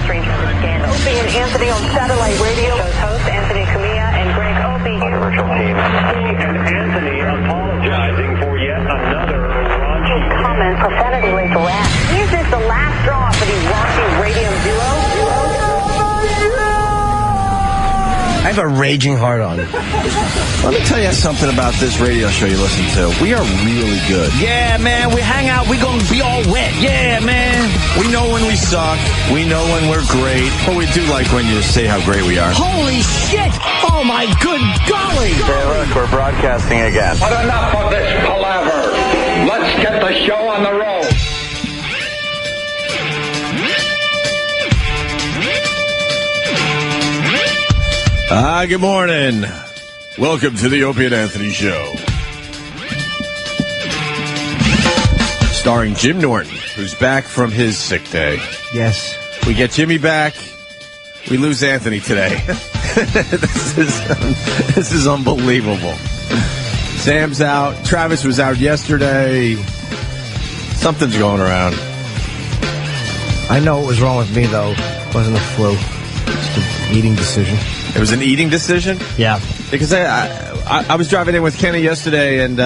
Stranger Scandal. Opie and Anthony on satellite radio. Show's host Anthony Cumia and Greg Opie. On the virtual team. Opie and Anthony apologizing for yet another raunchy comment profanity-laced rap. Is this the last straw for the raunchy radio duo? I have a raging heart on. Let me tell you something about this radio show you listen to. We are really good. Yeah, man, we hang out, we're going to be all wet. Yeah, man. We know when we suck. We know when we're great. But we do like when you say how great we are. Holy shit! Oh, my good golly! Hey, look, we're broadcasting again. But enough of this palaver. Let's get the show on the road. Good morning. Welcome to the Opie and Anthony Show. Starring Jim Norton, who's back from his sick day. Yes. We get Jimmy back. We lose Anthony today. This is unbelievable. Sam's out. Travis was out yesterday. Something's going around. I know what was wrong with me, though. It wasn't a flu. Just an eating decision. It was an eating decision? Yeah. Because I was driving in with Kenny yesterday, and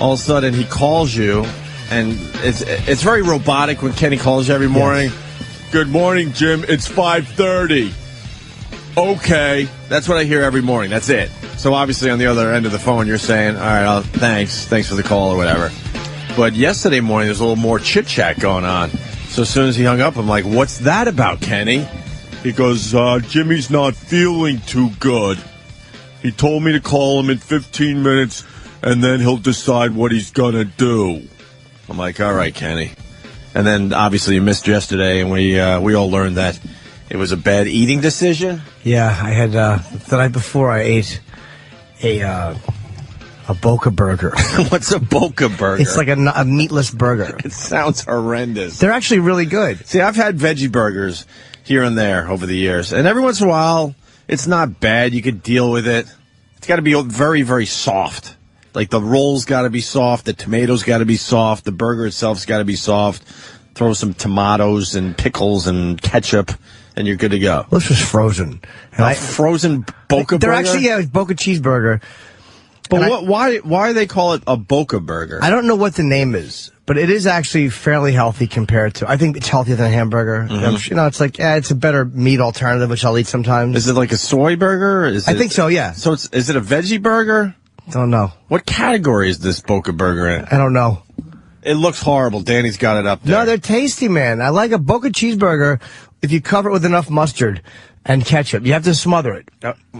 all of a sudden he calls you, and it's very robotic when Kenny calls you every morning. Yes. Good morning, Jim. It's 5:30. Okay. That's what I hear every morning. That's it. So obviously on the other end of the phone you're saying, all right, thanks for the call or whatever. But yesterday morning there's a little more chit-chat going on. So as soon as he hung up, I'm like, what's that about, Kenny? He goes, Jimmy's not feeling too good. He told me to call him in 15 minutes, and then he'll decide what he's going to do. I'm like, all right, Kenny. And then, obviously, you missed yesterday, and we all learned that it was a bad eating decision. Yeah, I had, the night before I ate a Boca burger. What's a Boca burger? It's like a meatless burger. It sounds horrendous. They're actually really good. See, I've had veggie burgers here and there over the years. And every once in a while, it's not bad. You could deal with it. It's got to be very, very soft. Like the roll's got to be soft. The tomatoes got to be soft. The burger itself's got to be soft. Throw some tomatoes and pickles and ketchup, and you're good to go. Well, this was frozen. And frozen Boca burger? They're actually, yeah, it's Boca cheeseburger. But why do they call it a Boca burger? I don't know what the name is, but it is actually fairly healthy compared to, I think it's healthier than a hamburger. Mm-hmm. You know, it's like, it's a better meat alternative, which I'll eat sometimes. Is it like a soy burger? I think so, yeah. So is it a veggie burger? Don't know. What category is this Boca burger in? I don't know. It looks horrible. Danny's got it up there. No, they're tasty, man. I like a Boca cheeseburger if you cover it with enough mustard and ketchup. You have to smother it.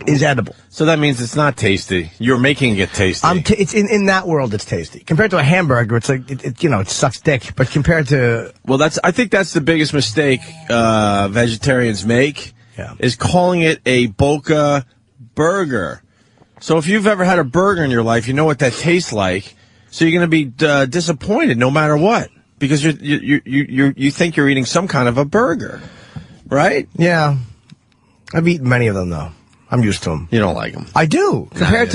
It's edible. So that means it's not tasty. You're making it tasty. It's in that world, it's tasty. Compared to a hamburger, it's like, it sucks dick. But compared to... Well, I think that's the biggest mistake vegetarians make, is calling it a Boca burger. So if you've ever had a burger in your life, you know what that tastes like. So you're going to be disappointed no matter what. Because you think you're eating some kind of a burger. Right? Yeah. I've eaten many of them, though. I'm used to them. You don't like them. I do. Compared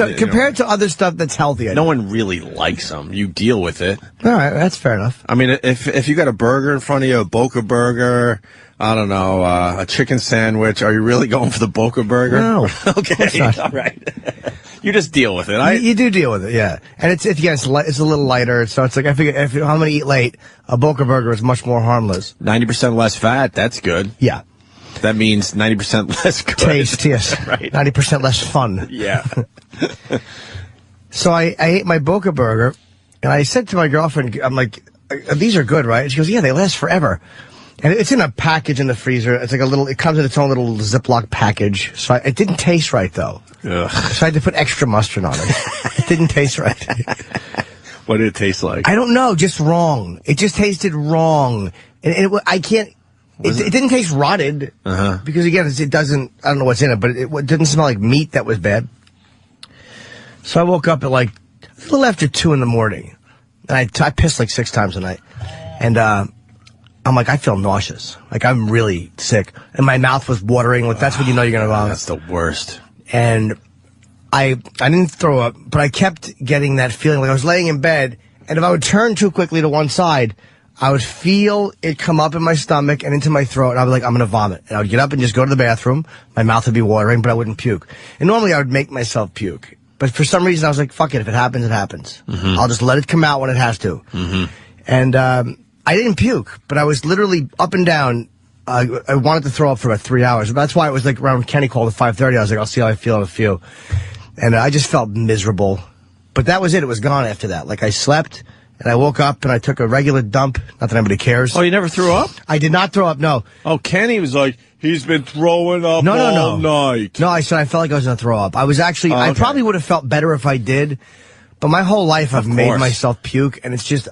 to other stuff that's healthy. No one really likes them. You deal with it. All right, that's fair enough. I mean, if you got a burger in front of you, a Boca burger, I don't know, a chicken sandwich, are you really going for the Boca burger? No. Okay. All right. You just deal with it. You do deal with it, yeah. And it's a little lighter, so it's like, I figure if I'm going to eat late, a Boca burger is much more harmless. 90% less fat, that's good. Yeah. That means 90% less good. Taste, yes. Right. 90% less fun. Yeah. So I ate my Boca burger, and I said to my girlfriend, I'm like, these are good, right? And she goes, yeah, they last forever. And it's in a package in the freezer. It's like it comes in its own little Ziploc package. So it didn't taste right, though. Ugh. So I had to put extra mustard on it. It didn't taste right. What did it taste like? I don't know, just wrong. It just tasted wrong. And I can't... It didn't taste rotted, because again, it doesn't, I don't know what's in it, but it didn't smell like meat that was bad. So I woke up at like a little after 2 in the morning, and I pissed like 6 times a night, and I'm like, I feel nauseous, like I'm really sick, and my mouth was watering, like that's when you know you're gonna vomit. That's the worst. And I didn't throw up, but I kept getting that feeling like I was laying in bed, and if I would turn too quickly to one side, I would feel it come up in my stomach and into my throat, and I'd be like, I'm going to vomit. And I would get up and just go to the bathroom. My mouth would be watering, but I wouldn't puke. And normally I would make myself puke. But for some reason I was like, fuck it. If it happens, it happens. Mm-hmm. I'll just let it come out when it has to. Mm-hmm. And I didn't puke, but I was literally up and down. I wanted to throw up for about 3 hours. That's why it was like around Kenny called at 5:30. I was like, I'll see how I feel in a few. And I just felt miserable. But that was it. It was gone after that. Like I slept. And I woke up and I took a regular dump. Not that anybody cares. Oh, you never threw up? I did not throw up, no. Oh, Kenny was like, he's been throwing up all night. No, I said I felt like I was going to throw up. I was actually, I probably would have felt better if I did. But my whole life I've made myself puke. And it's just,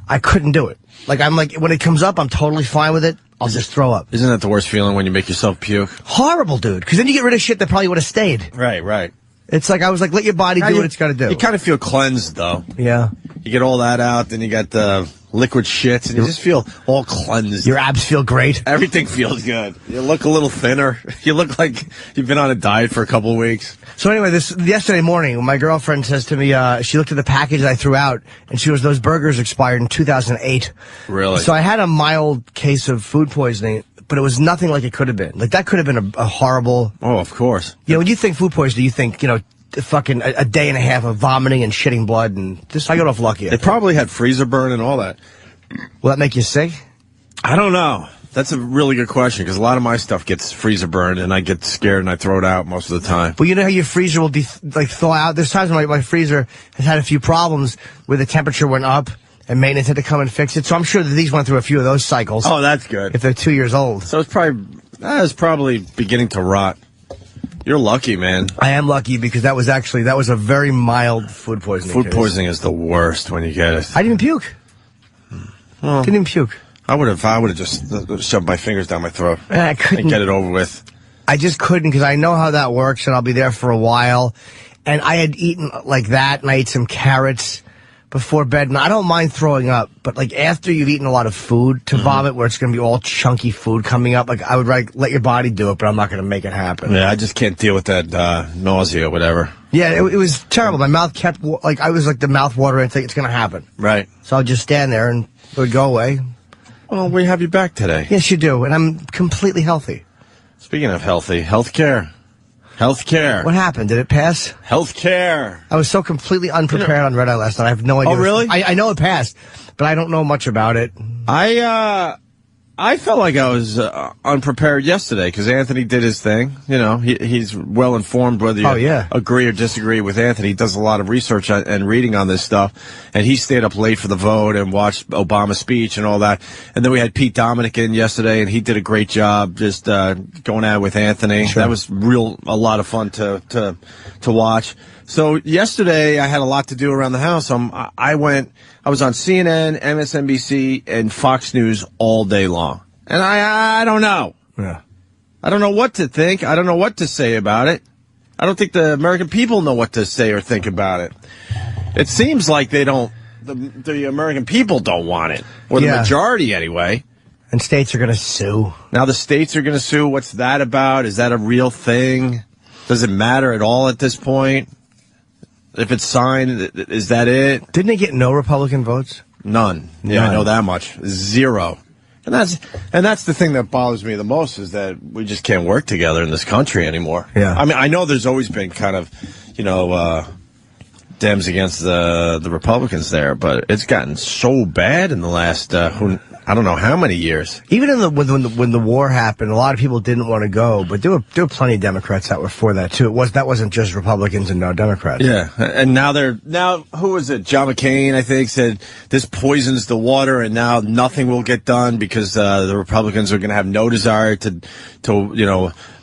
I couldn't do it. Like, I'm like, when it comes up, I'm totally fine with it. I'll just throw up. Isn't that the worst feeling when you make yourself puke? Horrible, dude. Because then you get rid of shit that probably would have stayed. Right. It's like, I was like, let your body do what it's got to do. You kind of feel cleansed, though. Yeah. You get all that out, then you got the liquid shits, and you just feel all cleansed. Your abs feel great. Everything feels good. You look a little thinner. You look like you've been on a diet for a couple of weeks. So anyway, yesterday morning, my girlfriend says to me, she looked at the package I threw out, and she goes, those burgers expired in 2008. Really? So I had a mild case of food poisoning, but it was nothing like it could have been. Like, that could have been a horrible... Oh, of course. You know, when you think food poisoning, you think, you know, fucking a day and a half of vomiting and shitting blood, and just, I got off lucky. They probably had freezer burn and all that. Will that make you sick? I don't know. That's a really good question, because a lot of my stuff gets freezer burned, and I get scared and I throw it out most of the time. Well, you know how your freezer will be, like, thaw out? There's times when my freezer has had a few problems where the temperature went up, and maintenance had to come and fix it. So I'm sure that these went through a few of those cycles. Oh, that's good. If they're 2 years old. So it's probably beginning to rot. You're lucky, man. I am lucky because that was a very mild food poisoning. Food poisoning is the worst when you get it. I didn't even puke. Well, didn't even puke. I would have just shoved my fingers down my throat. I couldn't. And get it over with. I just couldn't because I know how that works and I'll be there for a while. And I had eaten like that and I ate some carrots before bed. And I don't mind throwing up, but like after you've eaten a lot of food to vomit where it's going to be all chunky food coming up, like I would like let your body do it, but I'm not going to make it happen. Yeah, I just can't deal with that nausea or whatever. Yeah, it was terrible. My mouth kept, like, I was like the mouth watering. I think it's going to happen. Right. So I'll just stand there and it would go away. Well, we have you back today. Yes, you do. And I'm completely healthy. Speaking of healthy, healthcare. Healthcare. What happened? Did it pass? Healthcare. I was so completely unprepared on Red Eye last night. I have no idea. Oh, really? I know it passed, but I don't know much about it. I felt like I was unprepared yesterday because Anthony did his thing. You know, he's well informed whether you agree or disagree with Anthony. He does a lot of research and reading on this stuff. And he stayed up late for the vote and watched Obama's speech and all that. And then we had Pete Dominic in yesterday, and he did a great job just going at it with Anthony. Sure. That was a lot of fun to watch. So yesterday I had a lot to do around the house. I was on CNN, MSNBC, and Fox News all day long. And I don't know. Yeah. I don't know what to think. I don't know what to say about it. I don't think the American people know what to say or think about it. It seems like they don't, the American people don't want it. Or the majority anyway. And states are going to sue. Now the states are going to sue. What's that about? Is that a real thing? Does it matter at all at this point? If it's signed, is that it? Didn't they get no Republican votes? None. Yeah, I know that much. Zero. And that's the thing that bothers me the most is that we just can't work together in this country anymore. Yeah. I mean, I know there's always been kind of, Dems against the Republicans there, but it's gotten so bad in the last I don't know how many years. Even when the war happened, a lot of people didn't want to go, but there were plenty of Democrats that were for that too. That wasn't just Republicans and no Democrats. Yeah, and now who was it? John McCain, I think, said this poisons the water, and now nothing will get done because the Republicans are going to have no desire to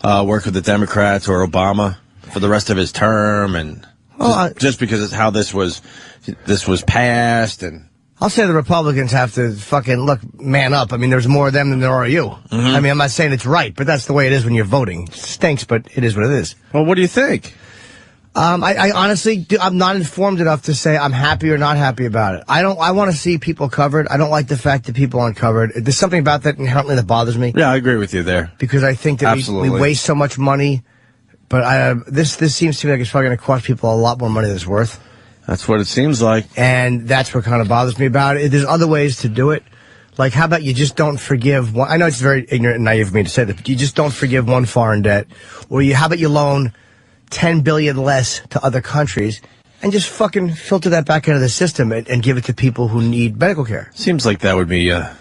work with the Democrats or Obama for the rest of his term, and just because it's how this was passed. And I'll say the Republicans have to fucking man up. I mean, there's more of them than there are you. Mm-hmm. I mean, I'm not saying it's right, but that's the way it is when you're voting. It stinks, but it is what it is. Well, what do you think? I honestly, I'm not informed enough to say I'm happy or not happy about it. I want to see people covered. I don't like the fact that people aren't covered. There's something about that inherently that bothers me. Yeah, I agree with you there. Because I think that we waste so much money. But this seems to me like it's probably going to cost people a lot more money than it's worth. That's what it seems like. And that's what kind of bothers me about it. There's other ways to do it. Like, how about you just don't forgive one? I know it's very ignorant and naive of me to say that, but you just don't forgive one foreign debt. Or how about you loan $10 billion less to other countries and just fucking filter that back into the system and give it to people who need medical care? Seems like that would be a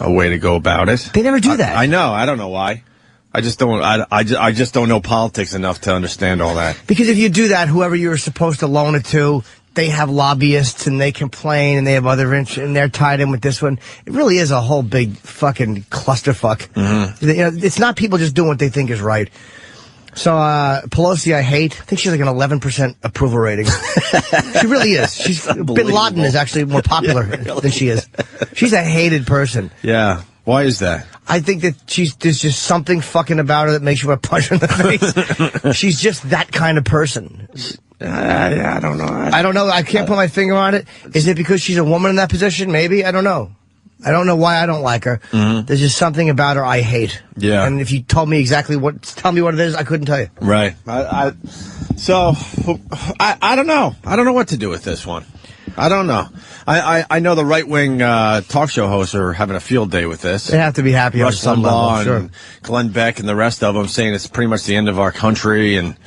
way to go about it. They never do that. I know. I don't know why. I just don't. I just don't know politics enough to understand all that. Because if you do that, whoever you're supposed to loan it to, they have lobbyists and they complain and they have other and they're tied in with this one. It really is a whole big fucking clusterfuck. Mm-hmm. You know, it's not people just doing what they think is right. So Pelosi, I hate. I think she's like an 11% approval rating. She really is. Bin Laden is actually more popular than she is. She's a hated person. Yeah. Why is that? I think that there's just something fucking about her that makes you want to punch her in the face. She's just that kind of person. I don't know. I don't know. I can't put my finger on it. Is it because she's a woman in that position? Maybe. I don't know. I don't know why I don't like her. Mm-hmm. There's just something about her I hate. Yeah. And if you told me tell me what it is, I couldn't tell you. Right. So, I don't know. I don't know what to do with this one. I don't know. I know the right-wing talk show hosts are having a field day with this. They have to be happy on some level, sure. And Glenn Beck and the rest of them saying it's pretty much the end of our country, and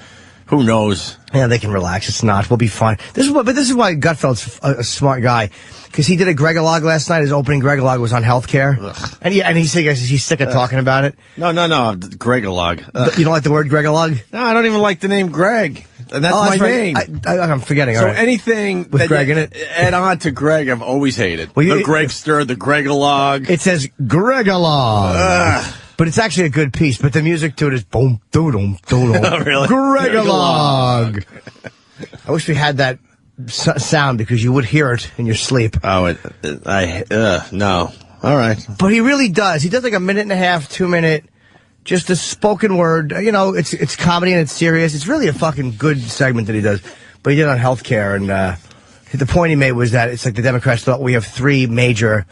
who knows? Yeah, they can relax. It's not. We'll be fine. This is why Gutfeld's a smart guy, because he did a Gregolog last night. His opening Gregolog was on healthcare, and he's sick of talking about it. No, Gregolog. You don't like the word Gregolog? No, I don't even like the name Greg. And that's my name. I'm forgetting. So right. Anything with Greg in it, add on to Greg, I've always hated. Well, the Gregster, the Gregolog. It says Gregolog. But it's actually a good piece. But the music to it is boom, doo-dum, doo-dum. Oh, really? Gregolog. I wish we had that sound because you would hear it in your sleep. Oh, no. All right. But he really does. He does like a 1.5 minute, 2 minute, just a spoken word. You know, it's comedy and it's serious. It's really a fucking good segment that he does. But he did on healthcare, and the point he made was that it's like the Democrats thought we have three major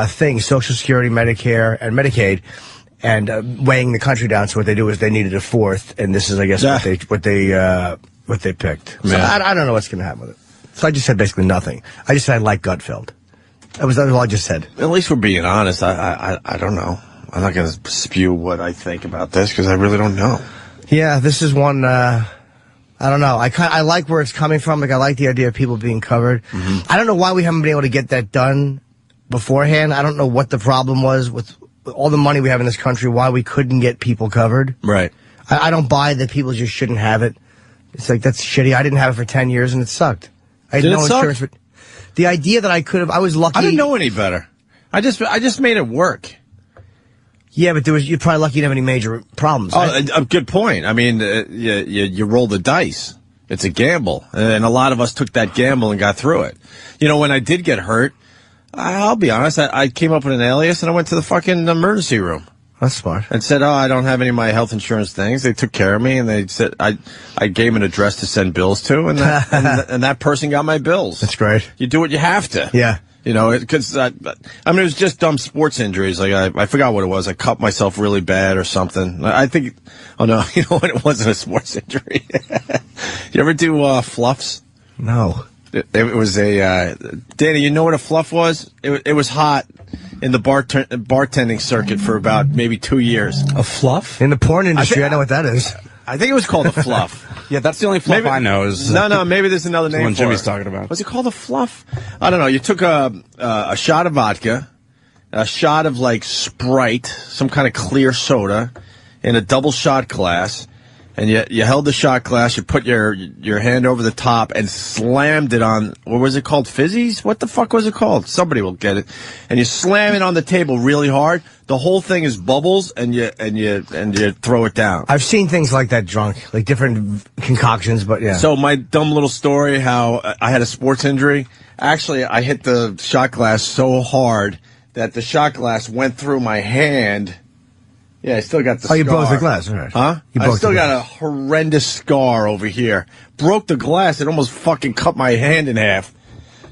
things: Social Security, Medicare, and Medicaid, and weighing the country down. So what they do is they needed a fourth, and this is, I guess, what they picked. So I don't know what's going to happen with it. So I just said basically nothing. I just said I like Gutfeld. That was all I just said. At least we're being honest. I don't know. I'm not going to spew what I think about this because I really don't know. Yeah, this is one. I don't know. I like where it's coming from. Like, I like the idea of people being covered. Mm-hmm. I don't know why we haven't been able to get that done beforehand. I don't know what the problem was with all the money we have in this country, why we couldn't get people covered. Right. I don't buy that people just shouldn't have it. It's like, that's shitty. I didn't have it for 10 years and it sucked. I had no insurance for the idea that I was lucky. I didn't know any better. I just made it work. Yeah, but you're probably lucky you didn't have any major problems. Oh, good point. I mean, you roll the dice. It's a gamble. And a lot of us took that gamble and got through it. You know, when I did get hurt, I'll be honest, I came up with an alias and I went to the fucking emergency room. That's smart. And said, I don't have any of my health insurance things. They took care of me, and they said I gave them an address to send bills to, and that person got my bills. That's great. You do what you have to. Yeah. You know, because it was just dumb sports injuries. Like I forgot what it was. I cut myself really bad or something. I think. Oh no, you know what? It wasn't a sports injury. You ever do fluffs? No. It was a Danny. You know what a fluff was? It was hot in the bartending circuit for about maybe 2 years. A fluff in the porn industry? I know what that is. I think it was called a fluff. Yeah, that's the only fluff I know. No, maybe there's another name. One for Jimmy's it. talking about. Was it called a fluff? I don't know. You took a shot of vodka, a shot of like Sprite, some kind of clear soda, in a double shot glass, and you held the shot glass. You put your hand over the top and slammed it on. What was it called? Fizzies? What the fuck was it called? Somebody will get it. And you slam it on the table really hard. The whole thing is bubbles, and you throw it down. I've seen things like that drunk, like different concoctions, but yeah. So my dumb little story, how I had a sports injury. Actually, I hit the shot glass so hard that the shot glass went through my hand. Yeah, I still got the scar. Oh, you broke the glass, all right. Huh? I still got a horrendous scar over here. Broke the glass. It almost fucking cut my hand in half.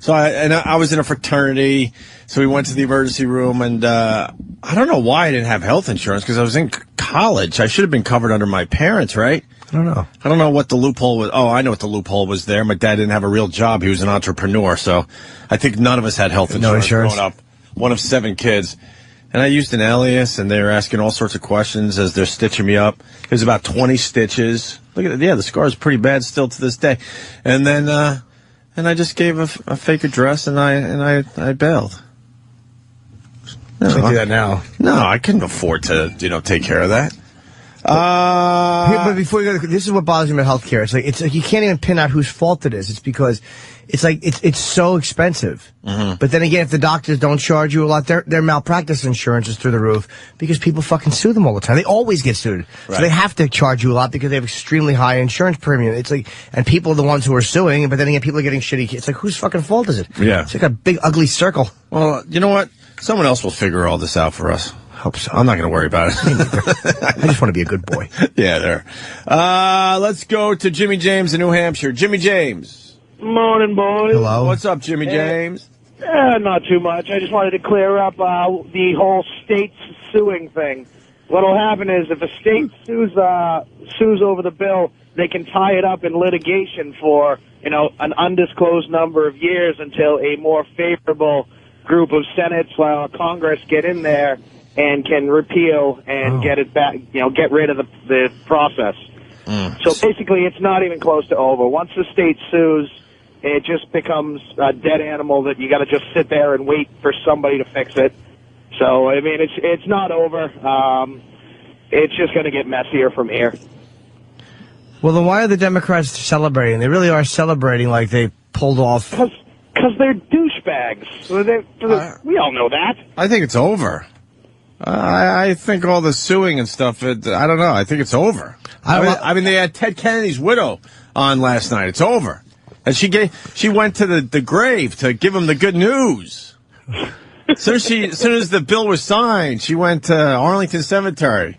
So I was in a fraternity, so we went to the emergency room, and I don't know why I didn't have health insurance, because I was in college. I should have been covered under my parents, right? I don't know. I don't know what the loophole was. Oh, I know what the loophole was there. My dad didn't have a real job. He was an entrepreneur, so I think none of us had health insurance growing up. one of 7 kids. And I used an alias, and they were asking all sorts of questions as they're stitching me up. It was about 20 stitches. Look at it. Yeah, the scar is pretty bad still to this day. And then, and I just gave a fake address, and I bailed. No, I do that now. No, I couldn't afford to, take care of that. But before you go, this is what bothers me about healthcare. It's like you can't even pin out whose fault it is. It's because it's so expensive. Mm-hmm. But then again, if the doctors don't charge you a lot, their malpractice insurance is through the roof because people fucking sue them all the time. They always get sued, right. So they have to charge you a lot because they have extremely high insurance premium. It's like, and people are the ones who are suing. But then again, people are getting shitty. It's like whose fucking fault is it? Yeah, it's like a big ugly circle. Well, you know what? Someone else will figure all this out for us. Hope so. I'm not going to worry about it. I just want to be a good boy. Yeah, there. Let's go to Jimmy James in New Hampshire. Jimmy James. Morning, boys. Hello. What's up, Jimmy James? Not too much. I just wanted to clear up the whole states suing thing. What'll happen is if a state sues over the bill, they can tie it up in litigation for, an undisclosed number of years until a more favorable group of Senate, Congress get in there and can repeal and get it back, get rid of the process. So basically, it's not even close to over. Once the state sues, it just becomes a dead animal that you got to just sit there and wait for somebody to fix it. So, I mean, it's not over. It's just going to get messier from here. Well, then why are the Democrats celebrating? They really are celebrating like they pulled off. Because they're douchebags. We all know that. I think it's over. I think all the suing and stuff, I don't know. I think it's over. I mean, they had Ted Kennedy's widow on last night. It's over. And she went to the grave to give him the good news. As soon as the bill was signed, she went to Arlington Cemetery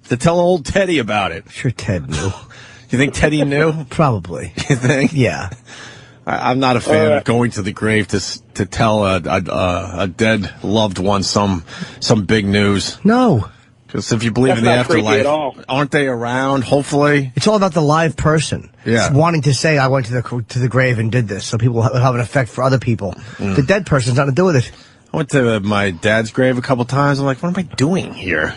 to tell old Teddy about it. Sure, Ted knew. You think Teddy knew? Probably. You think? Yeah. I'm not a fan of going to the grave to tell a dead loved one some big news. No. Because if you believe in the afterlife, aren't they around, hopefully? It's all about the live person. Yeah. It's wanting to say, I went to the grave and did this, so people have an effect for other people. The dead person's nothing to do with it. I went to my dad's grave a couple times. I'm like, what am I doing here?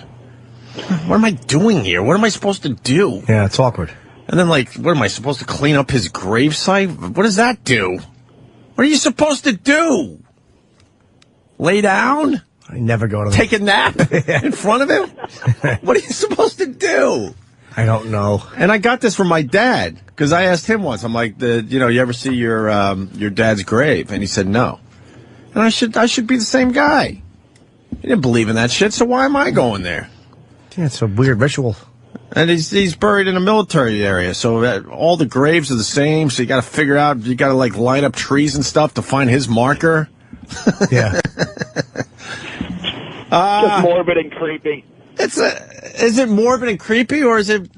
What am I doing here? What am I supposed to do? Yeah, it's awkward. And then, what am I supposed to clean up his gravesite? What does that do? What are you supposed to do? Lay down? I never go to Take a nap in front of him? What are you supposed to do? I don't know. And I got this from my dad, because I asked him once. I'm like, you ever see your dad's grave? And he said no. And I should be the same guy. He didn't believe in that shit, so why am I going there? Yeah, it's a weird ritual. And he's buried in a military area, so all the graves are the same. So you got to figure out, you got to line up trees and stuff to find his marker. Yeah. Just morbid and creepy. Is it morbid and creepy, or is it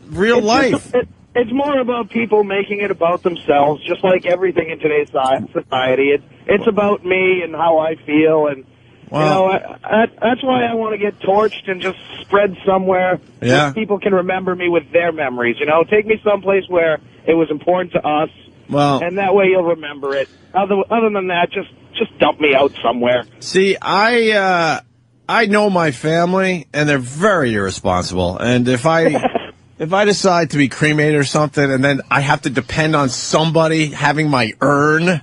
real life? It's more about people making it about themselves, just like everything in today's society. It's about me and how I feel, and that's why I want to get torched and just spread somewhere so people can remember me with their memories. Take me someplace where it was important to us, and that way you'll remember it. Other than that, just dump me out somewhere. See, I know my family, and they're very irresponsible. And if I decide to be cremated or something, and then I have to depend on somebody having my urn.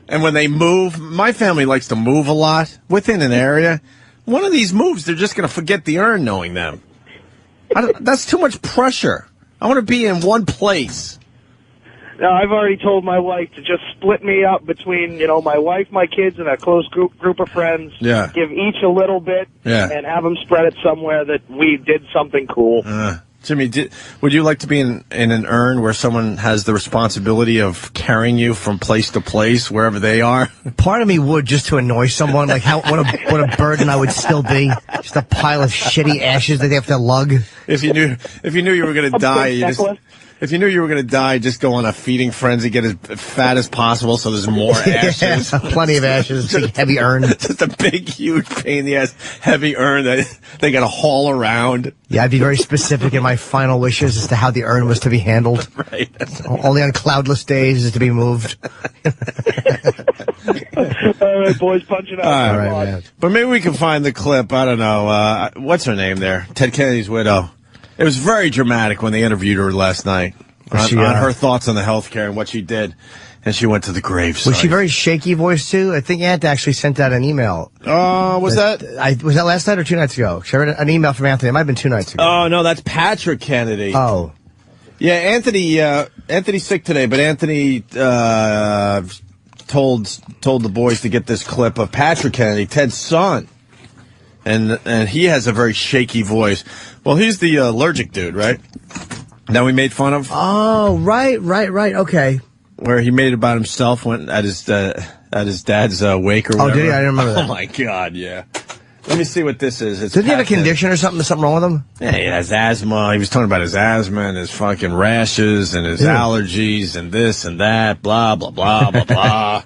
And when they move, my family likes to move a lot within an area. One of these moves, they're just going to forget the urn knowing them. That's too much pressure. I want to be in one place. No, I've already told my wife to just split me up between, my wife, my kids, and a close group of friends. Yeah. Give each a little bit and have them spread it somewhere that we did something cool. Jimmy, would you like to be in an urn where someone has the responsibility of carrying you from place to place, wherever they are? Part of me would, just to annoy someone, what a burden I would still be. Just a pile of shitty ashes that they have to lug. If you knew you were going to die, if you knew you were going to die, just go on a feeding frenzy, get as fat as possible so there's more ashes. Yeah, plenty of ashes, big heavy urn. Just a big, huge pain in the ass, heavy urn that they got to haul around. Yeah, I'd be very specific in my final wishes as to how the urn was to be handled. Right. Only on cloudless days is it to be moved. All right, boys, punch it out. All right, man. But maybe we can find the clip. I don't know. What's her name there? Ted Kennedy's widow. It was very dramatic when they interviewed her last night on her thoughts on the health care and what she did. And she went to the gravesite. Was she very shaky voice, too? I think Aunt actually sent out an email. Was that last night or 2 nights ago? She read an email from Anthony. It might have been 2 nights ago. Oh, no, that's Patrick Kennedy. Oh. Yeah, Anthony's sick today, but Anthony told the boys to get this clip of Patrick Kennedy, Ted's son. And he has a very shaky voice. Well, he's the allergic dude, right? That we made fun of? Oh, right. Okay. Where he made it about himself, went at his dad's wake or whatever. Oh, did he? I didn't remember that. Oh, my God, yeah. Let me see what this is. Does he have a condition or something? There's something wrong with him? Yeah, he has asthma. He was talking about his asthma and his fucking rashes and his allergies and this and that, blah, blah, blah, blah, blah.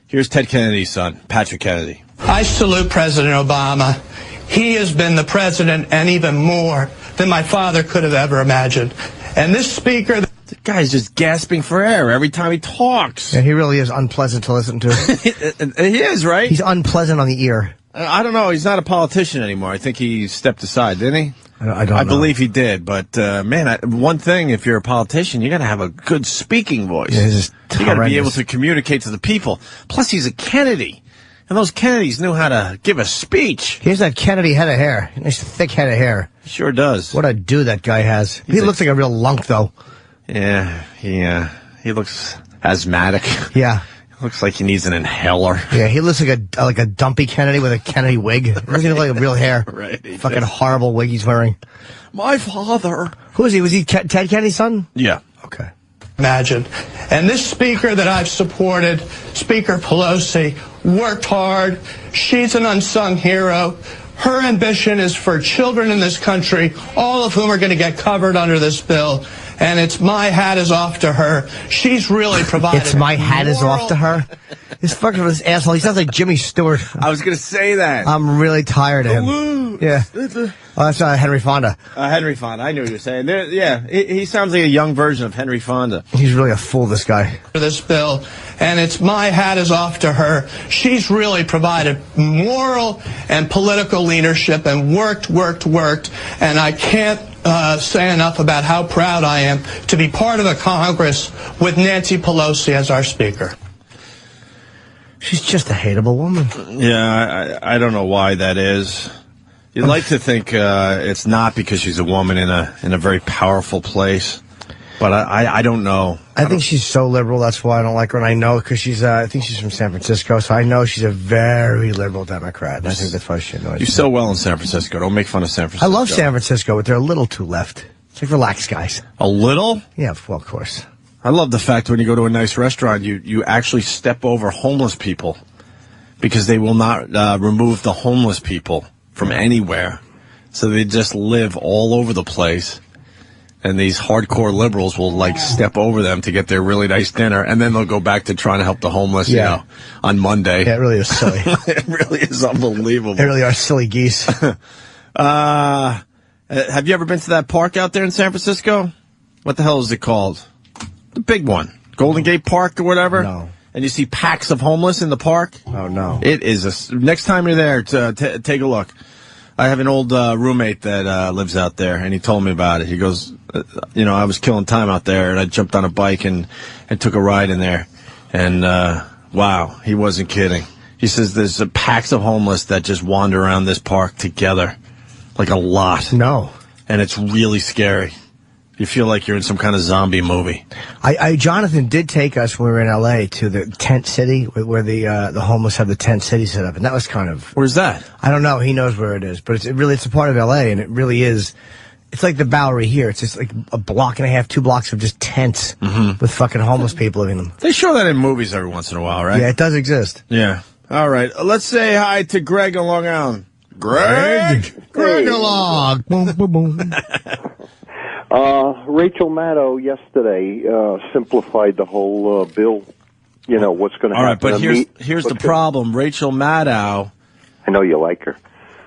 Here's Ted Kennedy's son, Patrick Kennedy. I salute President Obama. He has been the president and even more than my father could have ever imagined. And this speaker... The guy's just gasping for air every time he talks. Yeah, he really is unpleasant to listen to. He is, right? He's unpleasant on the ear. I don't know. He's not a politician anymore. I think he stepped aside, didn't he? I don't know. I believe he did. But, man, one thing, if you're a politician, you got to have a good speaking voice. Yeah, you got to be able to communicate to the people. Plus, he's a Kennedy. And those Kennedys knew how to give a speech. Here's that Kennedy head of hair. Nice thick head of hair. Sure does. What a dude that guy has. He looks like a real lunk, though. Yeah, he looks asthmatic. Yeah. Looks like he needs an inhaler. Yeah, he looks like a dumpy Kennedy with a Kennedy wig. He doesn't look like a real hair. Right. Fucking horrible wig he's wearing. My father. Who is he? Was he Ted Kennedy's son? Yeah. Okay. Imagine. And this speaker that I've supported, Speaker Pelosi, worked hard. She's an unsung hero. Her ambition is for children in this country, all of whom are going to get covered under this bill. And it's my hat is off to her. She's really provided. It's my hat is off to her. This fucking this asshole. He sounds like Jimmy Stewart. I was going to say that. I'm really tired of him. Hello. Yeah. Oh, that's Henry Fonda. Henry Fonda. I knew what you were saying. He sounds like a young version of Henry Fonda. He's really a fool, this guy. This bill, and it's my hat is off to her. She's really provided moral and political leadership and worked, and I can't say enough about how proud I am to be part of a Congress with Nancy Pelosi as our Speaker. She's just a hateable woman. Yeah, I don't know why that is. You'd like to think it's not because she's a woman in a very powerful place, but I don't know. I think she's so liberal. That's why I don't like her. And I know because I think she's from San Francisco, so I know she's a very liberal Democrat. And I think that's why she annoys me. You so well in San Francisco. Don't make fun of San Francisco. I love San Francisco, but they're a little too left. It's like relaxed guys. A little? Yeah, well, of course. I love the fact when you go to a nice restaurant, you actually step over homeless people because they will not remove the homeless people from anywhere. So they just live all over the place. And these hardcore liberals will step over them to get their really nice dinner, and then they'll go back to trying to help the homeless, on Monday. Yeah, it really is silly. It really is unbelievable. They really are silly geese. Have you ever been to that park out there in San Francisco? What the hell is it called? The big one. Golden Gate Park or whatever? No. And you see packs of homeless in the park? Oh, no. It is next time you're there, take a look. I have an old roommate that lives out there, and he told me about it. He goes, I was killing time out there, and I jumped on a bike and took a ride in there. And, wow, he wasn't kidding. He says there's packs of homeless that just wander around this park together, like a lot. No. And it's really scary. You feel like you're in some kind of zombie movie. Jonathan did take us when we were in L.A. to the tent city where the homeless have the tent city set up, and that was kind of... Where's that? I don't know. He knows where it is, but it's a part of L.A., and it really is... It's like the Bowery here. It's just like a block and a half, 2 blocks of just tents with fucking homeless people living in them. They show that in movies every once in a while, right? Yeah, it does exist. Yeah. All right. Let's say hi to Greg on Long Island. Greg along. Boom, boom, boom. Rachel Maddow yesterday simplified the whole bill. What's going to happen. All right, but here's the problem. Rachel Maddow. I know you like her.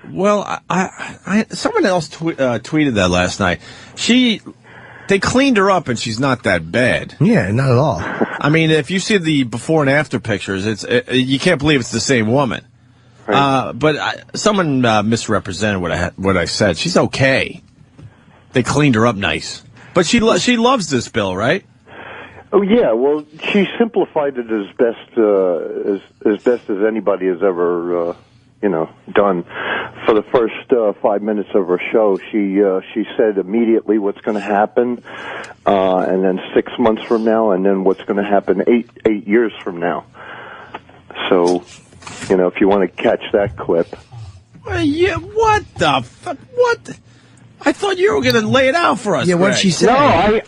Well, I someone else tweeted that last night. She They cleaned her up, and she's not that bad. Yeah, not at all. I mean, if you see the before and after pictures, you can't believe it's the same woman. Right. But someone misrepresented what I said. She's okay. They cleaned her up nice. But she loves this bill, right? Oh yeah, well, she simplified it as best as anybody has ever done. For the first 5 minutes of her show, she said immediately what's going to happen, and then 6 months from now, and then what's going to happen 8 years from now. So, if you want to catch that clip. Yeah, what the fuck? What? I thought you were going to lay it out for us. Yeah, what Greg. she said. No,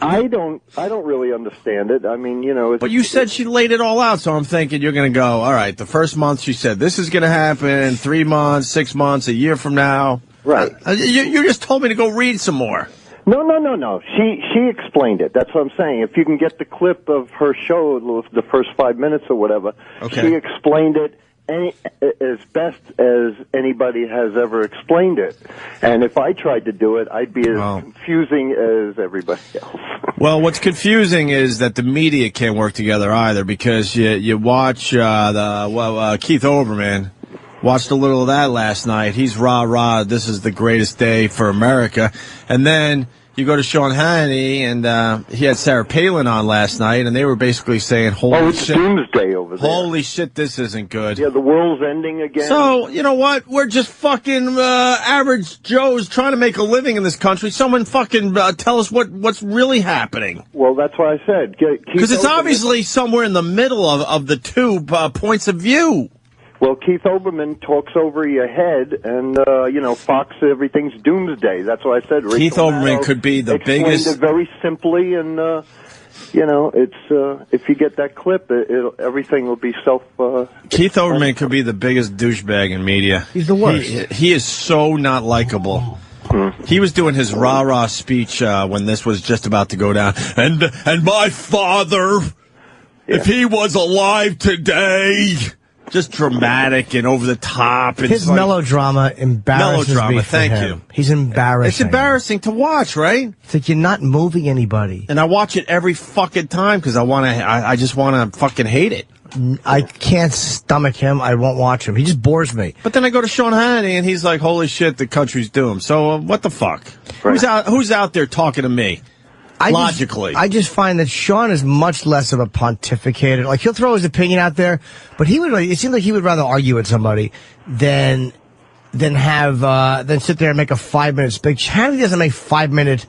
I don't really understand it. I mean, it's, But you said she laid it all out, so I'm thinking you're going to go, all right, the first month she said this is going to happen, 3 months, 6 months, a year from now. Right. You just told me to go read some more. No. She explained it. That's what I'm saying. If you can get the clip of her show, the first 5 minutes or whatever, Okay. She explained it as best as anybody has ever explained it. And if I tried to do it, I'd be as confusing as everybody else. Well, what's confusing is that the media can't work together either, because you watch Keith Olbermann. Watched a little of that last night. He's rah, this is the greatest day for America. And then you go to Sean Hannity, and he had Sarah Palin on last night, and they were basically saying, holy it's shit. doomsday over there. Holy shit, this isn't good. Yeah, the world's ending again. So, you know what? We're just fucking average Joes trying to make a living in this country. Someone fucking tell us what's really happening. Well, that's what I said. Because it's obviously somewhere in the middle of the two points of view. Well, Keith Olbermann talks over your head, and, Fox, everything's doomsday. That's what I said. Keith Olbermann could be the biggest. Explained it very simply, and, it's, if you get that clip, everything will be Keith Olbermann could be the biggest douchebag in media. He's the worst. He is so not likable. He was doing his rah-rah speech when this was just about to go down. And my father, if he was alive today... Just dramatic and over the top. And His melodrama embarrasses me for thank him. you. He's embarrassing. It's embarrassing to watch, right? It's like you're not moving anybody. And I watch it every fucking time because I just want to fucking hate it. I can't stomach him. I won't watch him. He just bores me. But then I go to Sean Hannity and he's like, holy shit, the country's doomed. So what the fuck? Right. Who's out there talking to me? Logically. I just find that Sean is much less of a pontificator. Like, he'll throw his opinion out there, but it seems like he would rather argue with somebody than sit there and make a 5-minute speech. Hannity doesn't make 5-minute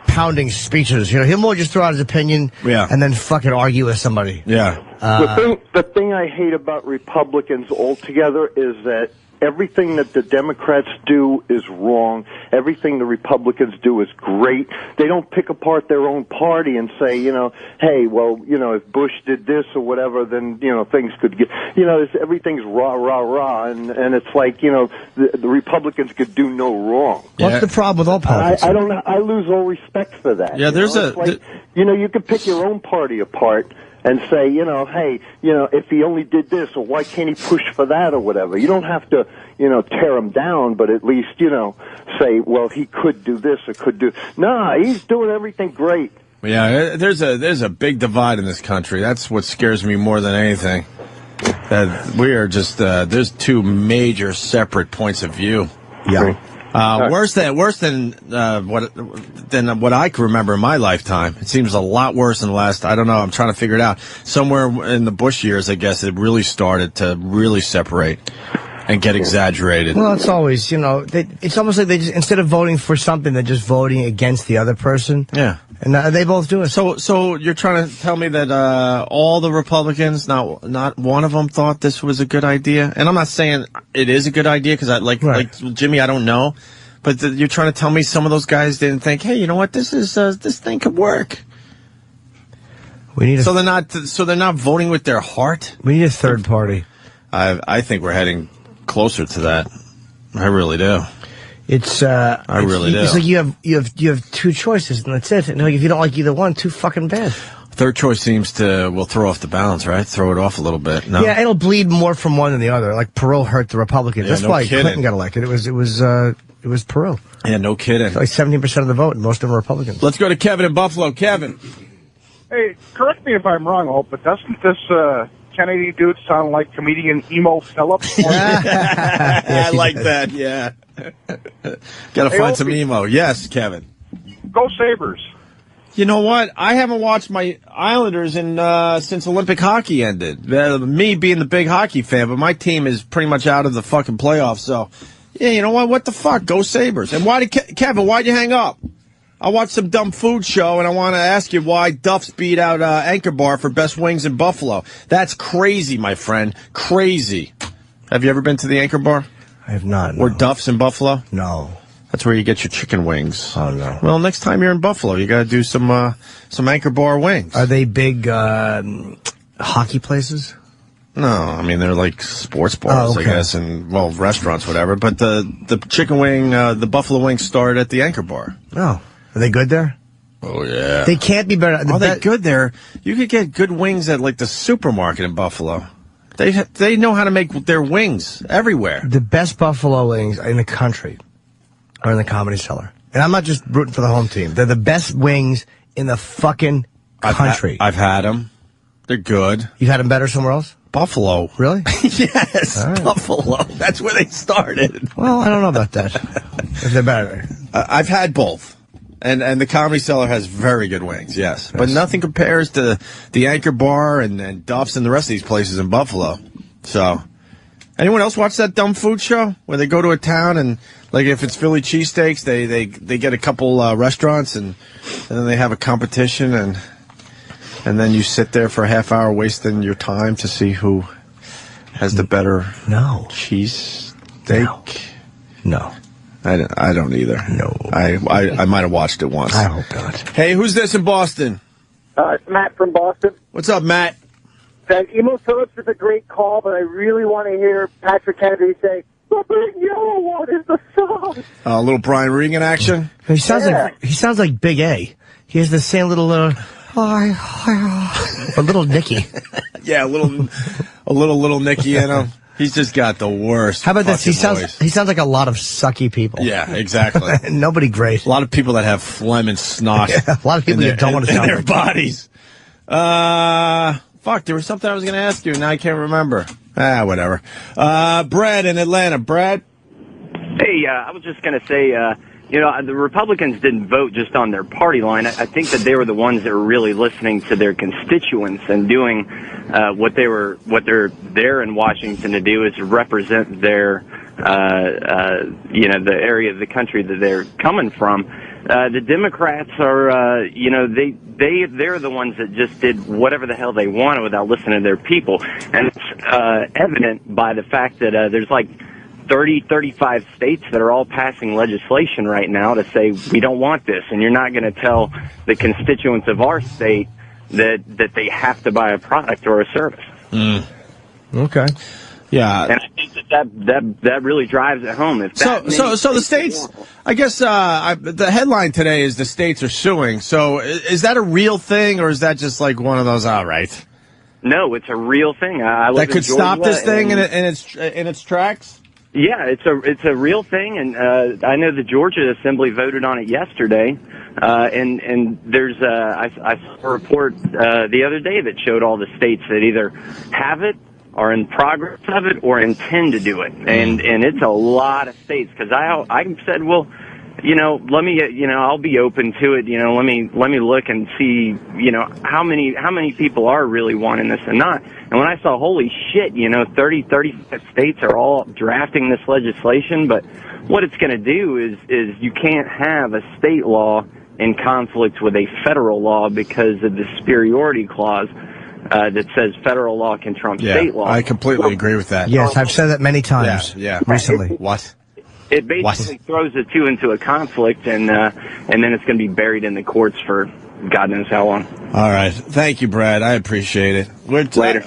pounding speeches. He'll more just throw out his opinion and then fucking argue with somebody. Yeah. The thing I hate about Republicans altogether is that everything that the Democrats do is wrong. Everything the Republicans do is great. They don't pick apart their own party and say, hey, well, if Bush did this or whatever, then, things could get, everything's rah, rah, rah. And it's like, the Republicans could do no wrong. What's the problem with all politics? I don't know. I lose all respect for that. Yeah, there's you could pick your own party apart and say, hey, if he only did this, or why can't he push for that, or whatever. You don't have to, tear him down, but at least, say, well, he could do this or could do. Nah, he's doing everything great. Yeah, there's a big divide in this country. That's what scares me more than anything. That we are just there's two major separate points of view. Yeah. Worse than what I can remember in my lifetime. It seems a lot worse than the last. I don't know. I'm trying to figure it out. Somewhere in the Bush years, I guess, it really started to really separate and get exaggerated. Well, it's always, it's almost like they just, instead of voting for something, they're just voting against the other person. Yeah. And they both do it. So you're trying to tell me that all the Republicans, not one of them, thought this was a good idea? And I'm not saying it is a good idea because like Jimmy, I don't know, but you're trying to tell me some of those guys didn't think, hey, you know what, this thing could work. So they're not voting with their heart. We need a third party. I think we're heading closer to that. I really do. It's I really do. It's like you have two choices and that's it. And like if you don't like either one, too fucking bad. Third choice will throw off the balance, right? Throw it off a little bit. No? Yeah, it'll bleed more from one than the other. Like Perot hurt the Republicans. Yeah, That's no why kidding. Clinton got elected. It was Perot. Yeah, no kidding. Like 17% of the vote, and most of them are Republicans. Let's go to Kevin in Buffalo. Kevin. Hey, correct me if I'm wrong, Hope, but doesn't this Kennedy dude sound like comedian Emo Phillips? I like that, yeah. Got to find some emo. Yes, Kevin. Go Sabres. You know what? I haven't watched my Islanders since Olympic hockey ended. Me being the big hockey fan, but my team is pretty much out of the fucking playoffs. So, yeah, you know what? What the fuck? Go Sabres. And why did Kevin? Why'd you hang up? I watched some dumb food show, and I want to ask you why Duff's beat out Anchor Bar for best wings in Buffalo. That's crazy, my friend. Crazy. Have you ever been to the Anchor Bar? I have not. No. Or Duff's in Buffalo? No. That's where you get your chicken wings. Oh, no. Well, next time you're in Buffalo, you got to do some Anchor Bar wings. Are they big hockey places? No, I mean, they're like sports bars, I guess, and, well, restaurants, whatever. But the chicken wing, the buffalo wings start at the Anchor Bar. Oh. Are they good there? Oh, yeah. They can't be better. They're good there. You could get good wings at, like, the supermarket in Buffalo. They know how to make their wings everywhere. The best buffalo wings in the country are in the Comedy Cellar. And I'm not just rooting for the home team. They're the best wings in the fucking country. I've had them. They're good. You've had them better somewhere else? Buffalo. Really? Yes. Right. Buffalo. That's where they started. Well, I don't know about that. If they're better. I've had both. And the Comedy Cellar has very good wings, yes. But nothing compares to the Anchor Bar and Duff's and the rest of these places in Buffalo. So, anyone else watch that dumb food show where they go to a town and, like, if it's Philly cheesesteaks, they get a couple restaurants and then they have a competition and then you sit there for a half hour wasting your time to see who has the better cheesesteak? No. I don't either. No. I might have watched it once. I hope not. Hey, who's this in Boston? It's Matt from Boston. What's up, Matt? That Emo Phillips is a great call, but I really want to hear Patrick Kennedy say, "The big yellow one is the sun." A little Brian Regan action. He sounds like Big A. He has the same little a little Nicky. Yeah, a little Nicky in him. He's just got the worst. How about this? He voice. sounds like a lot of sucky people. Yeah, exactly. Nobody great. A lot of people that have phlegm and snot. Yeah, a lot of people you don't want to sound in their like. bodies. Fuck, there was something I was going to ask you, and now I can't remember. Whatever. Brad in Atlanta. Brad? Hey, I was just going to say, the Republicans didn't vote just on their party line. I think that they were the ones that were really listening to their constituents and doing what they're there in Washington to do is represent their, the area of the country that they're coming from. The Democrats are, they're the ones that just did whatever the hell they wanted without listening to their people. And it's evident by the fact that there's like 35 states that are all passing legislation right now to say we don't want this, and you're not going to tell the constituents of our state that they have to buy a product or a service. Okay. Yeah. And I think that really drives it home. If So the states, I guess the headline today is the states are suing. So is that a real thing, or is that just like one of those, all right? No, it's a real thing. I live that could in Georgia, stop this thing in its tracks? Yeah, it's a real thing, and I know the Georgia Assembly voted on it yesterday. And there's I saw a report the other day that showed all the states that either have it, are in progress of it, or intend to do it, and it's a lot of states. Because I said, well, let me, I'll be open to it. Let me look and see, how many people are really wanting this and not. And when I saw, holy shit, 35 states are all drafting this legislation, but what it's going to do is you can't have a state law in conflict with a federal law because of the superiority clause that says federal law can trump state law. I completely agree with that. Yes, I've said that many times. Yeah. Recently. What? It basically throws the two into a conflict, and then it's going to be buried in the courts for God knows how long. All right. Thank you, Brad. I appreciate it.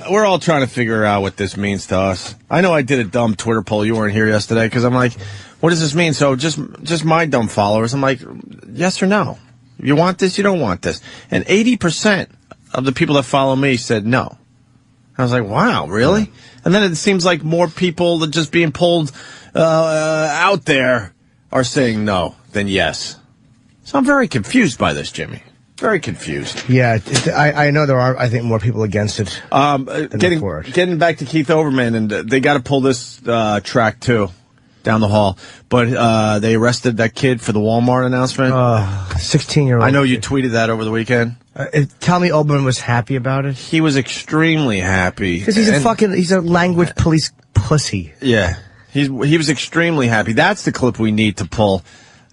We're all trying to figure out what this means to us. I know I did a dumb Twitter poll. You weren't here yesterday because I'm like, what does this mean? So just my dumb followers, I'm like, yes or no? You want this? You don't want this? And 80% of the people that follow me said no. I was like, wow, really? And then it seems like more people that just being pulled out there are saying no than yes. So I'm very confused by this, Jimmy. Very confused. Yeah, I know there are, I think, more people against it. Getting back to Keith Olbermann, and they got to pull this track, too, down the hall. But they arrested that kid for the Walmart announcement. 16-year-old. I know you tweeted that over the weekend. Tell me Olbermann was happy about it? He was extremely happy. Because he's a language police pussy. Yeah. He was extremely happy. That's the clip we need to pull.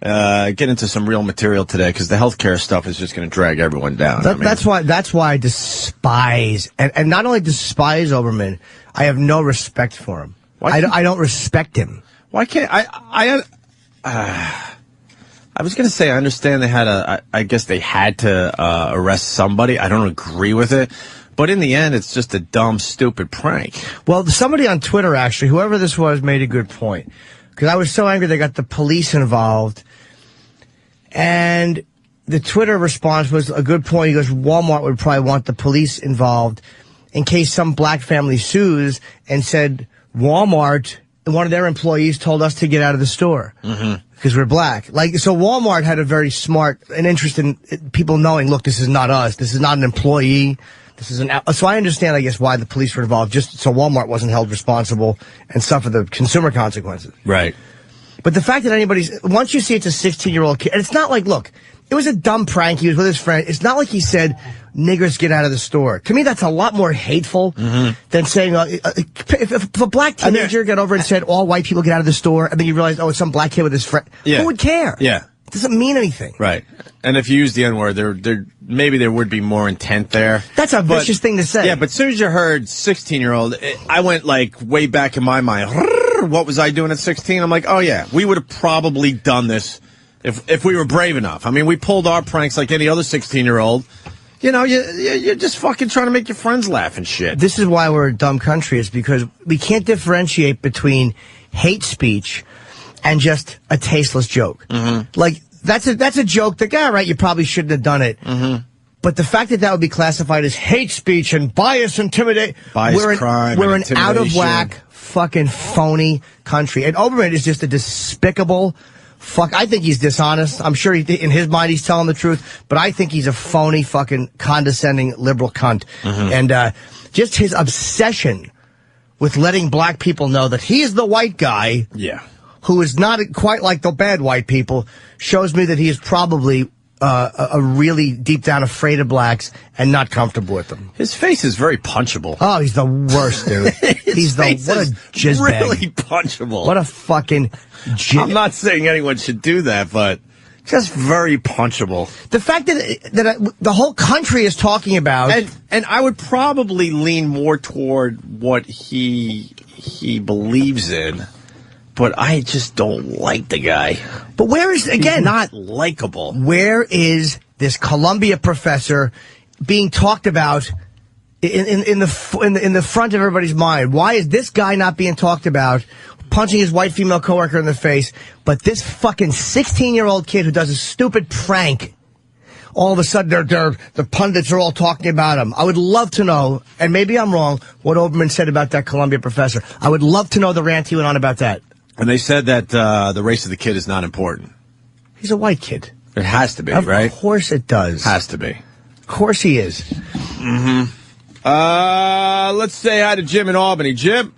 Get into some real material today, because the healthcare stuff is just going to drag everyone down. That's why I despise, and not only despise Olbermann, I have no respect for him. I don't respect him. Why can't I was going to say, I understand they had I guess they had to arrest somebody. I don't agree with it. But in the end, it's just a dumb, stupid prank. Well, somebody on Twitter, actually, whoever this was, made a good point. Because I was so angry they got the police involved. And the Twitter response was a good point. He goes, Walmart would probably want the police involved in case some black family sues and said, Walmart, one of their employees told us to get out of the store because we're black. So Walmart had a very an interest in people knowing, look, this is not us. This is not an employee. So I understand, I guess, why the police were involved, just so Walmart wasn't held responsible and suffer the consumer consequences. Right. But the fact that once you see it's a 16-year-old kid, and it's not like, look, it was a dumb prank. He was with his friend. It's not like he said, niggers, get out of the store. To me, that's a lot more hateful than saying, if a black teenager got over and said, all white people get out of the store, and then you realize, it's some black kid with his friend. Yeah. Who would care? Yeah. It doesn't mean anything. Right. And if you use the N-word, maybe there would be more intent there. That's a vicious thing to say. Yeah, but as soon as you heard 16-year-old, I went way back in my mind. What was I doing at 16? I'm like, oh yeah, we would have probably done this if we were brave enough. I mean, we pulled our pranks like any other 16-year-old. You know, you're just fucking trying to make your friends laugh and shit. This is why we're a dumb country, is because we can't differentiate between hate speech and just a tasteless joke. Like, that's a joke that, all right, you probably shouldn't have done it. But the fact that would be classified as hate speech and bias, intimidate, we're an out of whack, fucking phony country. And Olbermann is just a despicable fuck. I think he's dishonest. I'm sure in his mind he's telling the truth, but I think he's a phony, fucking condescending liberal cunt. And just his obsession with letting black people know that he's the white guy. Yeah. Who is not quite like the bad white people, shows me that he is probably a really deep down afraid of blacks and not comfortable with them. His face is very punchable. Oh, he's the worst, dude. What a jizzbag. Really punchable. What a fucking I'm not saying anyone should do that, but just very punchable. The fact that the whole country is talking about, and I would probably lean more toward what he believes in. But I just don't like the guy. But where is, again, he's not likable. Where is this Columbia professor being talked about in the front of everybody's mind? Why is this guy not being talked about, punching his white female coworker in the face, but this fucking 16-year-old kid who does a stupid prank, all of a sudden the pundits are all talking about him? I would love to know, and maybe I'm wrong, what Olbermann said about that Columbia professor. I would love to know the rant he went on about that. And they said that the race of the kid is not important. He's a white kid. It has to be, right? Of course it does. Has to be. Of course he is. Let's say hi to Jim in Albany. Jim?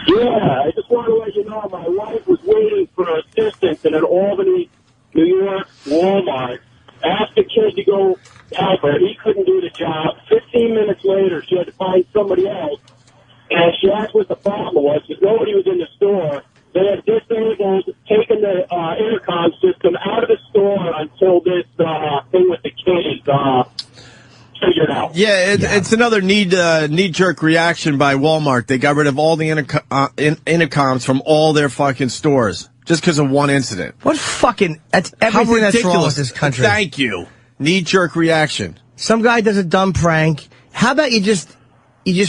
Yeah, I just want to let you know my wife was waiting for assistance in an Albany, New York Walmart. Asked the kid to go help her. He couldn't do the job. 15 minutes later, she had to find somebody else. And she asked what the problem was, because nobody was in the store. They had disabled, taken the intercom system out of the store until this thing with the kid figured out. Yeah, it's another knee-jerk reaction by Walmart. They got rid of all the intercoms from all their fucking stores just because of one incident. What fucking... That's everything that's wrong with this country. Thank you. Knee-jerk reaction. Some guy does a dumb prank. How about you just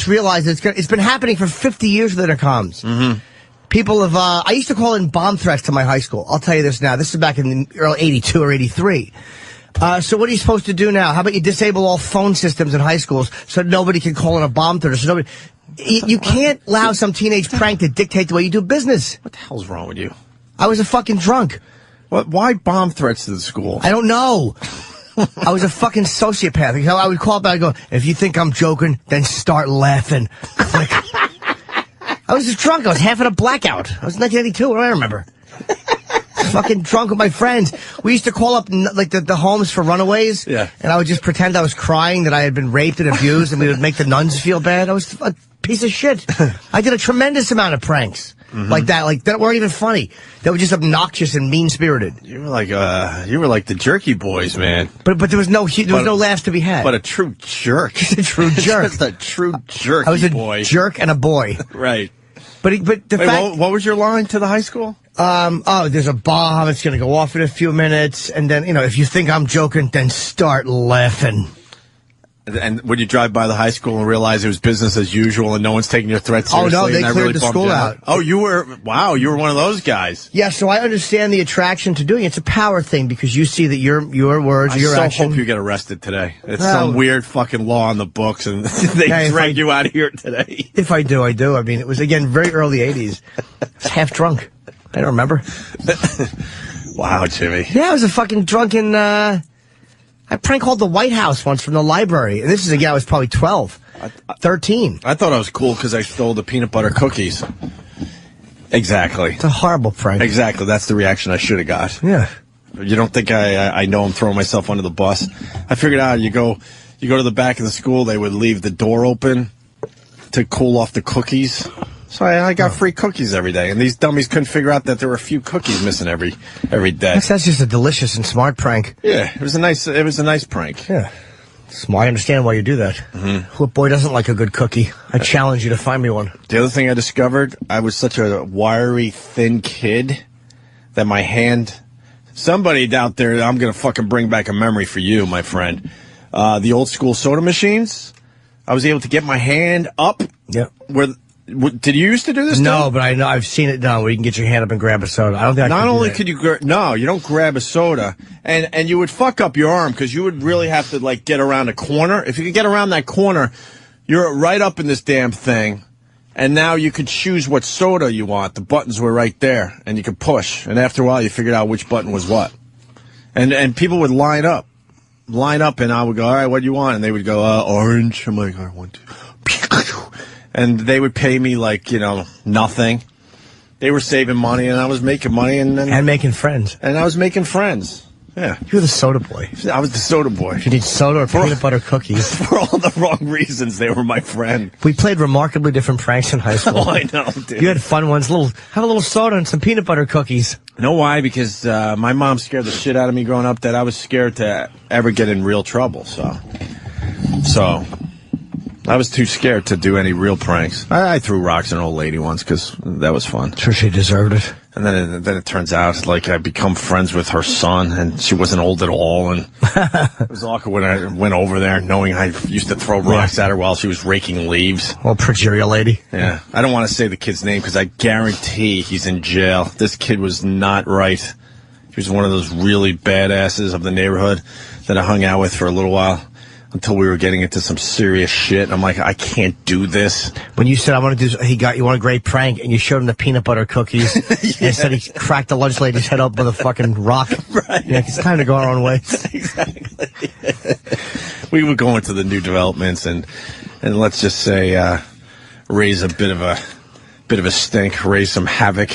realize it's been happening for 50 years with intercoms. People have, I used to call in bomb threats to my high school. I'll tell you this now. This is back in the early 82 or 83. So what are you supposed to do now? How about you disable all phone systems in high schools so nobody can call in a bomb threat? So nobody, you can't allow some teenage prank to dictate the way you do business. What the hell's wrong with you? I was a fucking drunk. What? Why bomb threats to the school? I don't know. I was a fucking sociopath. I would call back and go, if you think I'm joking, then start laughing. Click. I was just drunk. I was half in a blackout. I was 1982. What do I remember? Fucking drunk with my friends. We used to call up like the homes for runaways. Yeah. And I would just pretend I was crying that I had been raped and abused, and we would make the nuns feel bad. I was a piece of shit. I did a tremendous amount of pranks like that weren't even funny. They were just obnoxious and mean-spirited. You were like the Jerky Boys, man. But there was no laughs to be had. But a true jerk. Just a true jerk. Just a true jerky boy. I was a jerk and a boy. Right. But the fact. What was your line to the high school? There's a bomb. It's going to go off in a few minutes. And then, if you think I'm joking, then start laughing. And when you drive by the high school and realize it was business as usual and no one's taking your threats seriously. Oh, no, they cleared really the school out. Oh, you were one of those guys. Yeah, so I understand the attraction to doing it. It's a power thing because you see that your words, your action. I hope you get arrested today. It's some weird fucking law on the books and they drag you out of here today. If I do, I do. I mean, it was, again, very early 80s. I was half drunk. I don't remember. Wow, Jimmy. Yeah, I was a fucking drunken, I prank called the White House once from the library. And this is, again, I was probably 12, 13. I thought I was cool because I stole the peanut butter cookies. Exactly. It's a horrible prank. Exactly. That's the reaction I should have got. Yeah. You don't think I know I'm throwing myself under the bus? I figured out you go to the back of the school, they would leave the door open to cool off the cookies. So I got free cookies every day, and these dummies couldn't figure out that there were a few cookies missing every day. That's just a delicious and smart prank. Yeah, it was a nice prank. Yeah, smart. I understand why you do that. What boy doesn't like a good cookie? I challenge you to find me one. The other thing I discovered, I was such a wiry, thin kid that my hand. Somebody out there, I'm gonna fucking bring back a memory for you, my friend. The old school soda machines. I was able to get my hand up. Yeah. Did you used to do this? No, but I know I've seen it done where you can get your hand up and grab a soda. I don't think. Not only could you, you don't grab a soda, and you would fuck up your arm because you would really have to like get around a corner. If you could get around that corner, you're right up in this damn thing, and now you could choose what soda you want. The buttons were right there, and you could push. And after a while, you figured out which button was what. And people would line up, and I would go, all right, what do you want? And they would go, orange. I'm like, all right, 1, 2. And they would pay me like, nothing. They were saving money, and I was making money. And making friends. And I was making friends. Yeah. You were the soda boy. I was the soda boy. If you need soda or peanut butter cookies. For all the wrong reasons, they were my friend. We played remarkably different pranks in high school. Oh, I know, dude. You had fun ones. Have a little soda and some peanut butter cookies. You know why? Because my mom scared the shit out of me growing up that I was scared to ever get in real trouble. So I was too scared to do any real pranks. I threw rocks at an old lady once because that was fun. Sure, she deserved it. And then it turns out like I become friends with her son, and she wasn't old at all. And it was awkward when I went over there, knowing I used to throw rocks at her while she was raking leaves. Well, progeria lady. Yeah, I don't want to say the kid's name because I guarantee he's in jail. This kid was not right. He was one of those really badasses of the neighborhood that I hung out with for a little while. Until we were getting into some serious shit. I'm like, I can't do this. When you said, I want to do, you want a great prank, and you showed him the peanut butter cookies, and said he cracked the lunch lady's head up with a fucking rock. Right. Yeah, it's time to go our own way. Exactly. We would go into the new developments and let's just say, raise a bit of a stink, raise some havoc.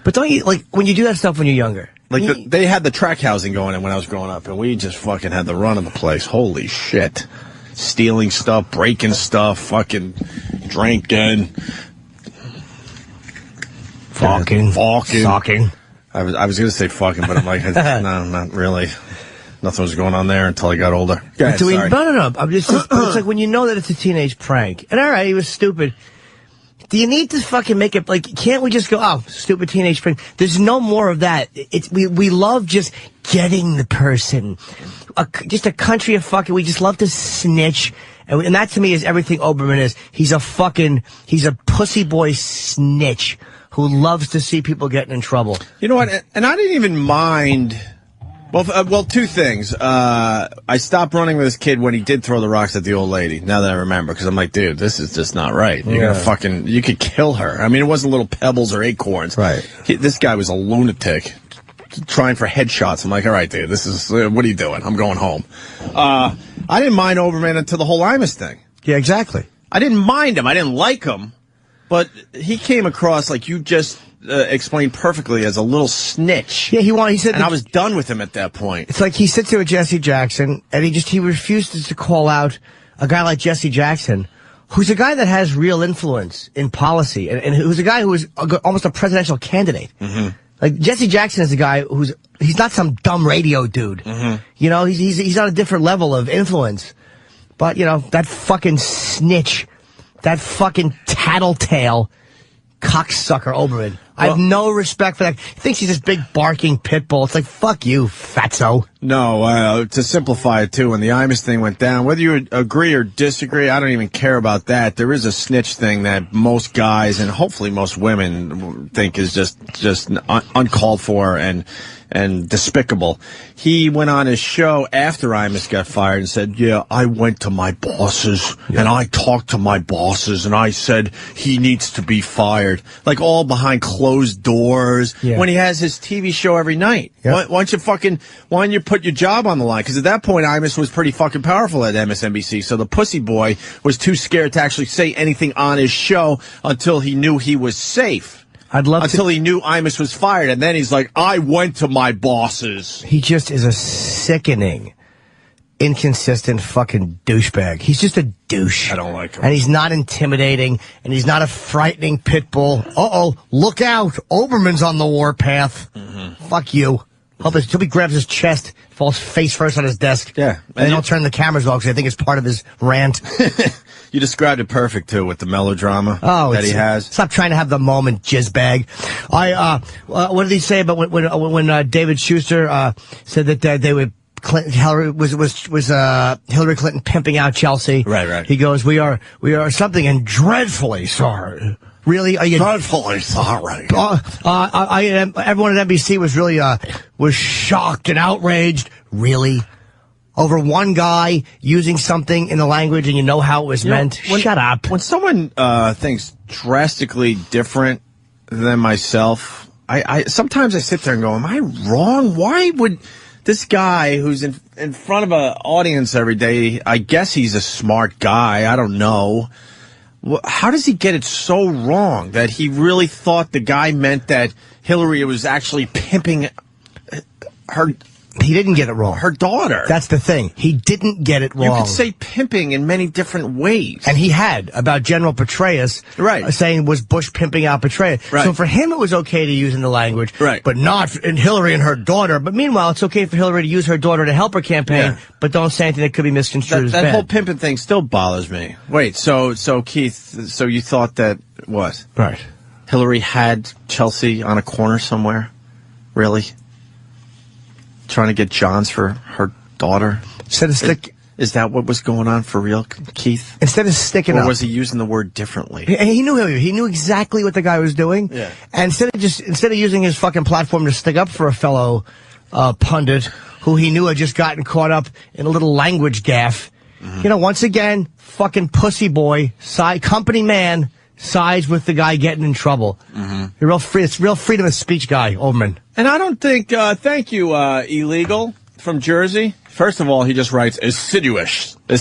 But don't you, like, when you do that stuff when you're younger, like they had the track housing going in when I was growing up, and we just fucking had the run of the place. Holy shit. Stealing stuff, breaking stuff, fucking drinking. Fucking. Socking. I was going to say fucking, but I'm like, no, not really. Nothing was going on there until I got older. No. I'm just it's like when you know that it's a teenage prank. And all right, he was stupid. Do you need to fucking make it, like, can't we just go, stupid teenage prank? There's no more of that. We love just getting the person. Just a country of fucking, we just love to snitch. And that to me is everything Oberman is. He's a pussy boy snitch who loves to see people getting in trouble. You know what? And I didn't even mind Well, two things. I stopped running with this kid when he did throw the rocks at the old lady. Now that I remember, because I'm like, dude, this is just not right. You're gonna you could kill her. I mean, it wasn't little pebbles or acorns. Right. This guy was a lunatic, trying for headshots. I'm like, all right, dude, this is what are you doing? I'm going home. I didn't mind Oberman until the whole Imus thing. Yeah, exactly. I didn't mind him. I didn't like him, but he came across like you just. Explained perfectly as a little snitch. Yeah, he said, and I was done with him at that point. It's like he sits there with Jesse Jackson, and he refuses to call out a guy like Jesse Jackson, who's a guy that has real influence in policy, and who's a guy who is almost a presidential candidate. Mm-hmm. Like Jesse Jackson is a guy he's not some dumb radio dude. Mm-hmm. You know, he's on a different level of influence. But you know, that fucking snitch, that fucking tattletale, cocksucker Oberman. I have no respect for that. He thinks he's this big barking pit bull. It's like, fuck you, fatso. No, to simplify it, too, when the Imus thing went down, whether you agree or disagree, I don't even care about that. There is a snitch thing that most guys and hopefully most women think is just uncalled for and despicable. He went on his show after Imus got fired and said, yeah, I went to my bosses and I talked to my bosses and I said he needs to be fired. Like all behind closed doors when he has his TV show every night. Why don't you put your job on the line? Because at that point, Imus was pretty fucking powerful at MSNBC. So the pussy boy was too scared to actually say anything on his show until he knew he was safe. Until he knew Imus was fired, and then he's like, I went to my bosses. He just is a sickening, inconsistent fucking douchebag. He's just a douche. I don't like him. And he's not intimidating, and he's not a frightening pit bull. Uh-oh, look out. Oberman's on the warpath. Mm-hmm. Fuck you. Till he grabs his chest, falls face first on his desk. Yeah. And they don't turn the cameras off because I think it's part of his rant. You described it perfect, too, with the melodrama that he has. Stop trying to have the moment, jizzbag. What did he say about when David Schuster said that they would Hillary Hillary Clinton pimping out Chelsea? Right. He goes, we are something and dreadfully sorry. Really? Are you dreadfully sorry? Everyone at NBC was really was shocked and outraged. Really? Over one guy using something in the language and you know how it was meant? Shut up. When someone thinks drastically different than myself, I sometimes I sit there and go, am I wrong? Why would this guy who's in front of an audience every day, I guess he's a smart guy, I don't know. How does he get it so wrong that he really thought the guy meant that Hillary was actually pimping her? He didn't get it wrong. Her daughter. That's the thing. He didn't get it wrong. You could say pimping in many different ways. And he had about General Petraeus saying was Bush pimping out Petraeus. Right. So for him it was okay to use in the language, but not in Hillary and her daughter. But meanwhile, it's okay for Hillary to use her daughter to help her campaign, but don't say anything that could be misconstrued as bad. That whole pimping thing still bothers me. Wait, so Keith, so you thought that what? Right. Hillary had Chelsea on a corner somewhere? Really? Trying to get Johns for her daughter? Is that what was going on for real, Keith? Instead of sticking up. Or was he using the word differently? He knew exactly what the guy was doing. Yeah. And instead of using his fucking platform to stick up for a fellow pundit who he knew had just gotten caught up in a little language gaffe, you know, once again, fucking pussy boy, company man, sides with the guy getting in trouble. It's real freedom of speech guy, Oberman. And I don't think, thank you, Illegal from Jersey. First of all, he just writes assiduous. I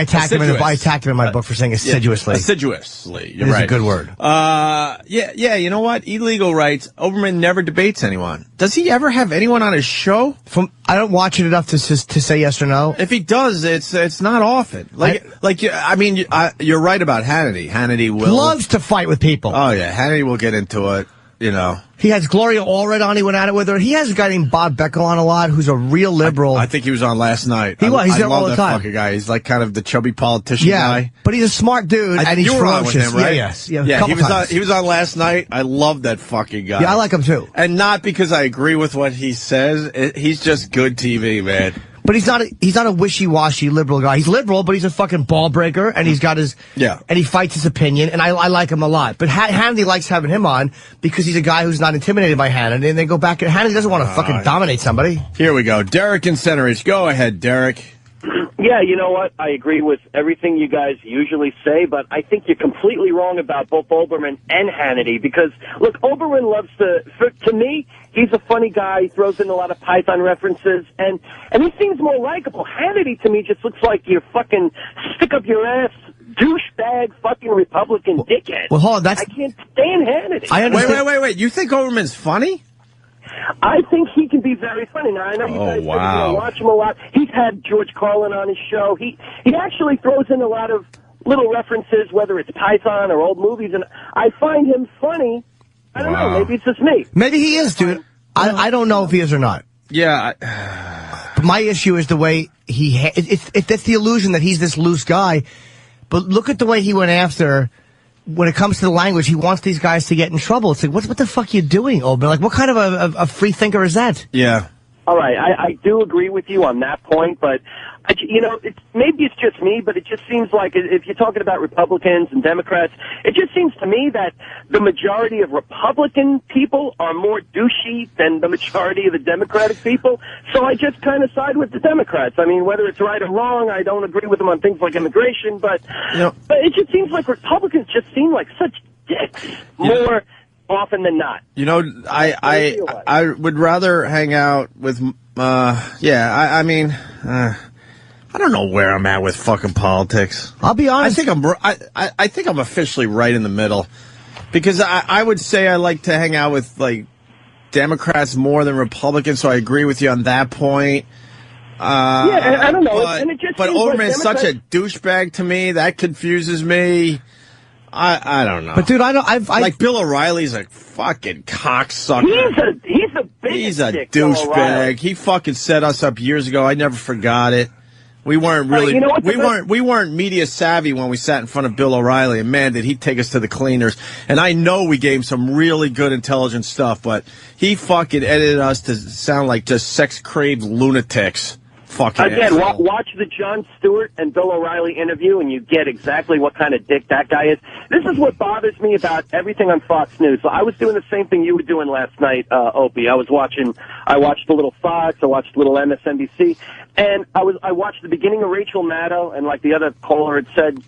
attacked him in my book for saying assiduously. Yeah, assiduously. You're right. It's a good word. Yeah, you know what? Illegal writes, Oberman never debates anyone. Does he ever have anyone on his show? I don't watch it enough to say yes or no. If he does, it's not often. You're right about Hannity. Hannity loves to fight with people. Oh yeah, Hannity will get into it. You know, he has Gloria Allred on. He went at it with her. He has a guy named Bob Beckel on a lot, who's a real liberal. I think he was on last night. He's there all the time. I love that fucking guy. He's like kind of the chubby politician guy. But he's a smart dude, and he's ferocious. With him, right? Yeah, he was on last night. I love that fucking guy. Yeah, I like him too. And not because I agree with what he says. He's just good TV, man. But he's not a wishy-washy liberal guy. He's liberal, but he's a fucking ball breaker, and he's got his and he fights his opinion, and I like him a lot. But Hannity likes having him on because he's a guy who's not intimidated by Hannity, and they go back. Hannity doesn't want to fucking dominate somebody. Here we go, Derek in Center Ridge. Go ahead, Derek. Yeah, you know what? I agree with everything you guys usually say, but I think you're completely wrong about both Olbermann and Hannity because, look, Olbermann loves to me, he's a funny guy. He throws in a lot of Python references, and he seems more likable. Hannity, to me, just looks like you're fucking stick-up-your-ass douchebag fucking Republican dickhead. Well, hold on, I can't stand Hannity. I understand. Wait. You think Olbermann's funny? I think he can be very funny. Now, I know you guys watch him a lot. He's had George Carlin on his show. He actually throws in a lot of little references, whether it's Python or old movies, and I find him funny. I don't know. Maybe it's just me. Maybe he is, dude. I don't know if he is or not. Yeah. But my issue is the way that's the illusion that he's this loose guy. But look at the way he went after. When it comes to the language, he wants these guys to get in trouble. It's like, what the fuck are you doing, Olbermann? Like, what kind of a free thinker is that? Yeah. All right, I do agree with you on that point, but, maybe it's just me, but it just seems like if you're talking about Republicans and Democrats, it just seems to me that the majority of Republican people are more douchey than the majority of the Democratic people, so I just kind of side with the Democrats. I mean, whether it's right or wrong, I don't agree with them on things like immigration, but it just seems like Republicans just seem like such dicks more often than not. I would rather hang out with, I mean, I don't know where I'm at with fucking politics. I'll be honest. I think I'm officially right in the middle because I would say I like to hang out with like Democrats more than Republicans, so I agree with you on that point. I don't know. But Olbermann's such a douchebag to me. That confuses me. I don't know. But dude, like Bill O'Reilly's a fucking cocksucker. He's a douchebag. He fucking set us up years ago. I never forgot it. We weren't really, we weren't media savvy when we sat in front of Bill O'Reilly, and man, did he take us to the cleaners. And I know we gave him some really good, intelligent stuff, but he fucking edited us to sound like just sex-craved lunatics. Again, watch the Jon Stewart and Bill O'Reilly interview, and you get exactly what kind of dick that guy is. This is what bothers me about everything on Fox News. So I was doing the same thing you were doing last night, Opie. I watched a little Fox, I watched a little MSNBC, and I watched the beginning of Rachel Maddow, and like the other caller had said,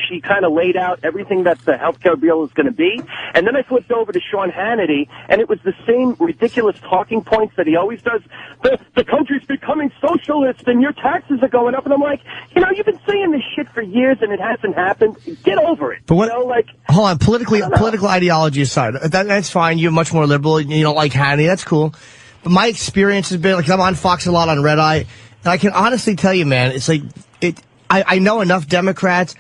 she kind of laid out everything that the healthcare bill is going to be. And then I flipped over to Sean Hannity, and it was the same ridiculous talking points that he always does. The country's becoming socialist, and your taxes are going up. And I'm like, you've been saying this shit for years, and it hasn't happened. Get over it. But hold on, political ideology aside, that's fine. You're much more liberal. You don't like Hannity. That's cool. But my experience has been, like, I'm on Fox a lot on Red Eye, and I can honestly tell you, man, it's like, I know enough Democrats.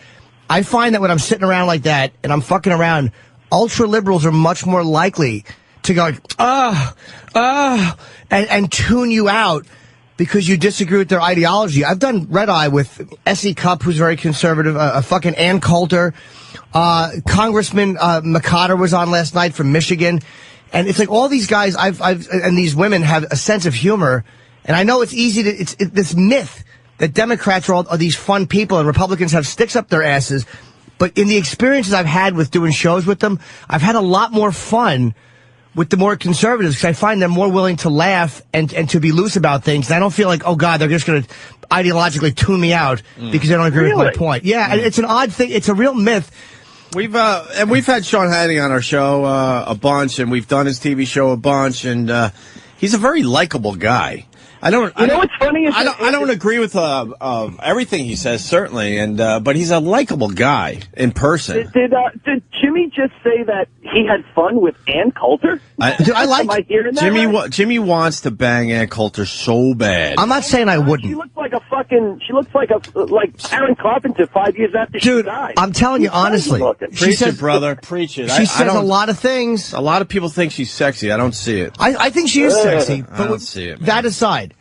I find that when I'm sitting around like that, and I'm fucking around, ultra-liberals are much more likely to go, and tune you out because you disagree with their ideology. I've done Red Eye with S.E. Cupp, who's very conservative, fucking Ann Coulter, Congressman McCotter was on last night from Michigan. And it's like all these guys and these women have a sense of humor. And I know it's easy it's this myth that Democrats are these fun people and Republicans have sticks up their asses. But in the experiences I've had with doing shows with them, I've had a lot more fun with the more conservatives because I find them more willing to laugh and to be loose about things. And I don't feel like, oh God, they're just going to ideologically tune me out because they don't agree with my point. Yeah, and it's an odd thing. It's a real myth. We've had Sean Hannity on our show a bunch, and we've done his TV show a bunch, and he's a very likable guy. What's funny is I don't agree with everything he says, certainly, but he's a likable guy in person. Did Jimmy just say that he had fun with Ann Coulter? Am I hearing that right? Jimmy wants to bang Ann Coulter so bad. I'm not saying I wouldn't. She looks like Aaron Carpenter 5 years after she died. I'm telling you honestly. Preach it, brother. Preach it. She says a lot of things. A lot of people think she's sexy. I don't see it. I think she is sexy. I don't see it, man. That aside,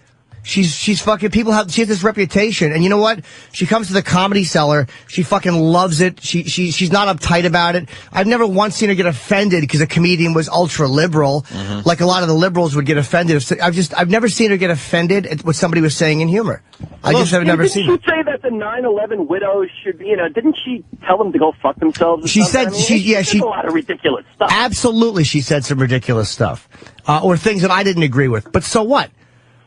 She's fucking, she has this reputation, and you know what? She comes to the Comedy Cellar, she fucking loves it, she's not uptight about it. I've never once seen her get offended because a comedian was ultra-liberal, like a lot of the liberals would get offended. I've never seen her get offended at what somebody was saying in humor. I just have never seen it. Didn't she say that the 9/11 widows should be, didn't she tell them to go fuck themselves? She said, she a lot of ridiculous stuff. Absolutely, she said some ridiculous stuff, or things that I didn't agree with. But so what?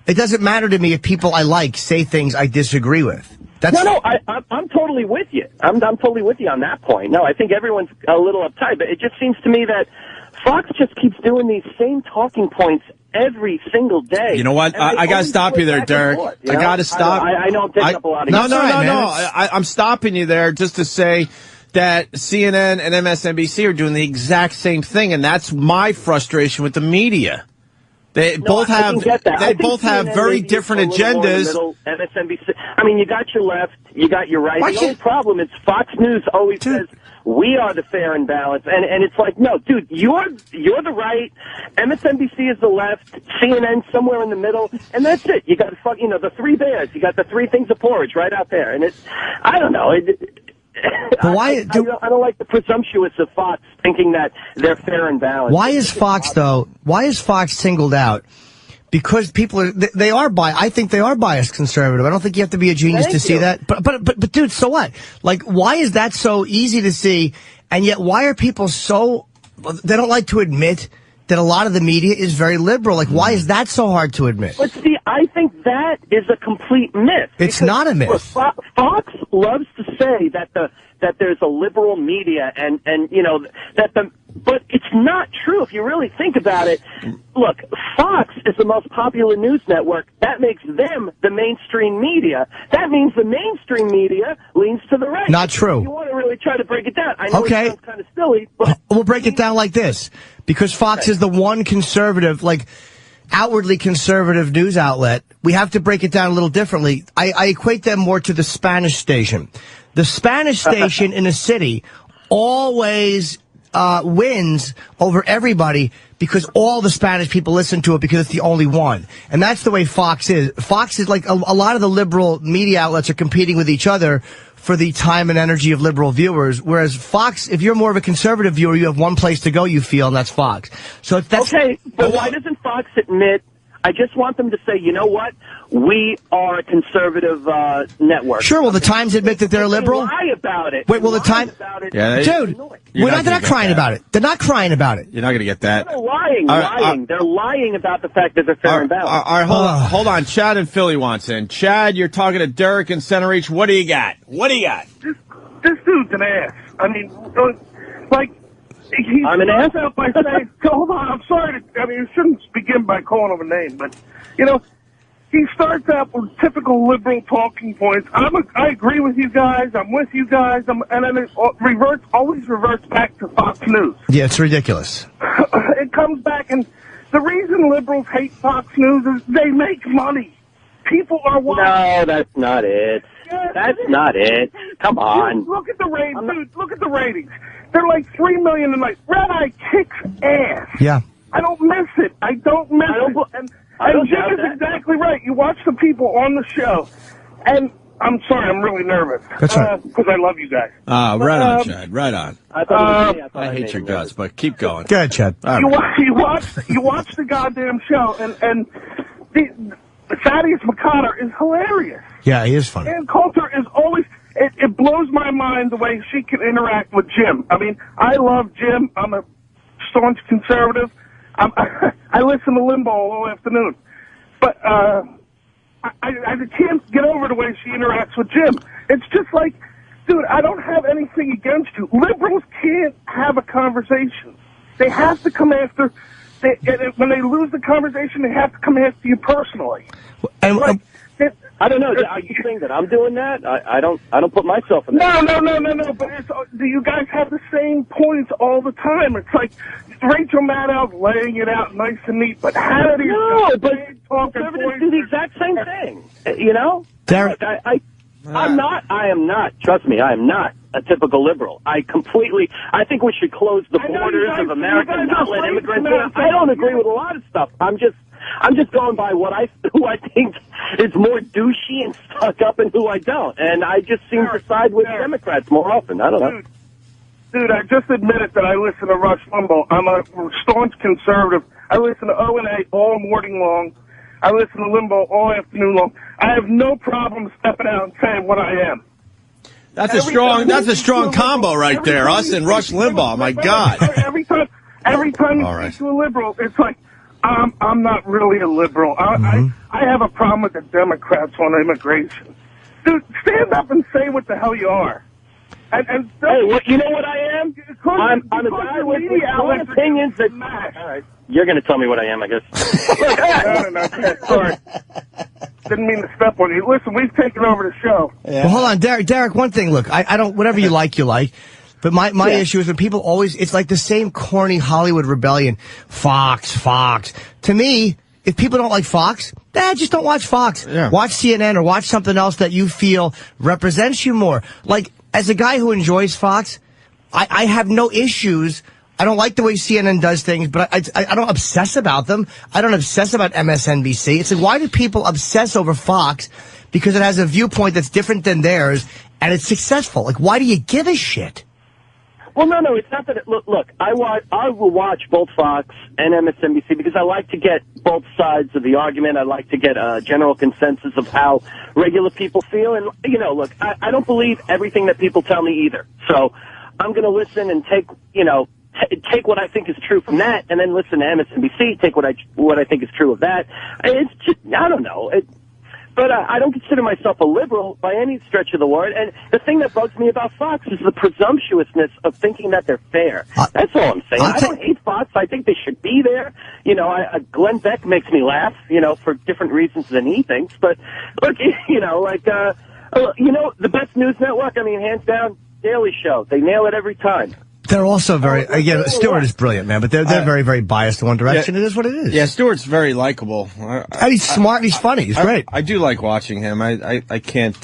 It doesn't matter to me if people I like say things I disagree with. I'm totally with you. I'm totally with you on that point. No, I think everyone's a little uptight, but it just seems to me that Fox just keeps doing these same talking points every single day. You know what? I got to stop you there, Derek. I got to stop. I know I'm taking up a lot of No. I'm stopping you there just to say that CNN and MSNBC are doing the exact same thing, and that's my frustration with the media. They both have very different agendas. MSNBC. I mean, you got your left, you got your right. The only problem is Fox News always says we are the fair and balanced, and it's like, no, dude, you're the right. MSNBC is the left. CNN somewhere in the middle, and that's it. You got the three bears. You got the three things of porridge right out there, and I don't know. I don't like the presumptuous of Fox thinking that they're fair and balanced. Why is Fox singled out? Because people I think they are biased conservative. I don't think you have to be a genius to see that. But dude, so what? Like, why is that so easy to see? And yet, why are people they don't like to admit that a lot of the media is very liberal? Like, why is that so hard to admit? But see, I think that is a complete myth. It's not a myth. Fox loves to say that there's a liberal media and but it's not true if you really think about it. Look, Fox is the most popular news network. That makes them the mainstream media. That means the mainstream media leans to the right. Not true. You want to really try to break it down. I know it sounds kind of silly, but we'll break it down like this. Because Fox is the one conservative, outwardly conservative news outlet, we have to break it down a little differently. I equate them more to the Spanish station. The Spanish station in a city always wins over everybody because all the Spanish people listen to it because it's the only one. And that's the way Fox is. Fox is like a lot of the liberal media outlets are competing with each other for the time and energy of liberal viewers, whereas Fox, if you're more of a conservative viewer, you have one place to go, you feel, and that's Fox. So that's okay, but why doesn't Fox admit? I just want them to say, you know what? We are a conservative network. Sure, will the Times admit that they're liberal? They lie about it. Wait, will the Times? Yeah, dude, they're not crying about it. They're not crying about it. You're not going to get that. They're lying. They're lying about the fact that they're fair and balanced. All right, hold on. Chad in Philly wants in. Chad, you're talking to Derek in Center Reach. What do you got? This dude's an ass. I mean, I'm an ass? Out by saying, hold on, I'm sorry you shouldn't begin by calling him a name, but, he starts out with typical liberal talking points. I agree with you guys, I'm with you guys, and then it always reverts back to Fox News. Yeah, it's ridiculous. It comes back, and the reason liberals hate Fox News is they make money. People are watching. No, that's not it. That's not it. Come on. Dude, look at the ratings. Dude, look at the ratings. They're like 3 million a night. Red Eye kicks ass. Yeah. I don't miss it. And Jim is exactly right. You watch the people on the show, and I'm sorry, I'm really nervous. That's right. Because I love you guys. Right on, Chad. Right on. I hate your guts, but keep going. Go ahead, Chad. You watch the goddamn show, and Thaddeus McConnor is hilarious. Yeah, he is funny. And Coulter is always... It blows my mind the way she can interact with Jim. I mean, I love Jim. I'm a staunch conservative. I listen to Limbaugh all afternoon. But I can't get over the way she interacts with Jim. It's just like, dude, I don't have anything against you. Liberals can't have a conversation. They have to come after... when they lose the conversation, they have to come after you personally. And, I don't know. Are you saying that I'm doing that? I don't put myself in that. No. But do you guys have the same points all the time? It's like Rachel Maddow's laying it out nice and neat, but Hannity... No, but conservatives do the exact same thing. Derek, I am not. Trust me, I am not a typical liberal. I think we should close the borders of America and not let immigrants in. I don't agree with a lot of stuff. I'm just going by who I think is more douchey and stuck up and who I don't. And I just seem to side with Democrats more often. I don't know. Dude, I just admitted that I listen to Rush Limbaugh. I'm a staunch conservative. I listen to O&A all morning long. I listen to Limbaugh all afternoon long. I have no problem stepping out and saying what I am. That's a strong combo right there. Us and Rush Limbaugh. My God. Every time you speak to a liberal, it's like, I'm not really a liberal. I have a problem with the Democrats on immigration. Dude, stand up and say what the hell you are. And hey, you know what I am? I'm a guy with strong opinions that... All right. You're going to tell me what I am, I guess. No, sorry. Didn't mean to step on you. Listen, we've taken over the show. Yeah. Well, hold on, Derek, one thing. Look, I don't, whatever you like. But my issue is when people always, it's like the same corny Hollywood rebellion. Fox. To me, if people don't like Fox, just don't watch Fox. Yeah. Watch CNN or watch something else that you feel represents you more. Like, as a guy who enjoys Fox, I have no issues. I don't like the way CNN does things, but I don't obsess about them. I don't obsess about MSNBC. It's like, why do people obsess over Fox? Because it has a viewpoint that's different than theirs, and it's successful. Like, why do you give a shit? Well, no, it's not that. Look, I will watch both Fox and MSNBC because I like to get both sides of the argument. I like to get a general consensus of how regular people feel. And, look, I don't believe everything that people tell me either. So I'm going to listen and take what I think is true from that, and then listen to MSNBC, take what I think is true of that. It's just, I don't know. But I don't consider myself a liberal by any stretch of the word. And the thing that bugs me about Fox is the presumptuousness of thinking that they're fair. That's all I'm saying. I don't hate Fox. I think they should be there. Glenn Beck makes me laugh, for different reasons than he thinks. But look, the best news network, hands down, Daily Show. They nail it every time. They're also Stewart is brilliant, man, but they're very, very biased in one direction. It is what it is. Yeah, Stewart's very likable. And he's smart, he's funny, he's great. I do like watching him. I can't,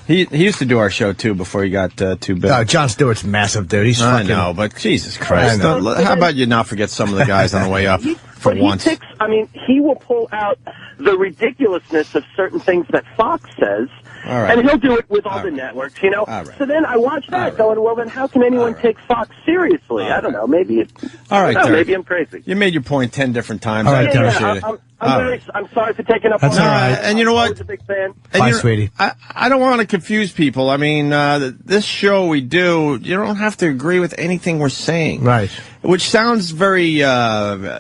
he used to do our show too before he got too big. Jon Stewart's massive, dude. He's I know, but Jesus Christ. How about you not forget some of the guys on the way up for once? He will pull out the ridiculousness of certain things that Fox says. All right. And he'll do it with all the networks, All right. So then I watch that going, well, then how can anyone take Fox seriously? I don't know. Maybe maybe I'm crazy. You made your point 10 different times. All right, I appreciate it. I'm sorry for taking up That's on all right. And you know what? I was a big fan. Bye, sweetie. I don't want to confuse people. This show we do, you don't have to agree with anything we're saying. Right. Which sounds very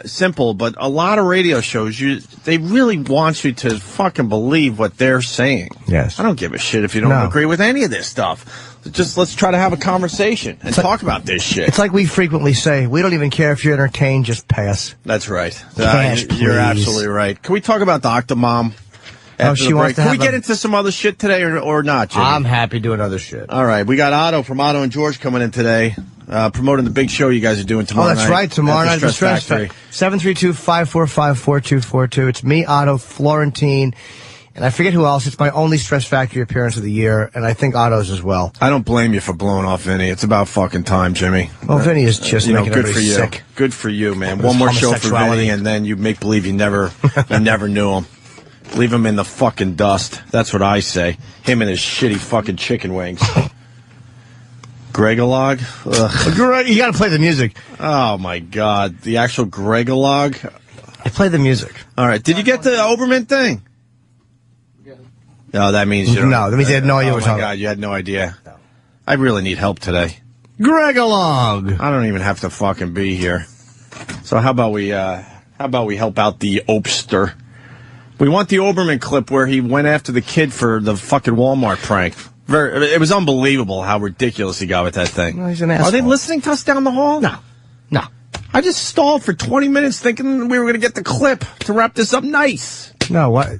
simple, but a lot of radio shows, they really want you to fucking believe what they're saying. Yes. I don't give a shit if you don't agree with any of this stuff. Just let's try to have a conversation and talk about this shit. It's like we frequently say, we don't even care if you're entertained, just pay us. That's right. Cash, you're absolutely right. Can we talk about the Octomom? She wants to Can we get into some other shit today or not, Jimmy? I'm happy doing other shit. All right. We got Otto from Otto and George coming in today, promoting the big show you guys are doing tomorrow night. Oh, that's right. Tomorrow night at the Stress Factory. 732-545-4242. It's me, Otto, Florentine, and I forget who else. It's my only Stress Factory appearance of the year, and I think Otto's as well. I don't blame you for blowing off Vinny. It's about fucking time, Jimmy. Well, Vinny is just making good everybody for you. sick. Good for you, man. One more show for Vinny, and then you make believe you never knew him. Leave him in the fucking dust. That's what I say. Him and his shitty fucking chicken wings. Gregolog? Ugh. You gotta play the music. Oh, my God. The actual Gregolog? I play the music. All right. Did you get the Oberman thing? No, that means you don't. No, that means you had no idea what Oh, my God. You had no idea. No. I really need help today. Gregolog. I don't even have to fucking be here. So how about we help out the Opster? We want the Oberman clip where he went after the kid for the fucking Walmart prank. It was unbelievable how ridiculous he got with that thing. No, he's an asshole. Are they listening to us down the hall? No. I just stalled for 20 minutes thinking we were going to get the clip to wrap this up nice. No, what?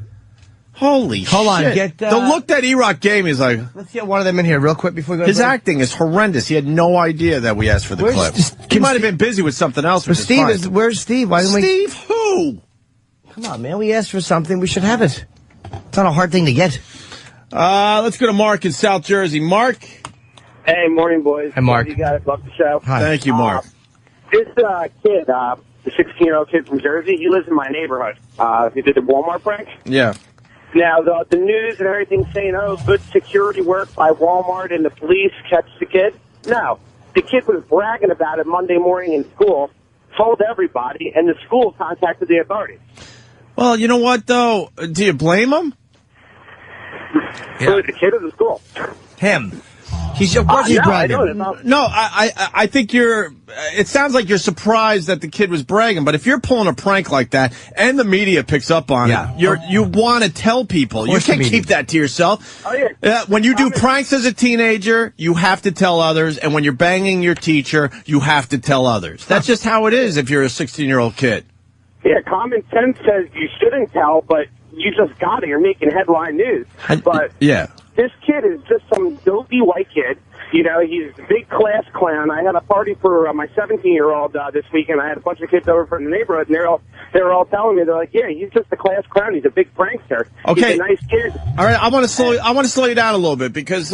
Holy Hold on, shit. The look that E-Rock gave me is like... Let's get one of them in here real quick before we go to His break. acting is horrendous. He had no idea that we asked for the clip. He might have been busy with something else. But where's Steve? Why didn't Steve who? Come on, man. We asked for something. We should have it. It's not a hard thing to get. Let's go to Mark in South Jersey. Mark? Hey, morning, boys. Hey, Mark. You guys love the show. Hi. Thank you, Mark. This kid, the 16-year-old kid from Jersey, he lives in my neighborhood. He did the Walmart prank. Yeah. Now, the news and everything saying, oh, good security work by Walmart and the police catch the kid. No. The kid was bragging about it Monday morning in school, told everybody, and the school contacted the authorities. Well, you know what, though? Do you blame him? So the kid of the school. Him. Of course he's bragging. No, I think it sounds like you're surprised that the kid was bragging, but if you're pulling a prank like that and the media picks up on it, you want to tell people. You can't keep that to yourself. Oh, yeah. When you do pranks as a teenager, you have to tell others, and when you're banging your teacher, you have to tell others. That's just how it is if you're a 16-year-old kid. Yeah, common sense says you shouldn't tell, but you just got it. You're making headline news. But this kid is just some dopey white kid. You know, he's a big class clown. I had a party for my 17-year-old this weekend. I had a bunch of kids over from the neighborhood, and they were all telling me, they're like, yeah, he's just a class clown. He's a big prankster. Okay. He's a nice kid. All right, I want to slow you down a little bit because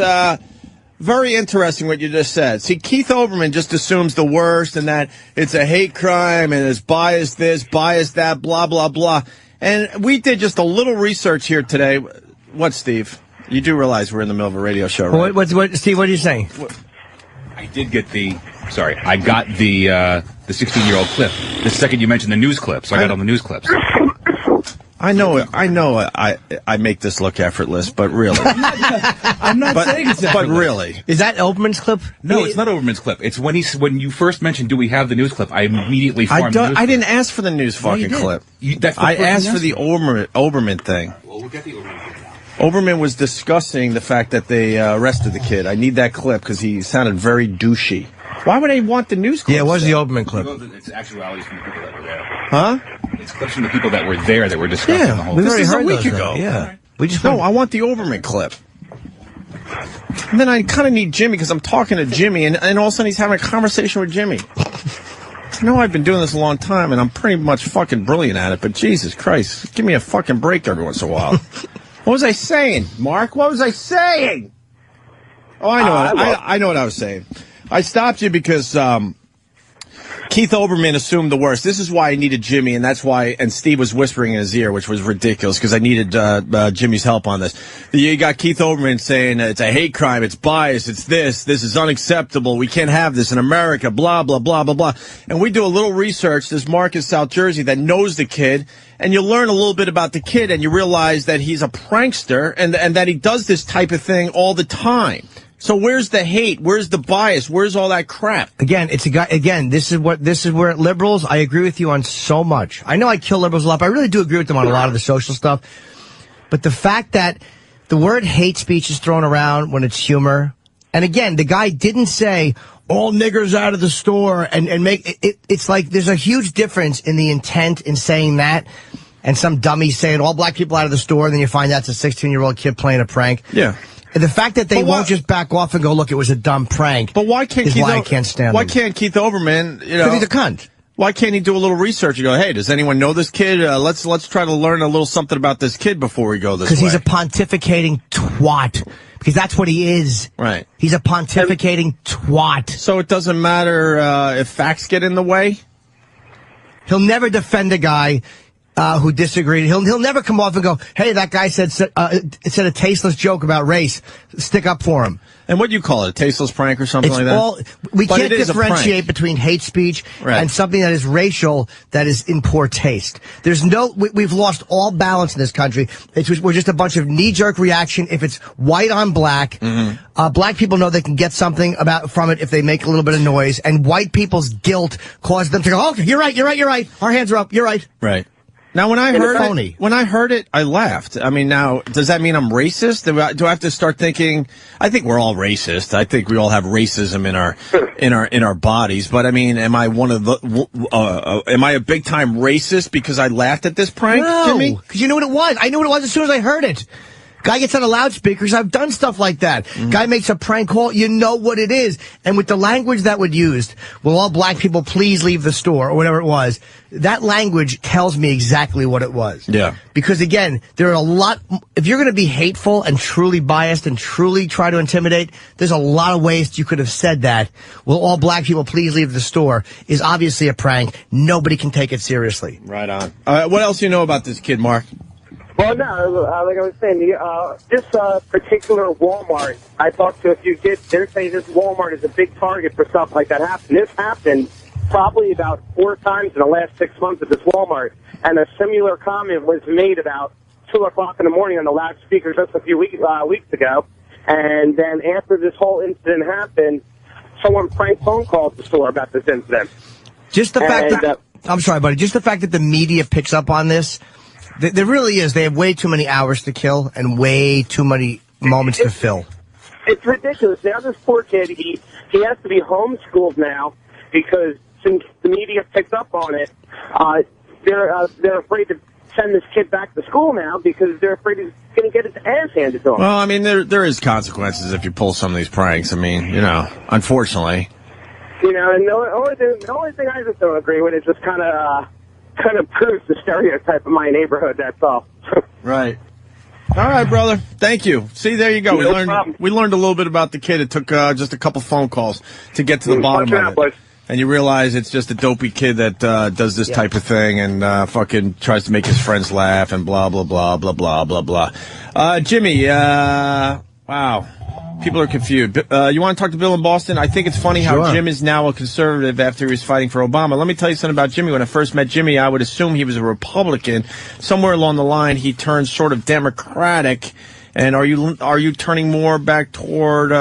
very interesting what you just said. See, Keith Olbermann just assumes the worst and that it's a hate crime and it's bias this, bias that, blah, blah, blah. And we did just a little research here today. What, Steve? You do realize we're in the middle of a radio show, right? What, Steve, what are you saying? I did get I got the 16-year-old clip. The second you mentioned the news clips, I got all the news clips. I know. I make this look effortless, but really, I'm not saying it's effortless. But really, is that Olbermann's clip? No, it's not Olbermann's clip. It's when you first mentioned, "Do we have the news clip?" I immediately farmed the news clip. I didn't ask for the news fucking clip. I asked for the Olbermann thing. Well, we'll get the Olbermann clip now. Olbermann was discussing the fact that they arrested the kid. I need that clip because he sounded very douchey. Why would they want the news clip? Yeah, it was the Olbermann clip. It's actualities from the people that were there. Huh? It's clips from the people that were there that were discussing the whole thing. This is a week those, ago. Yeah. I want the Olbermann clip. And then I kind of need Jimmy because I'm talking to Jimmy, and all of a sudden he's having a conversation with Jimmy. I know I've been doing this a long time, and I'm pretty much fucking brilliant at it, but Jesus Christ, give me a fucking break every once in a while. What was I saying, Mark? What was I saying? Oh, I know what I was saying. I stopped you because Keith Olbermann assumed the worst. This is why I needed Jimmy, and that's why. And Steve was whispering in his ear, which was ridiculous because I needed Jimmy's help on this. You got Keith Olbermann saying it's a hate crime, it's bias, it's this is unacceptable. We can't have this in America. Blah blah blah blah blah. And we do a little research. There's Mark in South Jersey that knows the kid. And you learn a little bit about the kid, and you realize that he's a prankster, and that he does this type of thing all the time. So where's the hate? Where's the bias? Where's all that crap? Again, it's a guy. Again, this is where liberals. I agree with you on so much. I know I kill liberals a lot, but I really do agree with them on a lot of the social stuff. But the fact that the word hate speech is thrown around when it's humor, and again, the guy didn't say all niggers out of the store and make it. It's like there's a huge difference in the intent in saying that. And some dummy saying all black people out of the store, and then you find that's a 16-year-old kid playing a prank. Yeah. And the fact that they won't just back off and go, look, it was a dumb prank. But why can't I can't stand Why him. can't Keith Olbermann, Because he's a cunt. Why can't he do a little research and go, hey, does anyone know this kid? Let's try to learn a little something about this kid before we go this way. Because he's a pontificating twat. Because that's what he is. Right. He's a pontificating twat. So it doesn't matter if facts get in the way? He'll never defend a guy who disagreed. He'll never come off and go, hey, that guy said a tasteless joke about race. Stick up for him. And what do you call it? A tasteless prank or something like that? We can't differentiate between hate speech and something that is racial that is in poor taste. We've lost all balance in this country. We're just a bunch of knee-jerk reaction. If it's white on black, black people know they can get something from it if they make a little bit of noise, and white people's guilt causes them to go, oh, you're right. Our hands are up. You're right. Right. Now, when I heard it, I laughed. I mean, now, does that mean I'm racist? Do I have to start thinking? I think we're all racist. I think we all have racism in our bodies. But I mean, am I am I a big time racist because I laughed at this prank, Jimmy? Because you knew what it was. I knew what it was as soon as I heard it. Guy gets on the loudspeakers. I've done stuff like that. Guy makes a prank call. You know what it is. And with the language that was used, will all black people please leave the store, or whatever it was, that language tells me exactly what it was. Yeah. Because, again, there are a lot, if you're going to be hateful and truly biased and truly try to intimidate, there's a lot of ways you could have said that. Will all black people please leave the store is obviously a prank. Nobody can take it seriously. Right on. What else do you know about this kid, Mark? Well, no, like I was saying, this particular Walmart, I talked to a few kids. They're saying this Walmart is a big target for stuff like that happening. This happened probably about 4 times in the last 6 months at this Walmart, and a similar comment was made about 2 o'clock in the morning on the loudspeaker just a few weeks ago. And then after this whole incident happened, someone prank phone called the store about this incident. Just the fact that, I'm sorry, buddy, just the fact that the media picks up on this, there really is. They have way too many hours to kill and way too many moments to fill. It's ridiculous. Now this poor kid, he has to be homeschooled now because since the media picked up on it, they're afraid to send this kid back to school now because they're afraid he's going to get his ass handed to him. Well, I mean, there is consequences if you pull some of these pranks. I mean, unfortunately. And the only thing I just don't agree with is just kind of proves the stereotype of my neighborhood. That's all. Right. All right, brother. Thank you. See, there you go. We learned a little bit about the kid. It took just a couple phone calls to get to the bottom of it. And you realize it's just a dopey kid that does this type of thing and fucking tries to make his friends laugh and blah, blah, blah, blah, blah, blah, blah. Jimmy, wow. People are confused. You want to talk to Bill in Boston? I think it's funny how Jim is now a conservative after he was fighting for Obama. Let me tell you something about Jimmy. When I first met Jimmy, I would assume he was a Republican. Somewhere along the line, he turned sort of Democratic. And are you turning more back toward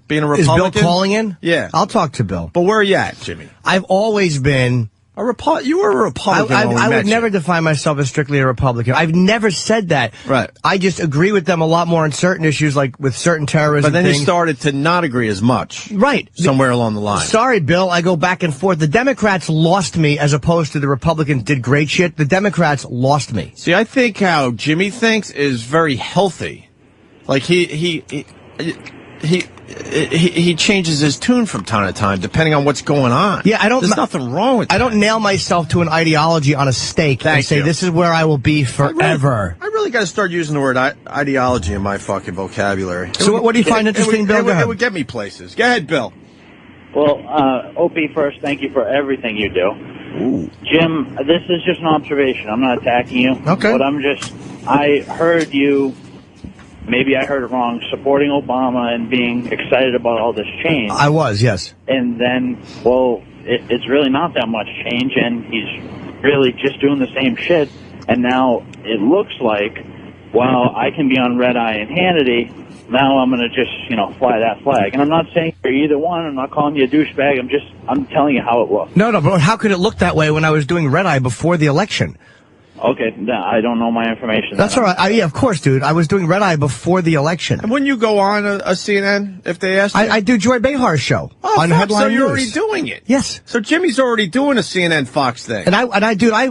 being a Republican? Is Bill calling in? Yeah. I'll talk to Bill. But where are you at, Jimmy? I've always been you were a Republican. I would never define myself as strictly a Republican. I've never said that. Right. I just agree with them a lot more on certain issues, like with certain terrorism. But then things. you started to not agree as much. Right. Somewhere along the line. Sorry, Bill. I go back and forth. The Democrats lost me as opposed to the Republicans did great shit. The Democrats lost me. See, I think how Jimmy thinks is very healthy. Like he changes his tune from time to time, depending on what's going on. Yeah, There's nothing wrong with that. I don't nail myself to an ideology on a stake and say, this is where I will be forever. I really got to start using the word ideology in my fucking vocabulary. So what do you find interesting, Bill? It would get me places. Go ahead, Bill. Well, OP, first, thank you for everything you do. Ooh. Jim, this is just an observation. I'm not attacking you. Okay. But I heard you. Maybe I heard it wrong, supporting Obama and being excited about all this change. I was, yes. And then, it's really not that much change, and he's really just doing the same shit. And now it looks like, I can be on Red Eye and Hannity, now I'm going to just, fly that flag. And I'm not saying you're either one. I'm not calling you a douchebag. I'm telling you how it looks. No, but how could it look that way when I was doing Red Eye before the election? Okay, I don't know my information. That's all right. Yeah, of course, dude. I was doing Red Eye before the election. And wouldn't you go on a CNN if they asked you? I do Joy Behar's show on Headline So you're News. already doing it? Yes. So Jimmy's already doing a CNN Fox thing. And I do. I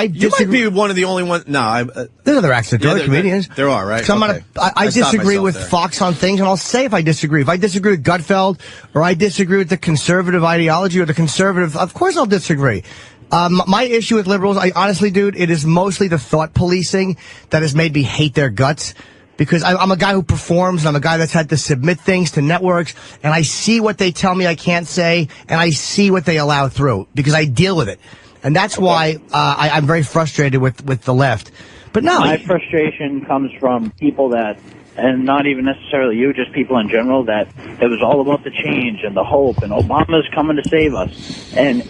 You might be one of the only ones. No, there's other acts of comedians. There are, right? Okay. I disagree with Fox on things, and I'll say if I disagree. If I disagree with Gutfeld, or I disagree with the conservative ideology or the conservative, of course I'll disagree. My issue with liberals, honestly, dude, it is mostly the thought policing that has made me hate their guts. Because I'm a guy who performs, and I'm a guy that's had to submit things to networks, and I see what they tell me I can't say, and I see what they allow through, because I deal with it. And that's why I'm very frustrated with the left. But no. My frustration comes from people that, and not even necessarily you, just people in general, that it was all about the change and the hope, and Obama's coming to save us. And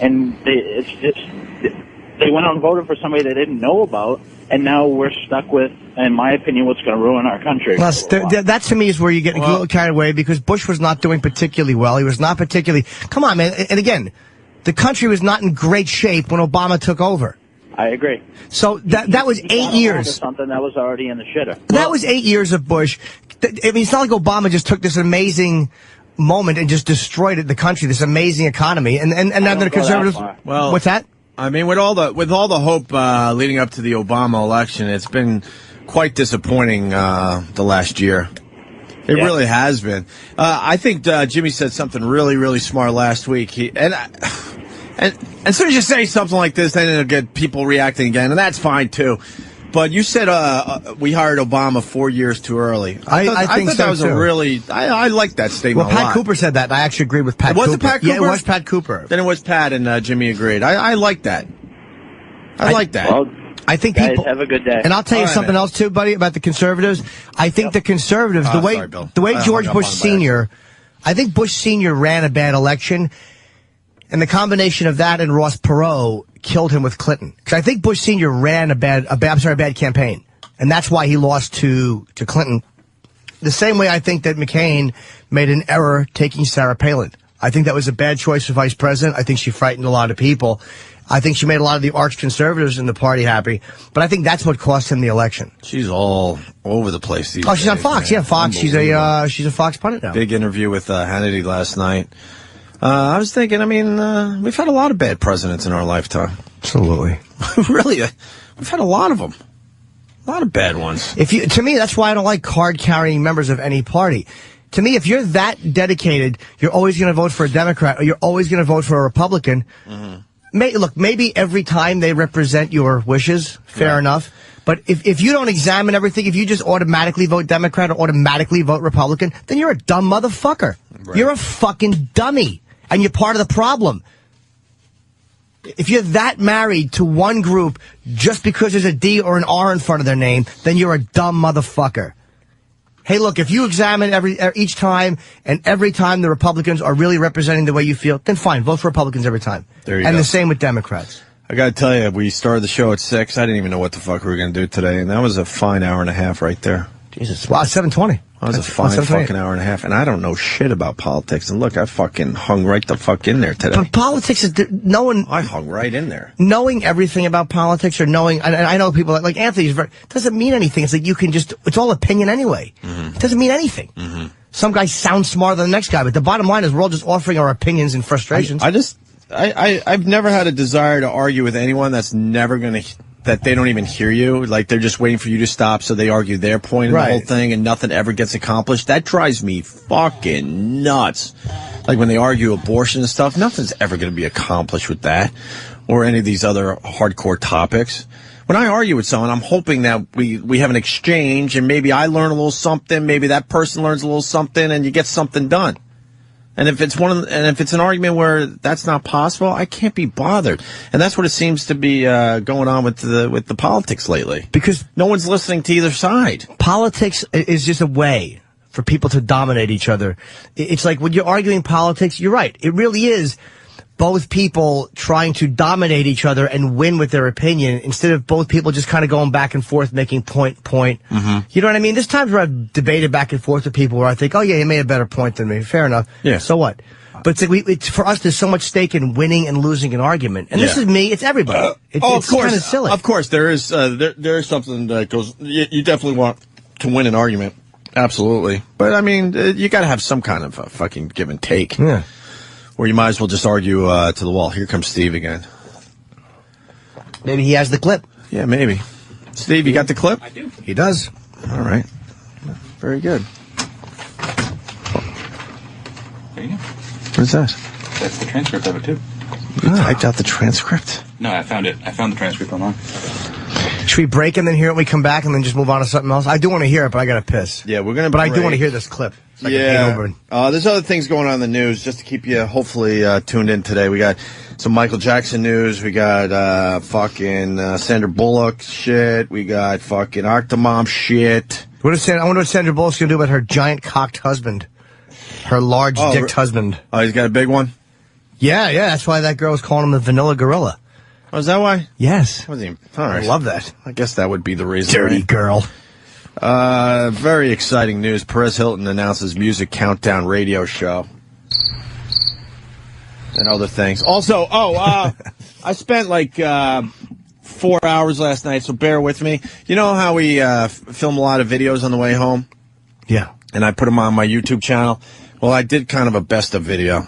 it's just, they went out and voted for somebody they didn't know about, and now we're stuck with, in my opinion, what's going to ruin our country. That to me is where you get a little carried away, because Bush was not doing particularly well. He was not particularly, come on, man. And again, the country was not in great shape when Obama took over. I agree. So that was 8 years. Something that was already in the shitter. That was 8 years of Bush. I mean, it's not like Obama just took this amazing moment and just destroyed the country, this amazing economy, and now the conservatives. What's that? I mean, with all the hope leading up to the Obama election, it's been quite disappointing the last year. It really has been. I think Jimmy said something really, really smart last week. And as soon as you say something like this, then it'll get people reacting again, and that's fine too. But you said we hired Obama 4 years too early. I think that was a really. I like that statement. Well, Pat a lot. Cooper said that, and I actually agree with Pat. Was Cooper. it Pat Cooper? Yeah, it was Pat Cooper. Then it was Pat, and Jimmy agreed. I like that. I like that. Well, I think guys, people have a good day. And I'll tell you something else too, buddy, about the conservatives. I think the conservatives, the way George Bush Sr., I think Bush Sr. ran a bad election, and the combination of that and Ross Perot killed him with Clinton. Because I think Bush Sr. ran a bad campaign, and that's why he lost to Clinton. The same way I think that McCain made an error taking Sarah Palin. I think that was a bad choice for vice president. I think she frightened a lot of people. I think she made a lot of the arch conservatives in the party happy, but I think that's what cost him the election. She's all over the place these days. She's on Fox. Man. Yeah, Fox. She's a Fox pundit now. Big interview with Hannity last night. I was thinking, I mean, we've had a lot of bad presidents in our lifetime. Absolutely. Really, we've had a lot of them. A lot of bad ones. To me, that's why I don't like card-carrying members of any party. To me, if you're that dedicated, you're always going to vote for a Democrat or you're always going to vote for a Republican. Mm-hmm. Look, maybe every time they represent your wishes, fair enough. But if you don't examine everything, if you just automatically vote Democrat or automatically vote Republican, then you're a dumb motherfucker. Right. You're a fucking dummy, and you're part of the problem. If you're that married to one group just because there's a D or an R in front of their name, then you're a dumb motherfucker. Hey, look, if you examine each time, and every time the Republicans are really representing the way you feel, then fine, vote for Republicans every time. There you go. And the same with Democrats. I got to tell you, we started the show at 6. I didn't even know what the fuck we were going to do today, and that was a fine hour and a half right there. Jesus. Wow, 7:20. That was a fine fucking hour and a half, and I don't know shit about politics. And look, I fucking hung right the fuck in there today. But politics is I hung right in there. Knowing everything about politics or knowing, and I know people like Anthony's, doesn't mean anything. It's like it's all opinion anyway. Mm-hmm. It doesn't mean anything. Mm-hmm. Some guy sounds smarter than the next guy, but the bottom line is we're all just offering our opinions and frustrations. I've never had a desire to argue with anyone that's never going to, that they don't even hear you. Like they're just waiting for you to stop so they argue their point in the whole thing and nothing ever gets accomplished. That drives me fucking nuts. Like when they argue abortion and stuff, nothing's ever going to be accomplished with that or any of these other hardcore topics. When I argue with someone, I'm hoping that we have an exchange and maybe I learn a little something, maybe that person learns a little something and you get something done. And if it's if it's an argument where that's not possible, I can't be bothered. And that's what it seems to be going on with the politics lately. Because no one's listening to either side. Politics is just a way for people to dominate each other. It's like when you're arguing politics, you're right. It really is both people trying to dominate each other and win with their opinion instead of both people just kind of going back and forth, making point. Mm-hmm. You know what I mean? There's times where I've debated back and forth with people where I think, oh, yeah, he made a better point than me. Fair enough. Yeah. So what? But it's for us, there's so much stake in winning and losing an argument. And this is me. It's everybody. It's kind of silly. Of course, there is something that goes, you definitely want to win an argument. Absolutely. But, I mean, you got to have some kind of a fucking give and take. Yeah. Or you might as well just argue to the wall. Here comes Steve again. Maybe he has the clip. Yeah, maybe. Steve, you got the clip? I do. He does. All right. Very good. There you go. What is that? That's the transcript of it, too. You typed out the transcript? No, I found it. I found the transcript online. Should we break and then hear it when we come back and then just move on to something else? I do want to hear it, but I got to piss. Yeah, we're going to But I do want to hear this clip. So there's other things going on in the news just to keep you hopefully tuned in today. We got some Michael Jackson news. We got fucking Sandra Bullock shit. We got fucking Octomom shit. I wonder what Sandra Bullock's going to do about her giant cocked husband. Her large dicked husband. Oh, he's got a big one? Yeah. That's why that girl was calling him the vanilla gorilla. Oh, is that why? Yes. All right. I love that. I guess that would be the reason. Dirty girl. Very exciting news. Perez Hilton announces Music Countdown radio show. And other things. Also, I spent like 4 hours last night, so bear with me. You know how we film a lot of videos on the way home? Yeah. And I put them on my YouTube channel? Well, I did kind of a best of video.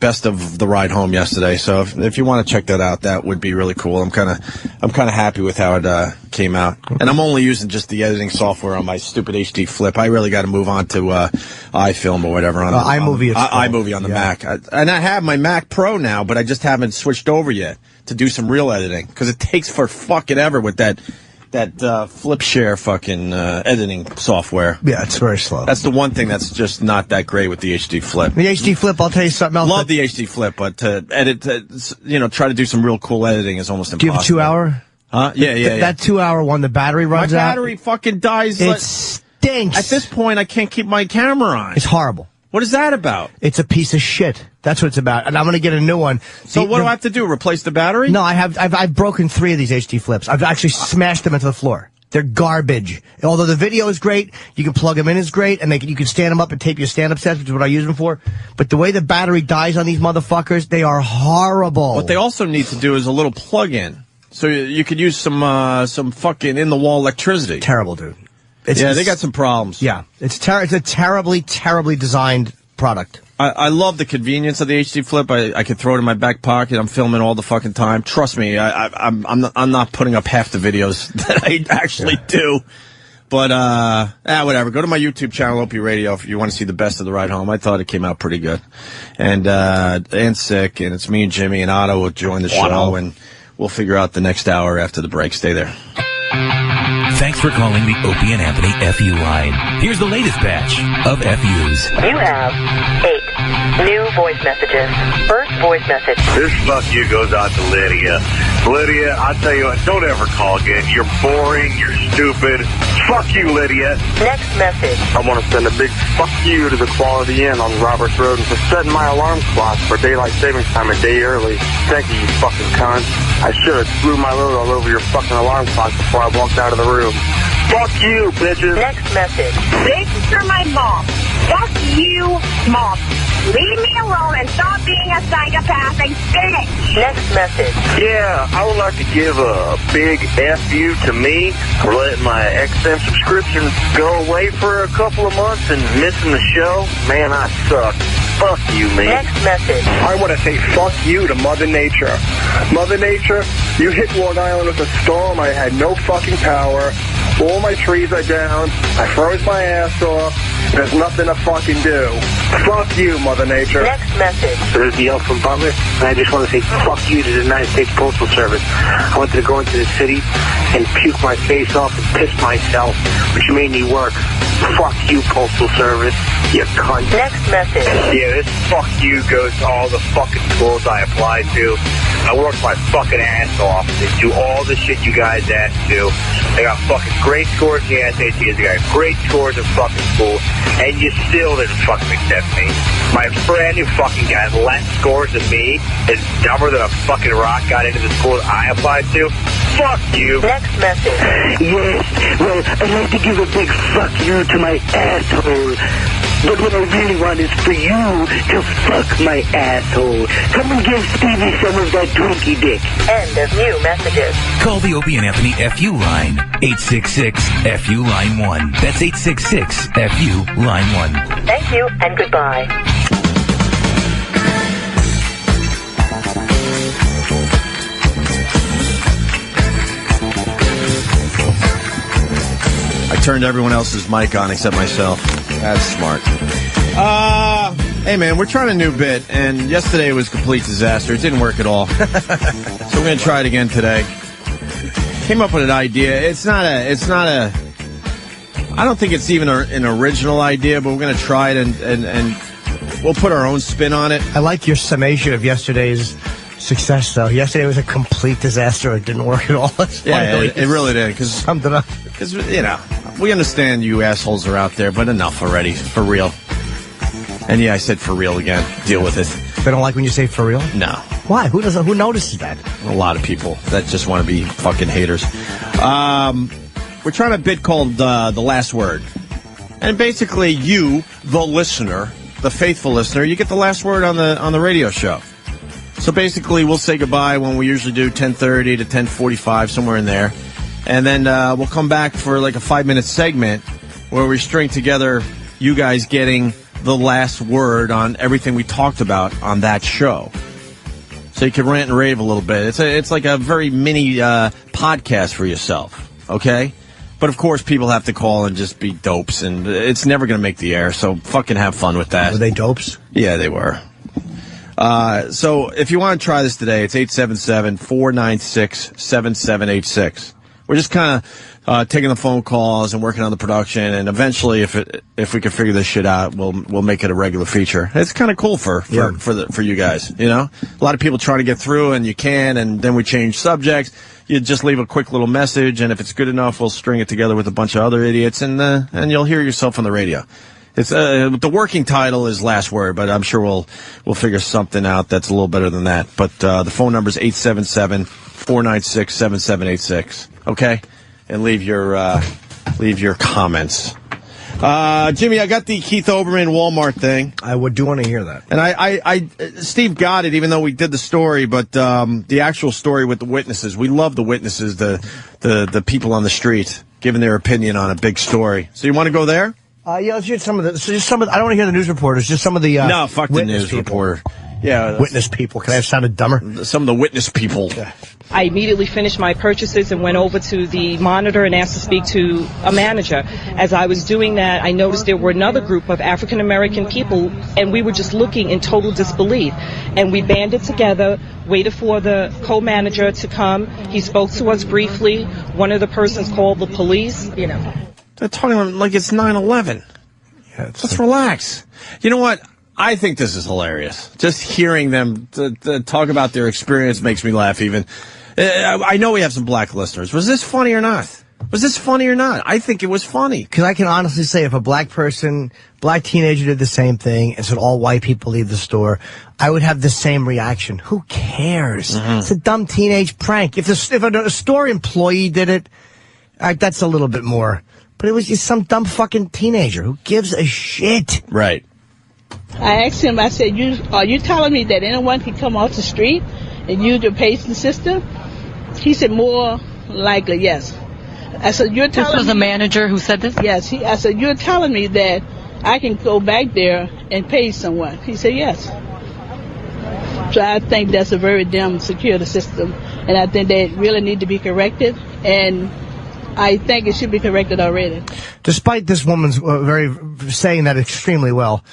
best of the ride home yesterday. So if you want to check that out, that would be really cool. I'm kind of happy with how it came out. And I'm only using just the editing software on my stupid HD Flip. I really got to move on to iFilm or whatever on iMovie on the Mac. And I have my Mac Pro now, but I just haven't switched over yet to do some real editing because it takes for fucking ever with that FlipShare fucking editing software. Yeah, it's very slow. That's the one thing that's just not that great with the HD Flip. The HD Flip, I'll tell you something else. Love the HD Flip, but to edit, try to do some real cool editing is almost impossible. Do you have a 2 hour? Huh? Yeah. That 2 hour one, the battery runs out. My battery fucking dies. It stinks. At this point, I can't keep my camera on. It's horrible. What is that about? It's a piece of shit. That's what it's about. And I'm going to get a new one. So what do I have to do? Replace the battery? No, I've broken 3 of these HD Flips. I've actually smashed them into the floor. They're garbage. Although the video is great, you can plug them in is great, and you can stand them up and tape your stand-up sets, which is what I use them for. But the way the battery dies on these motherfuckers, they are horrible. What they also need to do is a little plug-in. So you could use some fucking in-the-wall electricity. Terrible, dude. They got some problems. Yeah. It's a terribly, terribly designed product. I love the convenience of the HD Flip. I can throw it in my back pocket. I'm filming all the fucking time. Trust me, I'm not putting up half the videos that I actually do. But whatever. Go to my YouTube channel, Opie Radio, if you want to see the best of the ride home. I thought it came out pretty good, and sick. And it's me and Jimmy and Otto will join the show, and we'll figure out the next hour after the break. Stay there. Thanks for calling the Opie and Anthony FU line. Here's the latest batch of FUs. You have 8 new voice messages. First voice message. This fuck you goes out to Lydia. Lydia, I'll tell you what, don't ever call again. You're boring, you're stupid. Fuck you, Lydia. Next message. I want to send a big fuck you to the Quality Inn on Roberts Road and for setting my alarm clock for daylight savings time a day early. Thank you, you fucking cunt. I should have threw my load all over your fucking alarm clock before I walked out of the room. Fuck you, bitches. Next message. This is for my mom. Fuck you, mom. Leave me alone and stop being a psychopath and bitch. Next message. Yeah, I would like to give a big FU to me for letting my XM subscription go away for a couple of months and missing the show. Man, I suck. Fuck you, man. Next message. I want to say fuck you to Mother Nature. Mother Nature, you hit Long Island with a storm. I had no fucking power. All my trees are down. I froze my ass off. There's nothing to fucking do. Fuck you, Mother Nature. Next message. This is Yale from Butler, and I just want to say fuck you to the United States Postal Service. I wanted to go into the city and puke my face off and piss myself, which made me work. Fuck you, Postal Service, you cunt. Next message. Yeah, this fuck you goes to all the fucking schools I applied to. I worked my fucking ass off to do all the shit you guys asked to do. I got fucking great scores in the SATs. I got great scores in fucking school, and you still didn't fucking accept me. My friend who fucking got less scores than me is dumber than a fucking rock got into the school that I applied to. Fuck you. Next message. Yes, well, I'd like to give a big fuck you to my asshole. But what I really want is for you to fuck my asshole. Come and give Stevie some of that Twinkie dick. End of new messages. Call the Opie and Anthony FU line. 866-FU line 1. That's 866-FU line 1. Thank you and goodbye. I turned everyone else's mic on except myself. That's smart. Hey, man, we're trying a new bit, and yesterday was a complete disaster. It didn't work at all. So we're going to try it again today. Came up with an idea. It's not a, I don't think it's even an original idea, but we're going to try it, and we'll put our own spin on it. I like your summation of yesterday's success, though. Yesterday was a complete disaster. It didn't work at all. Yeah, it really did. Because, you know, we understand you assholes are out there, but enough already. For real. And yeah, I said for real again. Deal with it. They don't like when you say for real? No. Why? Who notices that? A lot of people that just want to be fucking haters. We're trying a bit called The Last Word. And basically you, the listener, the faithful listener, you get the last word on the radio show. So basically we'll say goodbye when we usually do 10:30 to 10:45, somewhere in there. And then we'll come back for like a 5-minute segment where we string together you guys getting the last word on everything we talked about on that show. So you can rant and rave a little bit. It's like a very mini podcast for yourself, okay? But, of course, people have to call and just be dopes, and it's never going to make the air, so fucking have fun with that. Were they dopes? Yeah, they were. So if you want to try this today, it's 877-496-7786. We're just kind of taking the phone calls and working on the production, and eventually, if we can figure this shit out, we'll make it a regular feature. It's kind of cool for you guys, you know. A lot of people trying to get through, and you can, and then we change subjects. You just leave a quick little message, and if it's good enough, we'll string it together with a bunch of other idiots, and you'll hear yourself on the radio. It's the working title is Last Word, but I'm sure we'll figure something out that's a little better than that. But the phone number is 877-496-7786. Okay, and leave your comments. Jimmy, I got the Keith Olbermann Walmart thing. I do want to hear that. And I Steve got it, even though we did the story, but the actual story with the witnesses. We love the witnesses, the people on the street giving their opinion on a big story. So you want to go there? Yeah, let's hear some of the. So just some of. I don't want to hear the news reporters. Just some of the. No, fuck the news reporter. Yeah, witness people. Can I have sounded dumber? Some of the witness people. Yeah. I immediately finished my purchases and went over to the monitor and asked to speak to a manager. As I was doing that, I noticed there were another group of African American people, and we were just looking in total disbelief. And we banded together, waited for the co-manager to come. He spoke to us briefly. One of the persons called the police. You know, they're talking like it's 9/11. Yeah, let's relax. You know what? I think this is hilarious. Just hearing them to talk about their experience makes me laugh even. I know we have some black listeners. Was this funny or not? I think it was funny. Because I can honestly say if a black teenager did the same thing and said all white people leave the store, I would have the same reaction. Who cares? Mm-hmm. It's a dumb teenage prank. If a store employee did it, that's a little bit more. But it was just some dumb fucking teenager. Who gives a shit? Right. I asked him, I said, are you telling me that anyone can come off the street and use your pacing system? He said, more likely, yes. I said, you're telling me... This was a manager who said this? Yes. I said, you're telling me that I can go back there and pay someone? He said, yes. So I think that's a very dumb security system, and I think they really need to be corrected, and I think it should be corrected already. Despite this woman's saying that extremely well,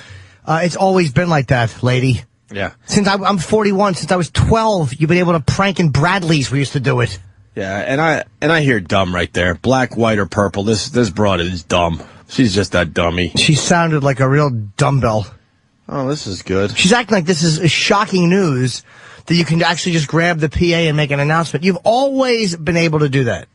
it's always been like that, lady. Yeah. Since I'm 41, since I was 12, you've been able to prank in Bradley's. We used to do it. Yeah, and I hear dumb right there. Black, white, or purple. This broad is dumb. She's just that dummy. She sounded like a real dumbbell. Oh, this is good. She's acting like this is shocking news that you can actually just grab the PA and make an announcement. You've always been able to do that.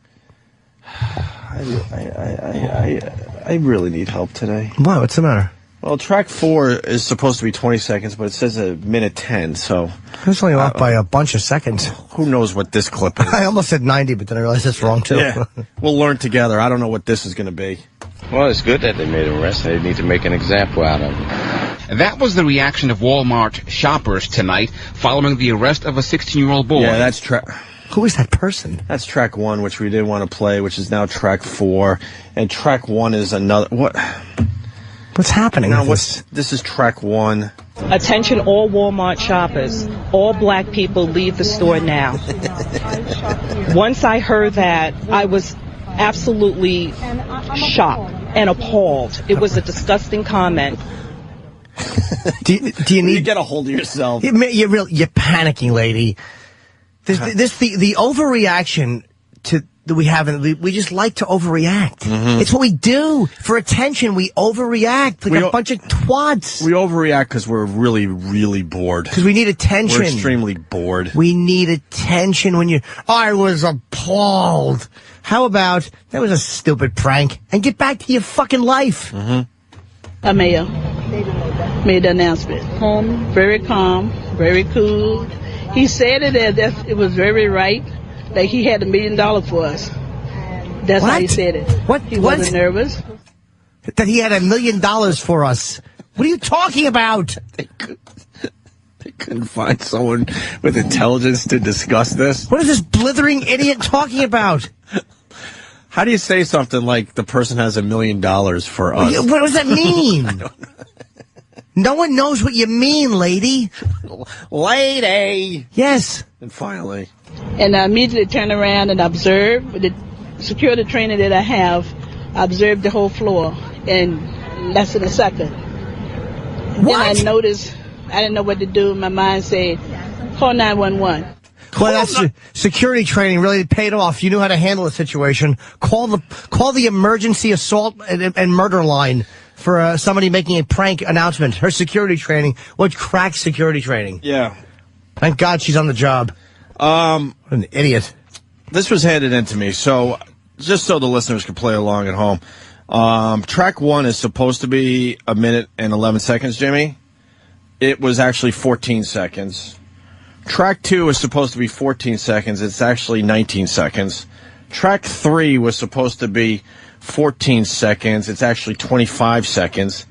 I really need help today. Why? What's the matter? Well, track 4 is supposed to be 20 seconds, but it says a minute 10, so... That's only off by a bunch of seconds. Who knows what this clip is? I almost said 90, but then I realized that's wrong, too. Yeah. We'll learn together. I don't know what this is going to be. Well, it's good that they made an arrest. They need to make an example out of it. That was the reaction of Walmart shoppers tonight following the arrest of a 16-year-old boy. Yeah, that's Who is that person? That's track 1, which we didn't want to play, which is now track 4. And track 1 is another... What's happening? Now, this is track 1. Attention all Walmart shoppers. All black people leave the store now. Once I heard that, I was absolutely shocked and appalled. It was a disgusting comment. Do you need to get a hold of yourself? You're panicking, lady. The overreaction that we have, we just like to overreact. Mm-hmm. It's what we do. For attention, we overreact like a bunch of twats. We overreact because we're really, really bored. Because we need attention. We're extremely bored. We need attention when I was appalled. How about, that was a stupid prank, and get back to your fucking life. Mm-hmm. A mayor made the announcement. Very calm, very cool. He said it as if it was very right. Like he had $1 million for us. That's how he said it. He wasn't nervous. That he had $1 million for us. What are you talking about? They couldn't find someone with intelligence to discuss this. What is this blithering idiot talking about? How do you say something like the person has $1 million for us? What does that mean? I don't know. No one knows what you mean, lady. Lady. Yes. And finally. And I immediately turned around and observed with the security training that I have. I observed the whole floor in less than a second. What? Then I noticed, I didn't know what to do. My mind said, call 911. Well, that's security training really paid off. You knew how to handle a situation. Call the emergency assault and murder line for somebody making a prank announcement. Her security training was crack security training. Yeah. Thank God she's on the job. What an idiot. This was handed in to me, so just so the listeners can play along at home. Track 1 is supposed to be 1 minute and 11 seconds, Jimmy. It was actually 14 seconds. Track 2 is supposed to be 14 seconds. It's actually 19 seconds. Track 3 was supposed to be 14 seconds. It's actually 25 seconds.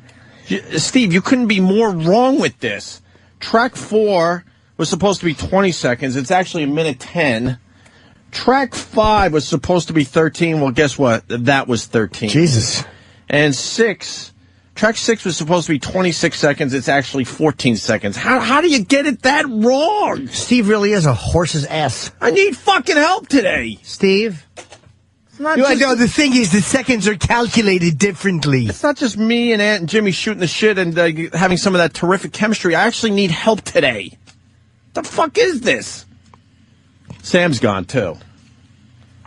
Steve, you couldn't be more wrong with this. Track 4 was supposed to be 20 seconds. It's actually 1 minute 10. Track 5 was supposed to be 13. Well, guess what? That was 13. Jesus. And Track 6 was supposed to be 26 seconds. It's actually 14 seconds. How do you get it that wrong? Steve really is a horse's ass. I need fucking help today. Steve? No, the thing is, the seconds are calculated differently. It's not just me and Ant and Jimmy shooting the shit and having some of that terrific chemistry. I actually need help today. The fuck is this? Sam's gone, too.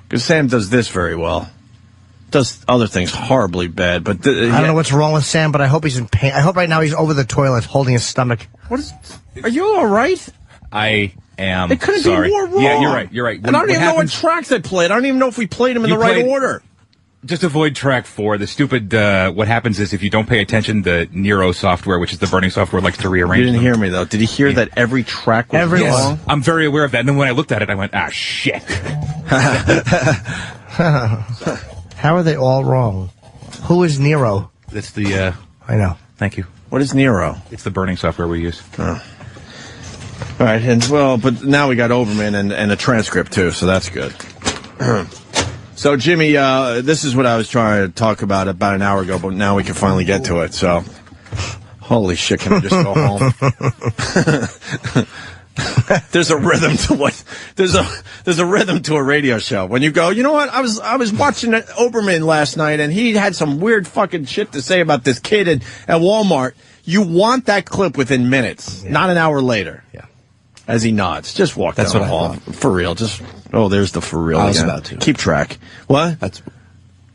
Because Sam does this very well. Does other things horribly bad, but I don't know what's wrong with Sam, but I hope he's in pain. I hope right now he's over the toilet holding his stomach. Are you all right? I am. It couldn't sorry. be more wrong. Yeah, you're right. And I don't even know what tracks I played. I don't even know if we played them in the right order. Just avoid track 4. The stupid, what happens is if you don't pay attention, the Nero software, which is the burning software, likes to rearrange You didn't them. hear me, though. Did he hear that every track was wrong? I'm very aware of that. And then when I looked at it, I went, shit. How are they all wrong? Who is Nero? It's the, I know. Thank you. What is Nero? It's the burning software we use. Oh. All right, but now we got Overman and a transcript, too, so that's good. So, Jimmy, this is what I was trying to talk about an hour ago, but now we can finally get to it, so. Holy shit, can I just go home? There's a rhythm to what there's a rhythm to a radio show. When you go, you know what? I was watching Oberman last night and he had some weird fucking shit to say about this kid at Walmart. You want that clip within minutes, not an hour later. Yeah. As he nods. Just walk down the hall. For real. Just there's the for real. I was about to. Keep track. What?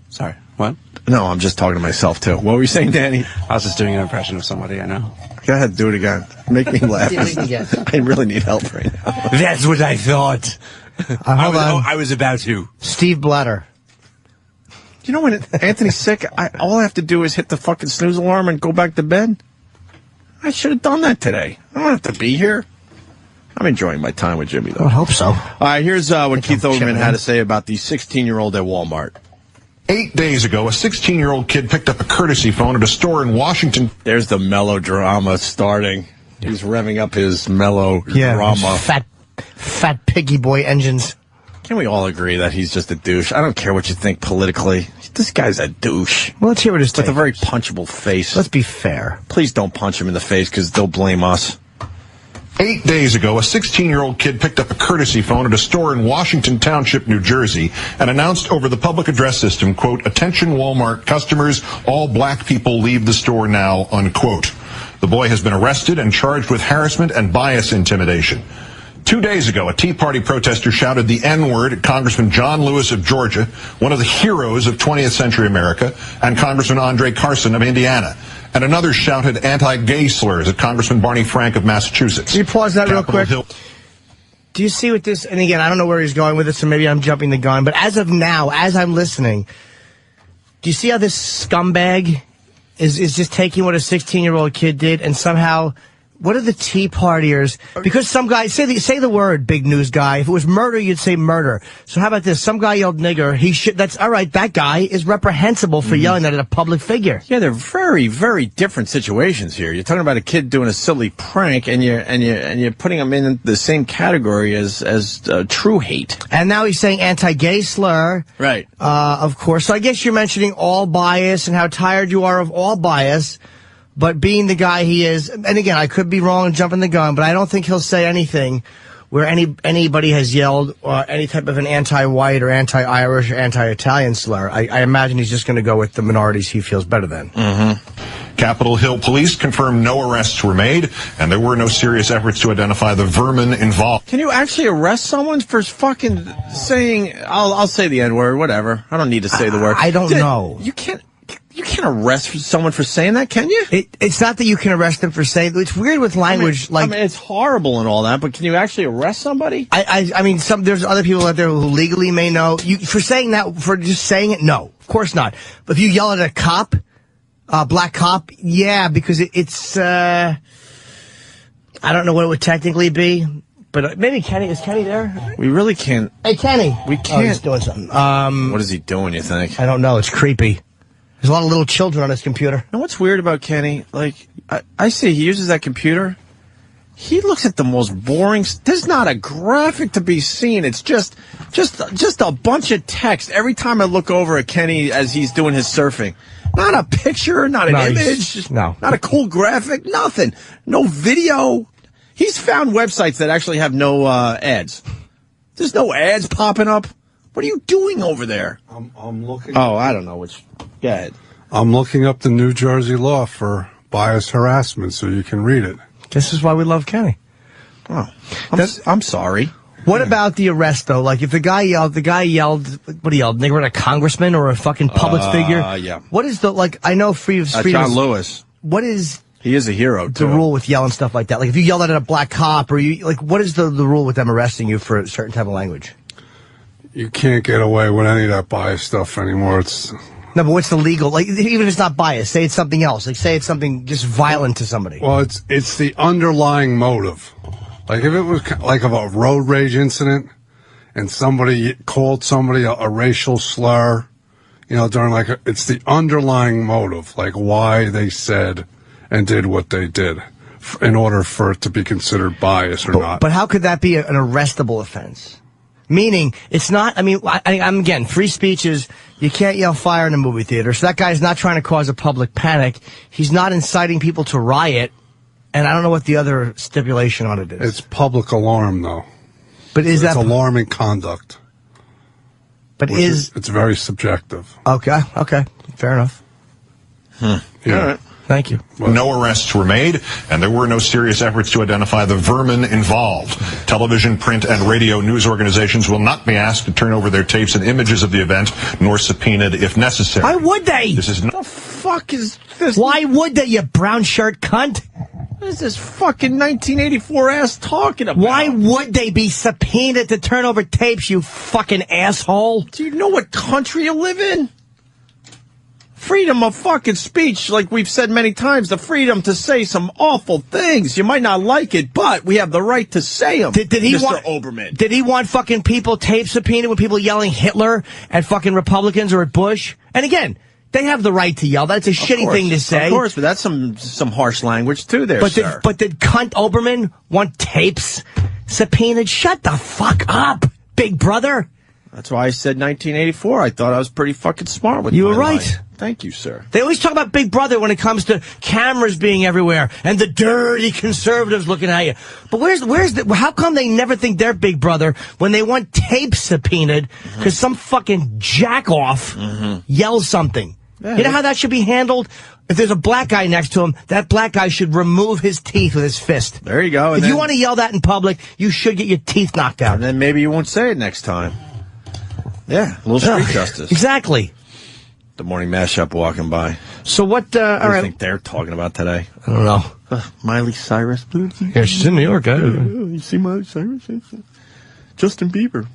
Sorry. What? No, I'm just talking to myself too. What were you saying, Danny? I was just doing an impression of somebody I know. Go ahead, do it again. Make me laugh. I really need help right now. That's what I thought. I was about to. Steve Blatter. You know when Anthony's sick, all I have to do is hit the fucking snooze alarm and go back to bed? I should have done that today. I don't have to be here. I'm enjoying my time with Jimmy, though. I hope so. All right, here's what Keith Olbermann had to say about the 16-year-old at Walmart. 8 days ago, a 16-year-old kid picked up a courtesy phone at a store in Washington. There's the melodrama starting. He's revving up his melodrama. Fat piggy boy engines. Can we all agree that he's just a douche? I don't care what you think politically. This guy's a douche. Well, let's hear what his take with a very punchable face. Let's be fair. Please don't punch him in the face because they'll blame us. 8 days ago, a 16-year-old kid picked up a courtesy phone at a store in Washington Township, New Jersey, and announced over the public address system, quote, "Attention Walmart customers, all black people leave the store now," unquote. The boy has been arrested and charged with harassment and bias intimidation. 2 days ago, a Tea Party protester shouted the N-word at Congressman John Lewis of Georgia, one of the heroes of 20th century America, and Congressman Andre Carson of Indiana. And another shouted anti-gay slurs at Congressman Barney Frank of Massachusetts. Can you pause that real quick? Do you see what this, and again, I don't know where he's going with it, so maybe I'm jumping the gun, but as of now, as I'm listening, do you see how this scumbag is just taking what a 16-year-old kid did and somehow... What are the Tea Partiers? Because some guy, say the word, big news guy. If it was murder, you'd say murder. So how about this? Some guy yelled nigger. That's all right. That guy is reprehensible for yelling that at a public figure. Yeah, they're very, very different situations here. You're talking about a kid doing a silly prank, and you're putting him in the same category as true hate. And now he's saying anti-gay slur. Right. Of course. So I guess you're mentioning all bias and how tired you are of all bias. But being the guy he is, and again, I could be wrong and jumping the gun, but I don't think he'll say anything where anybody has yelled any type of an anti-white or anti-Irish or anti-Italian slur. I imagine he's just going to go with the minorities he feels better than. Capitol Hill police confirmed no arrests were made, and there were no serious efforts to identify the vermin involved. Can you actually arrest someone for fucking saying, I'll say the N-word, whatever. I don't need to say the word. I don't know. You can't arrest someone for saying that, can you? It's not that you can arrest them for saying. It's weird with language. I mean, it's horrible and all that, but can you actually arrest somebody? I mean, there's other people out there who legally may know. For saying that, for just saying it, no, of course not. But if you yell at a cop, black cop, yeah, because it's, I don't know what it would technically be, but maybe Kenny, is Kenny there? We really can't. Hey, Kenny. We can't. Oh, he's doing something. What is he doing, you think? I don't know. It's creepy. There's a lot of little children on his computer. You know what's weird about Kenny? Like, I see he uses that computer. He looks at the most boring. There's not a graphic to be seen. It's just a bunch of text every time I look over at Kenny as he's doing his surfing. Not a picture, not an image, not a cool graphic, nothing. No video. He's found websites that actually have no ads. There's no ads popping up. What are you doing over there? I'm looking. Oh, I don't know which. Go ahead. I'm looking up the New Jersey law for bias harassment so you can read it. This is why we love Kenny. Oh, I'm sorry. What about the arrest, though? Like, if the guy yelled, what he yelled? They were a congressman or a fucking public figure? Yeah. What is the, like, I know freedom. John Lewis. What is... He is a hero, too. The rule with yelling stuff like that? Like, if you yelled at a black cop, or you, like, what is the rule with them arresting you for a certain type of language? You can't get away with any of that bias stuff anymore. No, but what's the legal, like, even if it's not bias, say it's something else. Like, say it's something just violent to somebody. Well, it's the underlying motive. Like, if it was like a road rage incident and somebody called somebody a racial slur, you know, during it's the underlying motive, like why they said and did what they did in order for it to be considered bias or not. But how could that be an arrestable offense? Meaning, it's not, I mean, I'm again, free speech is, you can't yell fire in a movie theater. So that guy's not trying to cause a public panic. He's not inciting people to riot. And I don't know what the other stipulation on it is. It's public alarm, though. But is that... It's alarming conduct. But It's very subjective. Okay. Fair enough. Yeah. All right. Thank you. No arrests were made, and there were no serious efforts to identify the vermin involved. Television, print, and radio news organizations will not be asked to turn over their tapes and images of the event, nor subpoenaed if necessary. Why would they? This is not... What the fuck is this? Why would they, you brown shirt cunt? What is this fucking 1984 ass talking about? Why would they be subpoenaed to turn over tapes, you fucking asshole? Do you know what country you live in? Freedom of fucking speech, like we've said many times, the freedom to say some awful things. You might not like it, but we have the right to say them. Did he Mr. Oberman. Did he want fucking people tape subpoenaed with people yelling Hitler at fucking Republicans or at Bush? And again, they have the right to yell. That's a shitty thing to say. Of course, but that's some harsh language too there, sir. But did cunt Oberman want tapes subpoenaed? Shut the fuck up, big brother. That's why I said 1984. I thought I was pretty fucking smart with You were my right. line. Thank you, sir. They always talk about Big Brother when it comes to cameras being everywhere and the dirty conservatives looking at you. But how come they never think they're Big Brother when they want tape subpoenaed because some fucking jack-off yells something? Yeah, you know how that should be handled? If there's a black guy next to him, that black guy should remove his teeth with his fist. There you go. If you want to yell that in public, you should get your teeth knocked out. And then maybe you won't say it next time. Yeah, a little street justice. Exactly. The morning mashup walking by. So what, What do you think they're talking about today? I don't know. Miley Cyrus. Yeah, she's in New York. You see Miley Cyrus? Justin Bieber.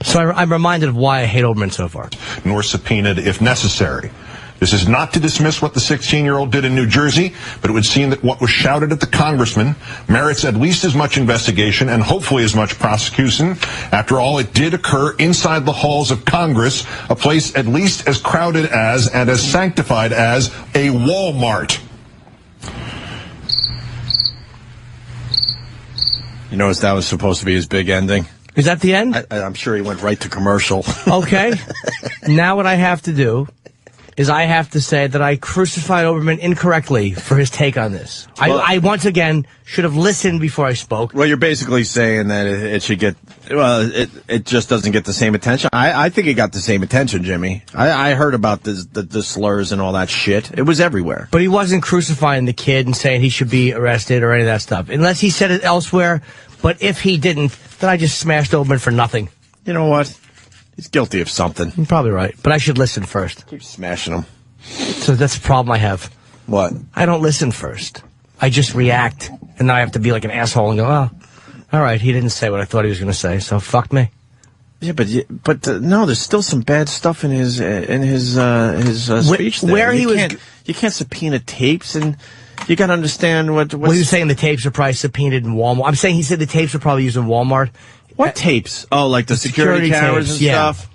So I'm reminded of why I hate Oberman so far. Nor subpoenaed if necessary. This is not to dismiss what the 16-year-old did in New Jersey, but it would seem that what was shouted at the congressman merits at least as much investigation and hopefully as much prosecution. After all, it did occur inside the halls of Congress, a place at least as crowded as and as sanctified as a Walmart. You notice that was supposed to be his big ending? Is that the end? I'm sure he went right to commercial. Okay. Now what I have to do is I have to say that I crucified Oberman incorrectly for his take on this. Well, I once again should have listened before I spoke. Well, you're basically saying that it should get, it just doesn't get the same attention. I think it got the same attention, Jimmy. I heard about the slurs and all that shit. It was everywhere. But he wasn't crucifying the kid and saying he should be arrested or any of that stuff. Unless he said it elsewhere. But if he didn't, then I just smashed Oberman for nothing. You know what? He's guilty of something. You're probably right. But I should listen first. Keep smashing him. So that's the problem I have. What? I don't listen first. I just react. And then I have to be like an asshole and go, oh, all right, he didn't say what I thought he was going to say, so fuck me. Yeah, but no, there's still some bad stuff in his speech there. Where you can't subpoena tapes, and you got to understand what. Well, you're saying the tapes are probably subpoenaed in Walmart. I'm saying he said the tapes are probably used in Walmart. What tapes? Oh, like the security cameras tapes, and stuff.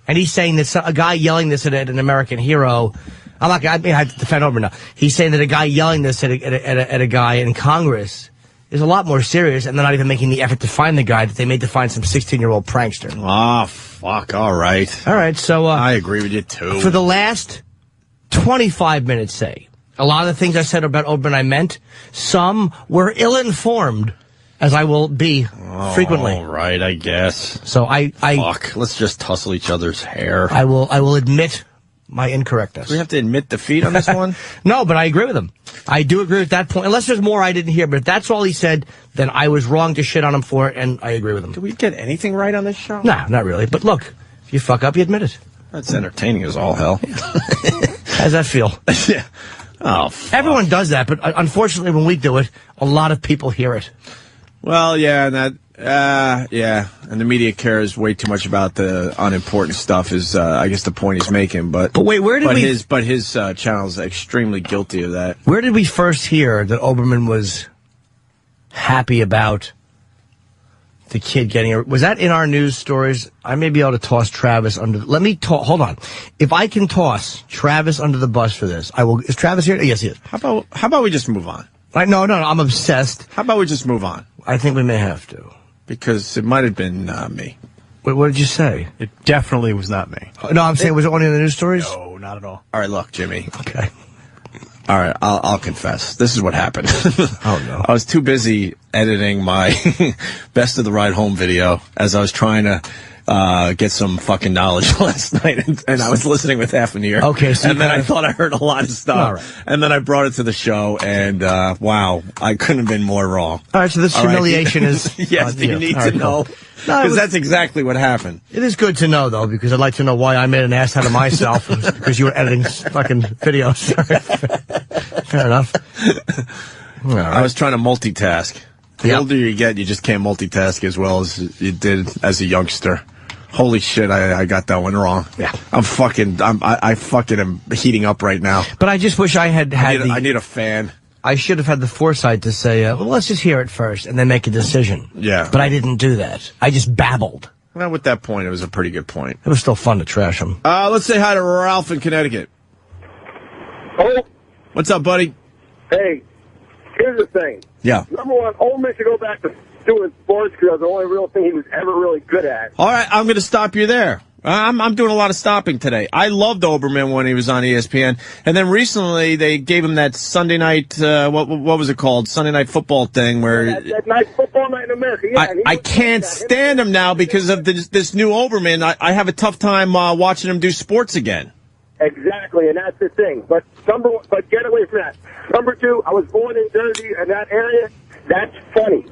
And he's saying that a guy yelling this at an American hero. I have to defend Oberman now. He's saying that a guy yelling this at a guy in Congress is a lot more serious, and they're not even making the effort to find the guy that they made to find some 16-year-old prankster. Oh, fuck. All right. All right, so... I agree with you, too. For the last 25 minutes, say, a lot of the things I said about Oberman I meant. Some were ill-informed, as I will be frequently. All right, I guess. So Fuck, let's just tussle each other's hair. I will admit my incorrectness. Do we have to admit defeat on this one? No, but I agree with him. I do agree with that point. Unless there's more I didn't hear, but if that's all he said, then I was wrong to shit on him for it, and I agree with him. Did we get anything right on this show? Nah, not really. But look, if you fuck up, you admit it. That's entertaining as all hell. How's that feel? Yeah. Oh, fuck. Everyone does that, but unfortunately when we do it, a lot of people hear it. Well, yeah, and and the media cares way too much about the unimportant stuff. Is I guess the point he's making. But wait, where did his channel is extremely guilty of that. Where did we first hear that Oberman was happy about the kid getting? Was that in our news stories? I may be able to toss Travis under. Let me hold on. If I can toss Travis under the bus for this, I will. Is Travis here? Yes, he is. How about we just move on? No, I'm obsessed. How about we just move on? I think we may have to. Because it might have been me. Wait, what did you say? It definitely was not me. No, I'm saying, was it only in the news stories? No, not at all. All right, look, Jimmy. Okay. All right, I'll confess. This is what happened. Oh, no. I was too busy editing my Best of the Ride Home video as I was trying to get some fucking knowledge last night, and I was listening with half an ear. Okay, so and then I thought I heard a lot of stuff. All right. And then I brought it to the show, and wow, I couldn't have been more wrong. All right, so this humiliation is... Yes, you need to know. Because that's exactly what happened. It is good to know, though, because I'd like to know why I made an ass out of myself because you were editing fucking videos. Fair enough. All right. I was trying to multitask. The older you get, you just can't multitask as well as you did as a youngster. Holy shit, I got that one wrong. Yeah. I fucking am heating up right now. But I just wish I had I need a fan. I should have had the foresight to say, well, let's just hear it first and then make a decision. Yeah. But I didn't do that. I just babbled. Well, with that point, it was a pretty good point. It was still fun to trash him. Let's say hi to Ralph in Connecticut. Oh. What's up, buddy? Hey, here's the thing. Yeah. Number one, Ole Miss should go back to doing sports because that's the only real thing he was ever really good at. All right, I'm going to stop you there. I'm doing a lot of stopping today. I loved Oberman when he was on ESPN, and then recently they gave him that Sunday night, what was it called? Sunday night football thing where... That night football night in America, yeah. I can't stand him now because of this new Oberman. I have a tough time watching him do sports again. Exactly, and that's the thing. But get away from that. Number two, I was born in Jersey, in that area. That's funny.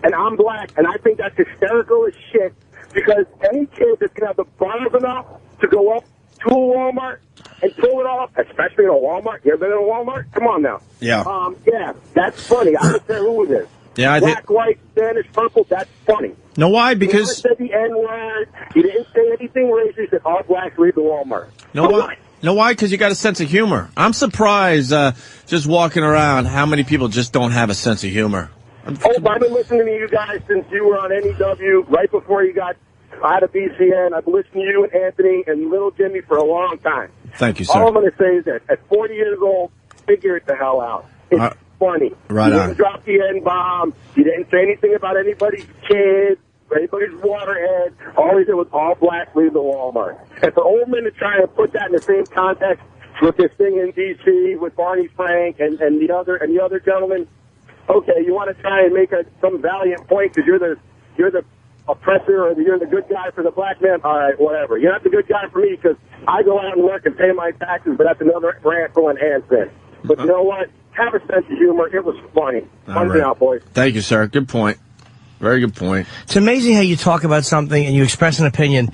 And I'm black, and I think that's hysterical as shit. Because any kid that's going to have the balls enough to go up to a Walmart and pull it off, especially in a Walmart. You ever been in a Walmart? Come on now. Yeah. Yeah, that's funny. I don't care who it is. Yeah, Black, white, Spanish, purple, that's funny. Know why? You Because... never said the N-word. You didn't say anything racist. You said all blacks leave the Walmart. Know why? Know why? Because you got a sense of humor. I'm surprised, just walking around, how many people just don't have a sense of humor. I've been listening to you guys since you were on NEW, right before you got out of BCN. I've listened to you and Anthony and Little Jimmy for a long time. Thank you, sir. All I'm going to say is that at 40 years old, figure it the hell out. It's funny. Right you on. didn't drop the N-bomb. You didn't say anything about anybody's kids, anybody's waterhead. All he did was all blacks leave the Walmart. And for Oldman to try and put that in the same context, with this thing in D.C. with Barney Frank and the other gentleman. Okay, you want to try and make some valiant point because you're the oppressor or you're the good guy for the black man. All right, whatever. You're not the good guy for me because I go out and work and pay my taxes, but that's another rant for Hanson. But you know what? Have a sense of humor. It was funny. Fun out, boys. Thank you, sir. Good point. Very good point. It's amazing how you talk about something and you express an opinion,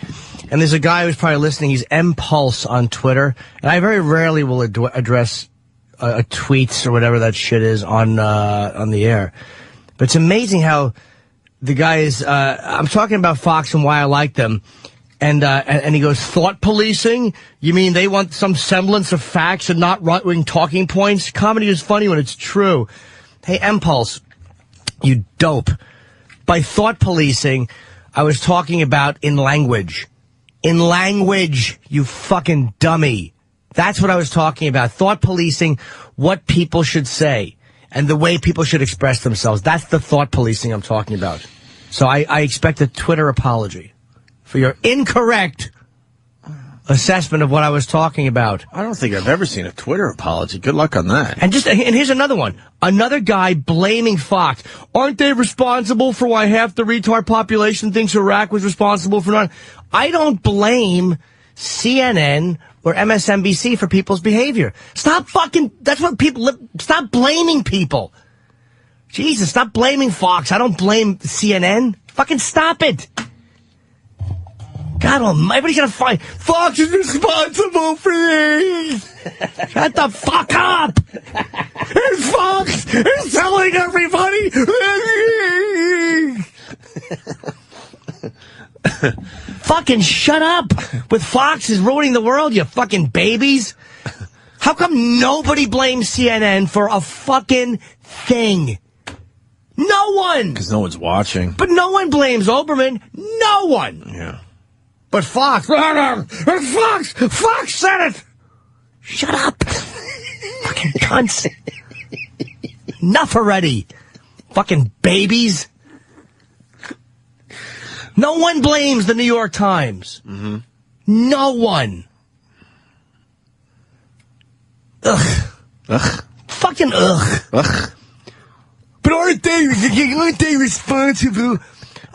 and there's a guy who's probably listening. He's M-Pulse on Twitter, and I very rarely will address tweets or whatever that shit is on the air. But it's amazing how the guy is. I'm talking about Fox and why I like them, and he goes, thought policing? You mean they want some semblance of facts and not right-wing talking points? Comedy is funny when it's true. Hey, M-Pulse, you dope. By thought policing, I was talking about in language. In language, you fucking dummy. That's what I was talking about. Thought policing, what people should say, and the way people should express themselves. That's the thought policing I'm talking about. So I expect a Twitter apology for your incorrect assessment of what I was talking about. I don't think I've ever seen a Twitter apology. Good luck on that. And here's another one. Another guy blaming Fox. Aren't they responsible for why half the retard population thinks Iraq was responsible for not? I don't blame CNN or MSNBC for people's behavior. Stop fucking, that's what people, stop blaming people. Jesus, stop blaming Fox. I don't blame CNN. Fucking stop it. God almighty, everybody's gonna find Fox is responsible for this. Shut the fuck up. It's Fox is telling everybody. Fucking shut up with Fox is ruining the world, you fucking babies. How come nobody blames CNN for a fucking thing? No one. Because no one's watching. But no one blames Oberman. No one. Yeah. But Fox. Fox said it. Shut up. Fucking cunts. Enough already. Fucking babies. No one blames the New York Times. Mm-hmm. No one. Ugh. Ugh. Fucking ugh. Ugh. But aren't they responsible?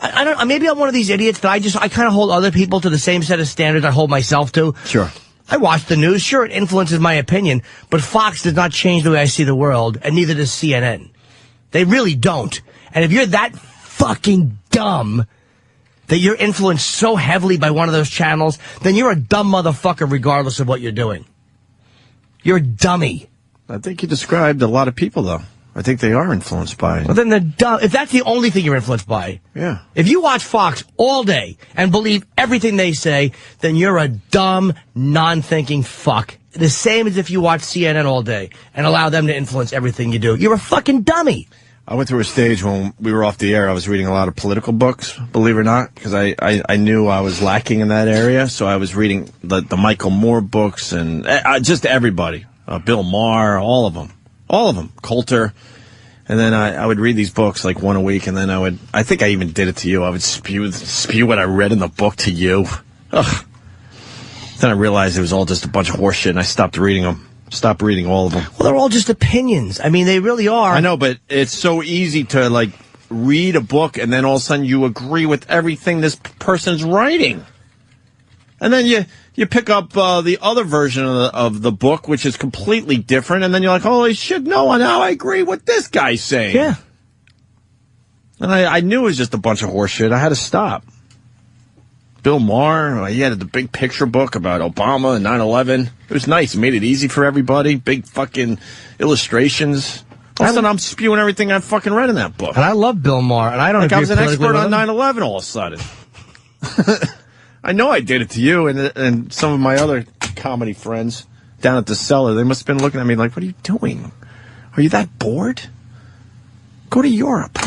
I don't. Maybe I'm one of these idiots that I kind of hold other people to the same set of standards I hold myself to. Sure. I watch the news. Sure, it influences my opinion, but Fox does not change the way I see the world, and neither does CNN. They really don't. And if you're that fucking dumb that you're influenced so heavily by one of those channels, then you're a dumb motherfucker regardless of what you're doing. You're a dummy. I think you described a lot of people, though. I think they are influenced by it. Well, then they're dumb. If that's the only thing you're influenced by. Yeah. If you watch Fox all day and believe everything they say, then you're a dumb, non-thinking fuck. The same as if you watch CNN all day and allow them to influence everything you do. You're a fucking dummy. I went through a stage when we were off the air. I was reading a lot of political books, believe it or not, because I knew I was lacking in that area. So I was reading the Michael Moore books and just everybody. Bill Maher, all of them. All of them. Coulter. And then I would read these books like one a week, and then I think I even did it to you. I would spew what I read in the book to you. Ugh. Then I realized it was all just a bunch of horse shit, and I stopped reading them. Stopped reading all of them. Well, they're all just opinions. I mean, they really are. I know, but it's so easy to, like, read a book, and then all of a sudden you agree with everything this person's writing. And then you pick up the other version of the book, which is completely different, and then you're like, holy shit, no, now I agree with this guy saying. Yeah. And I knew it was just a bunch of horse shit. I had to stop. Bill Maher, he had the big picture book about Obama and 9/11. It was nice. It made it easy for everybody. Big fucking illustrations. All of a sudden, I'm spewing everything I fucking read in that book. And I love Bill Maher, and I don't like I was an expert on 9/11 all of a sudden. I know I did it to you and some of my other comedy friends down at the Cellar. They must have been looking at me like, what are you doing? Are you that bored? Go to Europe.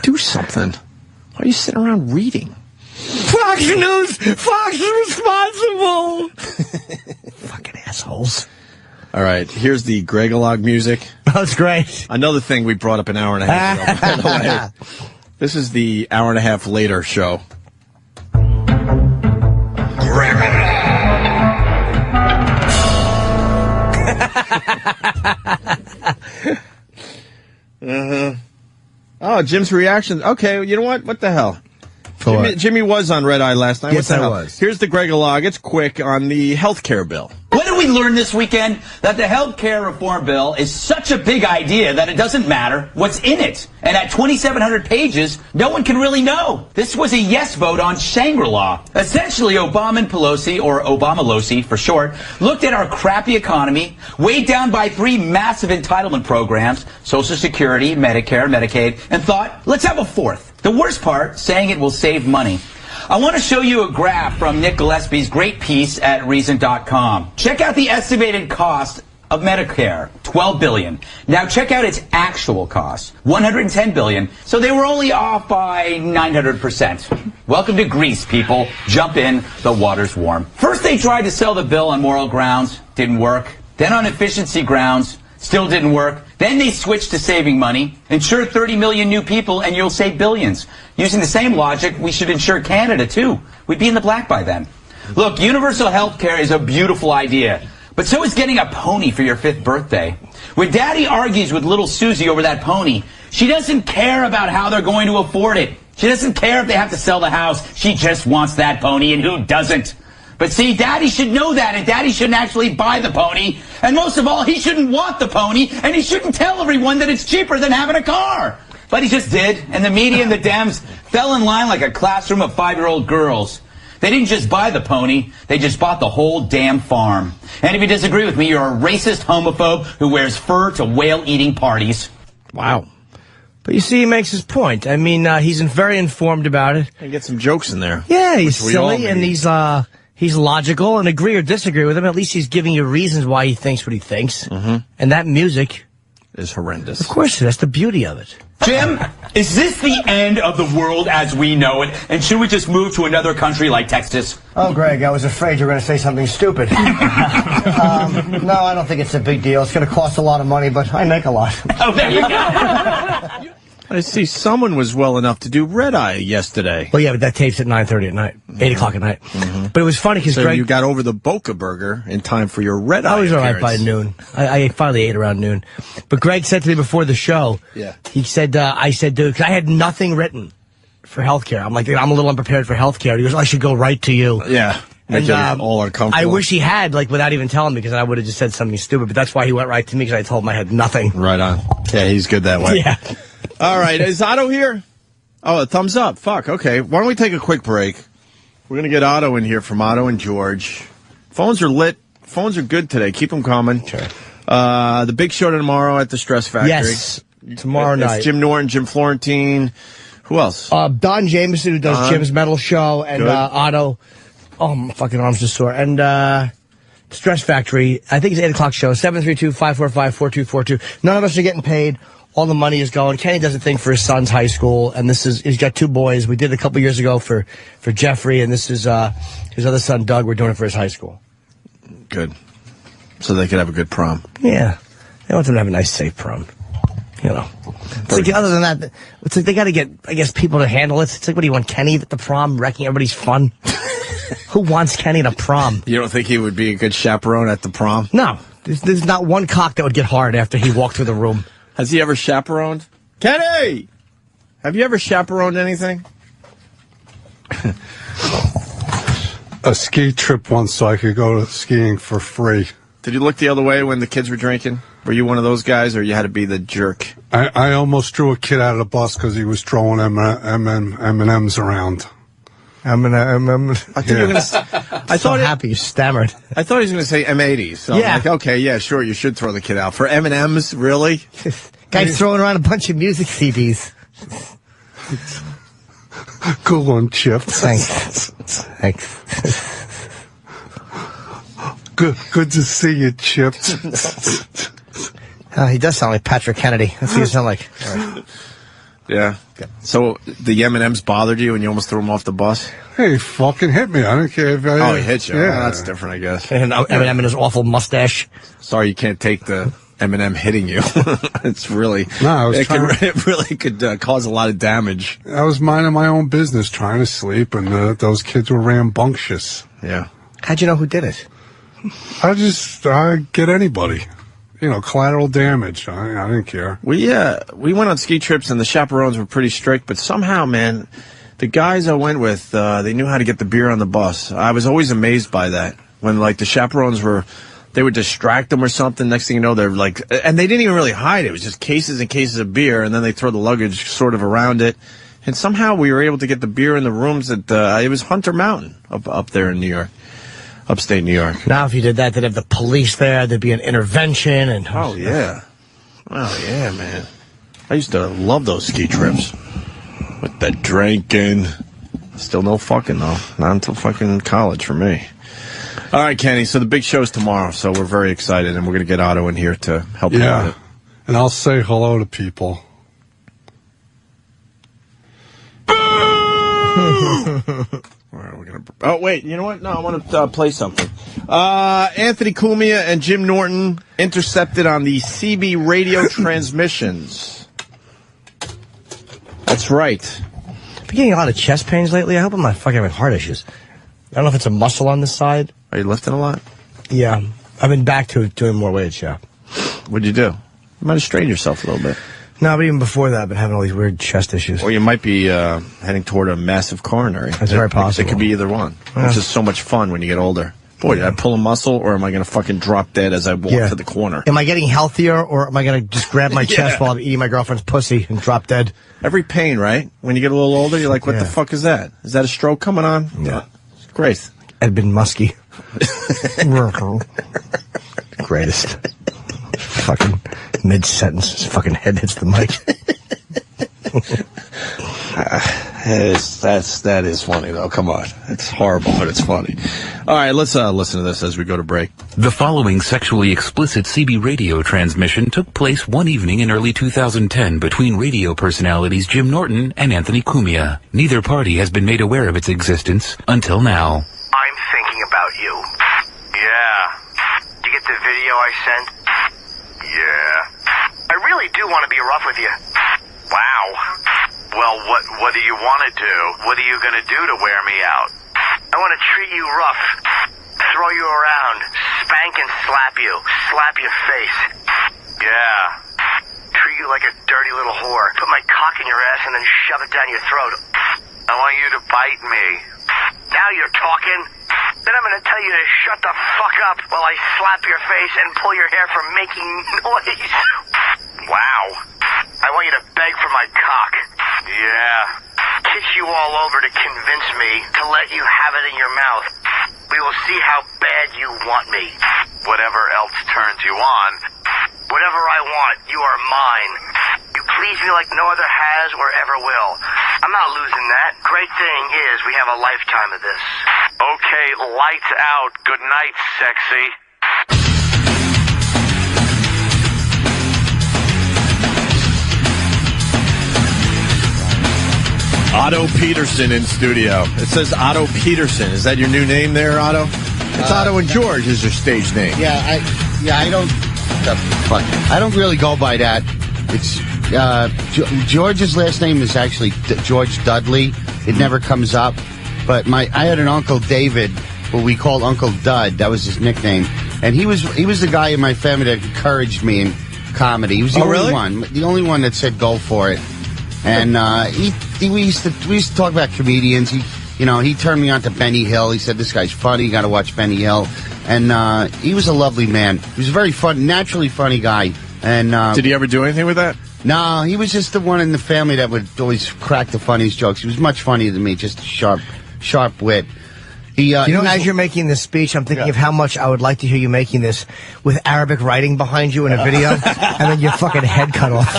Do something. Why are you sitting around reading? Fox News! Fox is responsible! Fucking assholes. All right, here's the Gregolog music. That's great. Another thing we brought up an hour and a half ago, by the way. This is the hour and a half later show. Oh, Jim's reaction. Okay, you know what? What the hell? Jimmy was on Red Eye last night. Yes, what the I hell? was. Here's the Greg-a-log. It's quick on the health care bill. What did we learn this weekend? That the health care reform bill is such a big idea that it doesn't matter what's in it. And at 2,700 pages, no one can really know. This was a yes vote on Shangri-La. Essentially, Obama and Pelosi, or Obama-losi for short, looked at our crappy economy, weighed down by 3 massive entitlement programs, Social Security, Medicare, Medicaid, and thought, let's have a 4th. The worst part, saying it will save money. I want to show you a graph from Nick Gillespie's great piece at Reason.com. Check out the estimated cost of Medicare, $12 billion. Now check out its actual cost, $110 billion. So they were only off by 900%. Welcome to Greece, people. Jump in, the water's warm. First they tried to sell the bill on moral grounds, didn't work. Then on efficiency grounds, still didn't work. Then they switched to saving money. Insure 30 million new people and you'll save billions. Using the same logic, we should insure Canada too. We'd be in the black by then. Look, universal health care is a beautiful idea, but so is getting a pony for your 5th birthday. When Daddy argues with little Susie over that pony, she doesn't care about how they're going to afford it. She doesn't care if they have to sell the house. She just wants that pony, and who doesn't? But see, Daddy should know that, and Daddy shouldn't actually buy the pony. And most of all, he shouldn't want the pony, and he shouldn't tell everyone that it's cheaper than having a car. But he just did, and the media and the Dems fell in line like a classroom of 5-year-old girls. They didn't just buy the pony, they just bought the whole damn farm. And if you disagree with me, you're a racist homophobe who wears fur to whale-eating parties. Wow. But you see, he makes his point. I mean, he's very informed about it. And get some jokes in there. Yeah, he's silly, and he's logical, and agree or disagree with him. At least he's giving you reasons why he thinks what he thinks. Mm-hmm. And that music is horrendous. Of course, that's the beauty of it. Jim, is this the end of the world as we know it? And should we just move to another country like Texas? Oh, Greg, I was afraid you were going to say something stupid. No, I don't think it's a big deal. It's going to cost a lot of money, but I make a lot. Oh, there you go. I see someone was well enough to do Red Eye yesterday. Well, yeah, but that tapes at 9:30 at night, 8 o'clock at night. Mm-hmm. But it was funny because so Greg, you got over the Boca Burger in time for your Red Eye. I was all right appearance. by noon. I finally ate around noon. But Greg said to me before the show, he said, I said, dude, because I had nothing written for healthcare. I'm like, I'm a little unprepared for healthcare. He goes, I should go right to you. Yeah. Make you all uncomfortable. I wish he had, like, without even telling me, because I would have just said something stupid. But that's why he went right to me, because I told him I had nothing. Right on. Yeah, he's good that way. Yeah. All right, is Otto here? Oh, a thumbs up. Fuck, okay. Why don't we take a quick break? We're going to get Otto in here from Otto and George. Phones are lit. Phones are good today. Keep them coming. Sure. The big show tomorrow at the Stress Factory. Yes, tomorrow night. It's Jim Norton, Jim Florentine. Who else? Don Jameson, who does Jim's Metal Show, and Otto. Oh, my fucking arms are sore. And Stress Factory, I think it's 8 o'clock show, 732-545-4242. None of us are getting paid. All the money is going. Kenny does a thing for his son's high school, and he's got 2 boys. We did it a couple years ago for Jeffrey, and this is his other son, Doug. We're doing it for his high school. Good. So they could have a good prom. Yeah. They want them to have a nice, safe prom. You know. It's like, other than that, it's like they got to get, I guess, people to handle it. It's like, what do you want, Kenny at the prom, wrecking everybody's fun? Who wants Kenny to prom? You don't think he would be a good chaperone at the prom? No. There's not one cock that would get hard after he walked through the room. Has he ever chaperoned? Kenny! Have you ever chaperoned anything? A ski trip once so I could go skiing for free. Did you look the other way when the kids were drinking? Were you one of those guys, or you had to be the jerk? I almost drew a kid out of the bus because he was throwing M&Ms around. I thought you were going to. I thought happy you stammered. I thought he was going to say M80s. So yeah. I'm like, okay, yeah, sure, you should throw the kid out for M&Ms. Really? Guy's throwing around a bunch of music CDs. Cool on chips. Thanks. Good to see you, Chips. He does sound like Patrick Kennedy. That's what you sound like. Right. Yeah. So the M&Ms bothered you and you almost threw him off the bus? Hey, he fucking hit me. I don't care if I... Oh, he hit you. Yeah. Well, that's different, I guess. And Eminem and his awful mustache. Sorry you can't take the M&M hitting you. It's really... No, it really could cause a lot of damage. I was minding my own business, trying to sleep, and those kids were rambunctious. Yeah. How'd you know who did it? I get anybody. collateral damage. I didn't care. We went on ski trips, and the chaperones were pretty strict, but somehow, man, the guys I went with, they knew how to get the beer on the bus. I was always amazed by that. When, like, the chaperones they would distract them or something. Next thing you know, they're like, and they didn't even really hide it. It was just cases and cases of beer, and then they throw the luggage sort of around it. And somehow we were able to get the beer in the rooms it was Hunter Mountain up there in New York, upstate New York. Now, if you did that, they'd have the police there. There'd be an intervention. And oh, yeah. Oh, yeah, man. I used to love those ski trips with the drinking. Still no fucking, though. Not until fucking college for me. All right, Kenny, so the big show's tomorrow, so we're very excited, and we're going to get Otto in here to help out with it. And I'll say hello to people. Oh, wait, you know what? No, I want to play something. Anthony Cumia and Jim Norton intercepted on the CB radio transmissions. That's right. I've been getting a lot of chest pains lately. I hope I'm not fucking having heart issues. I don't know if it's a muscle on this side. Are you lifting a lot? Yeah. I've been back to doing more weights, yeah. What'd you do? You might have strained yourself a little bit. No, but even before that, I've been having all these weird chest issues. Or you might be heading toward a massive coronary. That's very possible. It could be either one. Yeah. Which is so much fun when you get older. Boy, did I pull a muscle, or am I going to fucking drop dead as I walk to the corner? Am I getting healthier, or am I going to just grab my chest while I'm eating my girlfriend's pussy and drop dead? Every pain, right? When you get a little older, you're like, what the fuck is that? Is that a stroke coming on? Yeah. It's great. Edmund Muskie. Greatest. Fucking mid-sentence, his fucking head hits the mic. That is funny, though. Come on. It's horrible, but it's funny. All right, let's listen to this as we go to break. The following sexually explicit CB radio transmission took place one evening in early 2010 between radio personalities Jim Norton and Anthony Cumia. Neither party has been made aware of its existence until now. I'm thinking about you. Yeah. Did you get the video I sent? Yeah. I really do want to be rough with you. Wow. Well, what do you want to do? What are you going to do to wear me out? I want to treat you rough. Throw you around. Spank and slap you. Slap your face. Yeah. Treat you like a dirty little whore. Put my cock in your ass and then shove it down your throat. I want you to bite me. Now you're talking. Then I'm going to tell you to shut the fuck up while I slap your face and pull your hair for making noise. Wow. I want you to beg for my cock. Yeah. Kiss you all over to convince me to let you have it in your mouth. We will see how bad you want me. Whatever else turns you on. Whatever I want, you are mine. You please me like no other has or ever will. I'm not losing that. Great thing is we have a lifetime of this. Okay, lights out. Good night, sexy. Otto Peterson in studio. It says Otto Peterson. Is that your new name there, Otto? It's Otto and George is your stage name. I don't really go by that. It's George's last name is actually George Dudley. It never comes up. But I had an Uncle David, what we called Uncle Dud. That was his nickname, and he was the guy in my family that encouraged me in comedy. He was the only one that said go for it. And we used to talk about comedians. He turned me on to Benny Hill. He said, this guy's funny. You got to watch Benny Hill. And he was a lovely man. He was a very naturally funny guy. And did he ever do anything with that? No, he was just the one in the family that would always crack the funniest jokes. He was much funnier than me, just sharp wit. As you're making this speech, I'm thinking of how much I would like to hear you making this with Arabic writing behind you in a video, and then your fucking head cut off.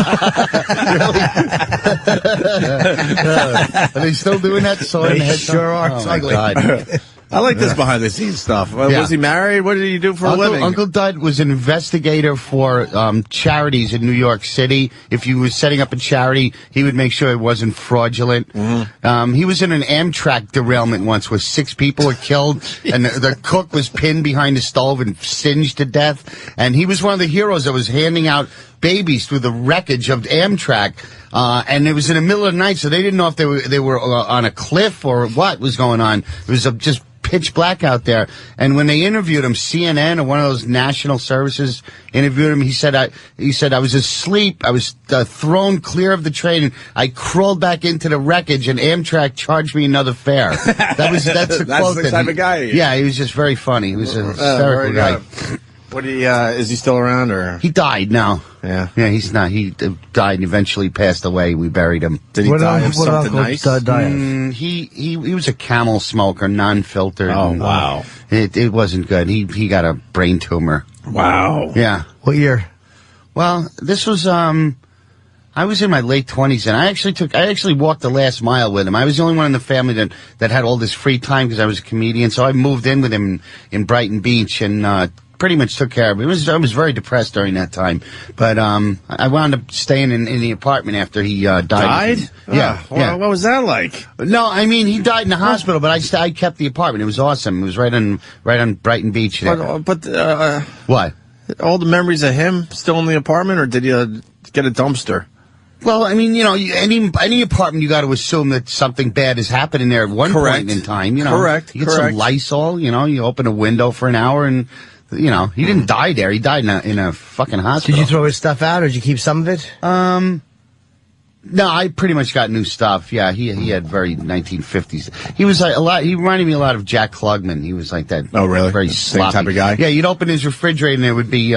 Are they still doing that? They sure are. Oh, my God. I like this behind-the-scenes stuff. Was he married? What did he do for a living? Uncle Dud was an investigator for charities in New York City. If you were setting up a charity, he would make sure it wasn't fraudulent. Mm-hmm. He was in an Amtrak derailment once where 6 people were killed, and the cook was pinned behind the stove and singed to death. And he was one of the heroes that was handing out babies through the wreckage of Amtrak. And it was in the middle of the night, so they didn't know if they were on a cliff or what was going on. It was just pitch black out there. And when they interviewed him, CNN or one of those national services interviewed him. He said, I was asleep. I was thrown clear of the train. And I crawled back into the wreckage, and Amtrak charged me another fare. That's the quote. That's the type of guy. Yeah, he was just very funny. He was a hysterical guy. What is he still around, or he died now? Yeah, he's not. He died and eventually passed away. We buried him. Did he die of something nice? He was a Camel smoker, non-filtered. Oh wow! It wasn't good. He got a brain tumor. Wow. Yeah. What year? Well, this was I was in my late 20s, and I actually walked the last mile with him. I was the only one in the family that had all this free time because I was a comedian. So I moved in with him in Brighton Beach and pretty much took care of him. I was very depressed during that time, but I wound up staying in the apartment after he died. Died? Yeah. Yeah. What was that like? No, I mean he died in the hospital, but I kept the apartment. It was awesome. It was right on Brighton Beach. But what? All the memories of him still in the apartment, or did you get a dumpster? Well, I mean, any apartment you got to assume that something bad has happened in there at one point in time. Correct. You get some Lysol. You open a window for an hour and. He didn't die there. He died in a fucking hospital. Did you throw his stuff out, or did you keep some of it? No, I pretty much got new stuff. Yeah, he had very 1950s. He was like he reminded me a lot of Jack Klugman. He was like that. Oh, really? Very Same sloppy type of guy? Yeah, you'd open his refrigerator and there would be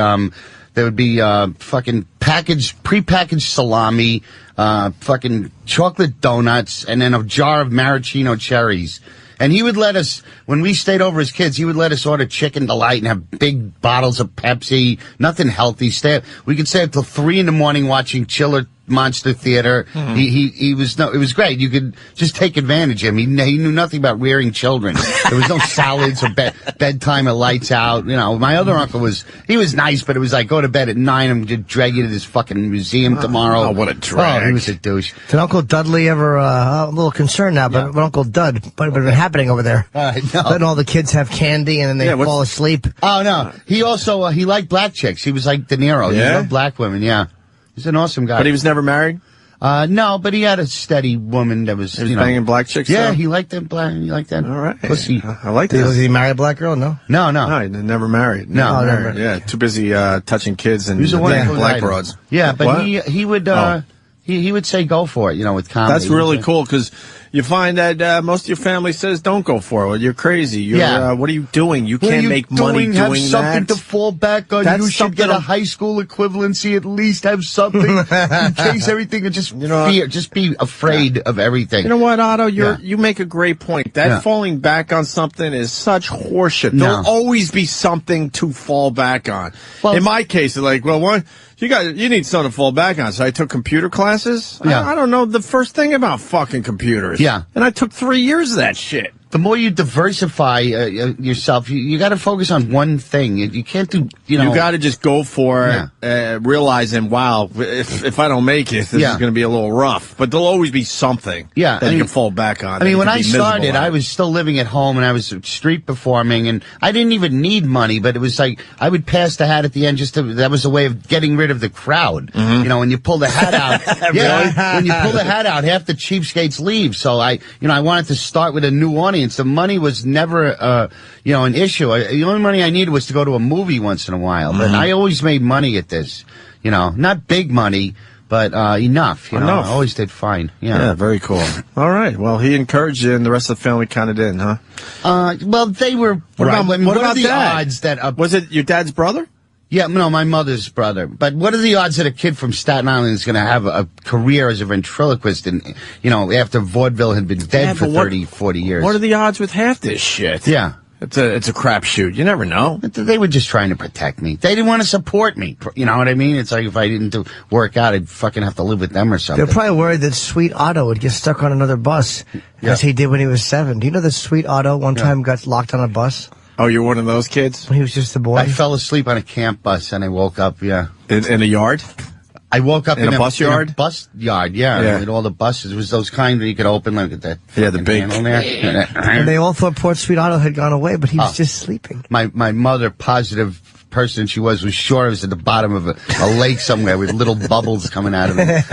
fucking prepackaged salami, fucking chocolate donuts, and then a jar of maraschino cherries. And he would let us, when we stayed over as kids, he would let us order Chicken Delight and have big bottles of Pepsi, nothing healthy. We could stay up till 3 a.m. watching Chiller Monster Theater. It was great. You could just take advantage of him. He knew nothing about rearing children. There was no salads or bedtime or lights out. My other uncle was nice, but it was like go to bed at 9 and just drag you to this fucking museum tomorrow. Oh, what a drag. Oh, he was a douche. Did Uncle Dudley ever, I'm a little concerned now, but Uncle Dud, what had been happening over there? Letting all the kids have candy and then they fall asleep. Oh, no. He also, he liked black chicks. He was like De Niro. He loved black women, yeah. He's an awesome guy. But he was never married? No, but he had a steady woman that was, He was banging black chicks? Yeah, though? he liked that black, all right. pussy. I like that. Was he married a black girl? No? No. No, he never married. No, never. Yeah, too busy touching kids and He was a wonderful black guy. broads. Yeah, but What? he would, he would say go for it, with comedy. That's really cool, because you find that most of your family says don't go for it. You're crazy. What are you doing? You can't make money doing have that. something to fall back on. That's you should get a high school equivalency, at least have something in case everything, and just fear, just be afraid of everything. You know what, Otto? You make a great point. That falling back on something is such horseshit. There'll always be something to fall back on. Well, in my case, it's like, you need something to fall back on. So I took computer classes. I don't know the first thing about fucking computers. Yeah. And I took 3 years of that shit. The more you diversify yourself, you got to focus on one thing. You can't do, You got to just go for it, realizing, wow, if I don't make it, this is going to be a little rough. But there'll always be something that you can fall back on. I mean, when I started, I was still living at home, and I was street performing, and I didn't even need money, but it was like I would pass the hat at the end that was a way of getting rid of the crowd. When you pull the hat out, when you pull the hat out, half the cheapskates leave. So I wanted to start with a new audience. The money was never, an issue. The only money I needed was to go to a movie once in a while. But I always made money at this. Not big money, but enough. Enough. I always did fine. Yeah, very cool. All right. Well, he encouraged you, and the rest of the family kind of didn't, huh? Well, they were. What about the Dad? odds that? Was it your dad's brother? Yeah, no, my mother's brother. But what are the odds that a kid from Staten Island is going to have a career as a ventriloquist and, after vaudeville had been dead for 30, 40 years? What are the odds with half this shit? Yeah. It's a crapshoot. You never know. They were just trying to protect me. They didn't want to support me. You know what I mean? It's like if I didn't work out, I'd fucking have to live with them or something. They're probably worried that Sweet Otto would get stuck on another bus, as he did when he was 7. Do you know that Sweet Otto one time got locked on a bus? Oh, you're one of those kids? When he was just a boy? I fell asleep on a camp bus and I woke up, In a yard? I woke up in a bus yard? In a bus yard, with all the buses. It was those kind that you could open like that. Yeah, the big handle there. And they all thought poor Sweet Otto had gone away, but he was just sleeping. My mother, positive person she was sure it was at the bottom of a lake somewhere with little bubbles coming out of it.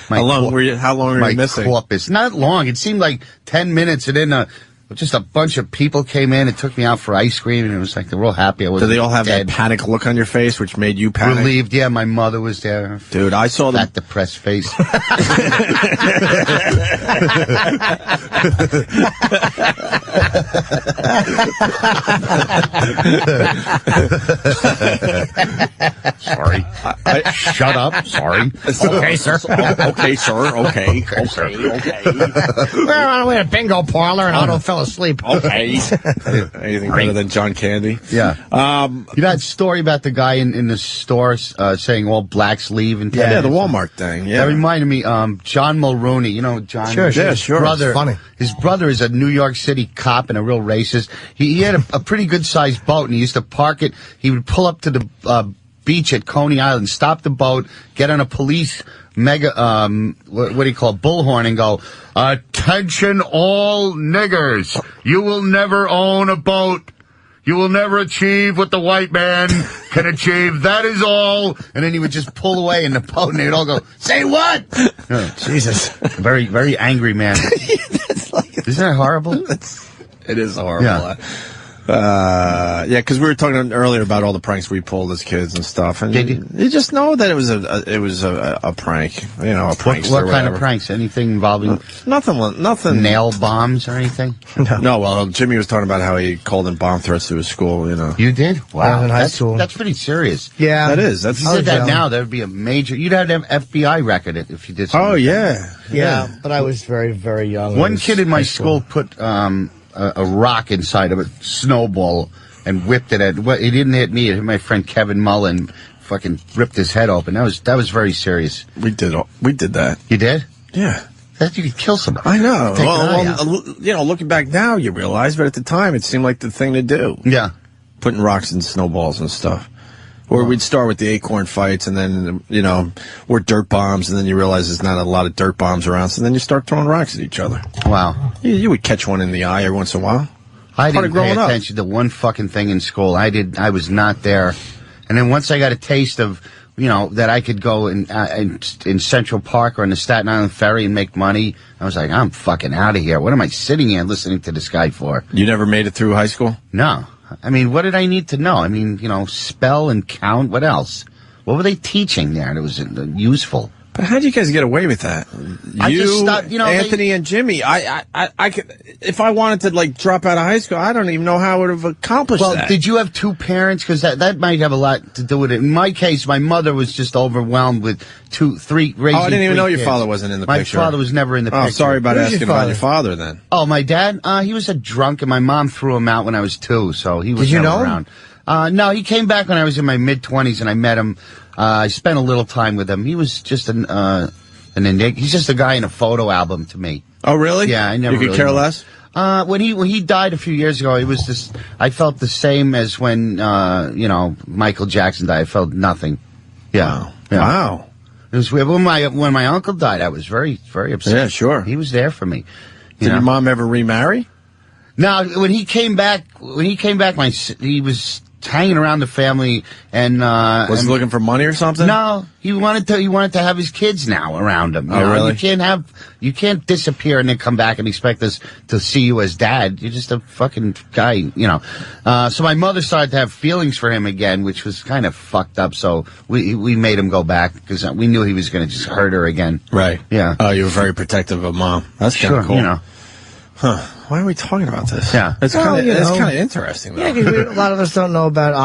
How long were you missing? Corpus. Not long. It seemed like 10 minutes, and then just a bunch of people came in and took me out for ice cream, and it was like they're real happy. I was Did they all have that panic look on your face, which made you panic? Relieved, yeah. My mother was there. Dude, I saw that depressed face. Sorry. Shut up. Sorry. Okay, sir. Okay, sir. Okay. We're on our way to bingo parlor, and Otto fell asleep. Okay. Anything better than John Candy? Yeah. You know that story about the guy in the store saying all blacks leave and Yeah, the Walmart thing. Yeah. That reminded me, John Mulrooney. You know John? Sure. His brother, It's funny. His brother is a New York City cop and a real racist. He had a pretty good sized boat, and he used to park it. He would pull up to the beach at Coney Island, stop the boat, get on a police mega, what do you call it, bullhorn, and go, "Attention all niggers, you will never own a boat. You will never achieve what the white man can achieve. That is all." And then he would just pull away in the boat, and they'd all go, "Say what?" Jesus. Very, very angry man. Isn't that horrible? It is horrible. Yeah, because we were talking earlier about all the pranks we pulled as kids and stuff, and Did you? you just know that it was a prank. You know, a prank. What kind of pranks? Anything involving Nothing. nail bombs or anything? No. Well, Jimmy was talking about how he called in bomb threats to his school. You know, You did? I was in high that's, school. That's pretty serious. Yeah. that is. That's If you did that now, that would be a major. You'd have to have FBI record it if you did something. Oh yeah. Yeah, but I was very, very young. One kid in my school put a rock inside of a snowball and whipped it at. Well, he didn't hit me. It hit my friend Kevin Mullen. Fucking ripped his head open. That was very serious. We did that. You did? Yeah. That you could kill somebody. I know. Take an eye out. Well, you know, looking back now, you realize, but at the time, it seemed like the thing to do. Yeah. Putting rocks in snowballs and stuff. Or we'd start with the acorn fights, and then, you know, or dirt bombs, and then you realize there's not a lot of dirt bombs around, so then you start throwing rocks at each other. Wow. You would catch one in the eye every once in a while. I Part didn't of pay growing up. attention to one fucking thing in school. I was not there. And then once I got a taste of, you know, that I could go in Central Park or in the Staten Island Ferry and make money, I was like, I'm fucking out of here. What am I sitting here listening to this guy for? You never made it through high school? No. I mean, what did I need to know? I mean, you know, spell and count. What else? What were they teaching there that was useful? But how do you guys get away with that? I just stopped, you know, Anthony and Jimmy. I could, if I wanted to like drop out of high school, I don't even know how I would have accomplished Well, that. did you have two parents? Because that might have a lot to do with it. In my case, my mother was just overwhelmed with raising I didn't even three know your kids. father wasn't in the my picture. My father was never in the Oh, picture. sorry about Who's your asking about father? your father then. Oh, my dad? He was a drunk, and my mom threw him out when I was 2, so he was Did you never know him? around. No, he came back when I was in my mid-20s, and I met him. I spent a little time with him. He was just an enigma. He's just a guy in a photo album to me. Oh, really? Yeah, I never You could really care knew. less? When he died a few years ago, it was this. I felt the same as when you know, Michael Jackson died. I felt nothing. Yeah. Wow. Yeah. Wow. It was weird. When my uncle died, I was very, very upset. Yeah, sure. He was there for me. Did your mom ever remarry? No, when he came back, he was hanging around the family and Was he looking for money or something? No, he wanted to have his kids now around him. You Oh, know? really? You can't disappear and then come back and expect us to see you as dad. You're just a fucking guy, you know. So my mother started to have feelings for him again, which was kind of fucked up. So we made him go back because we knew he was going to just hurt her again. Right. Yeah. Oh, you were very protective of mom. That's kind Sure, of cool. you know. Huh. Why are we talking about this? Yeah. It's Well, kind you know. of interesting, though. Yeah, because a lot of us don't know about young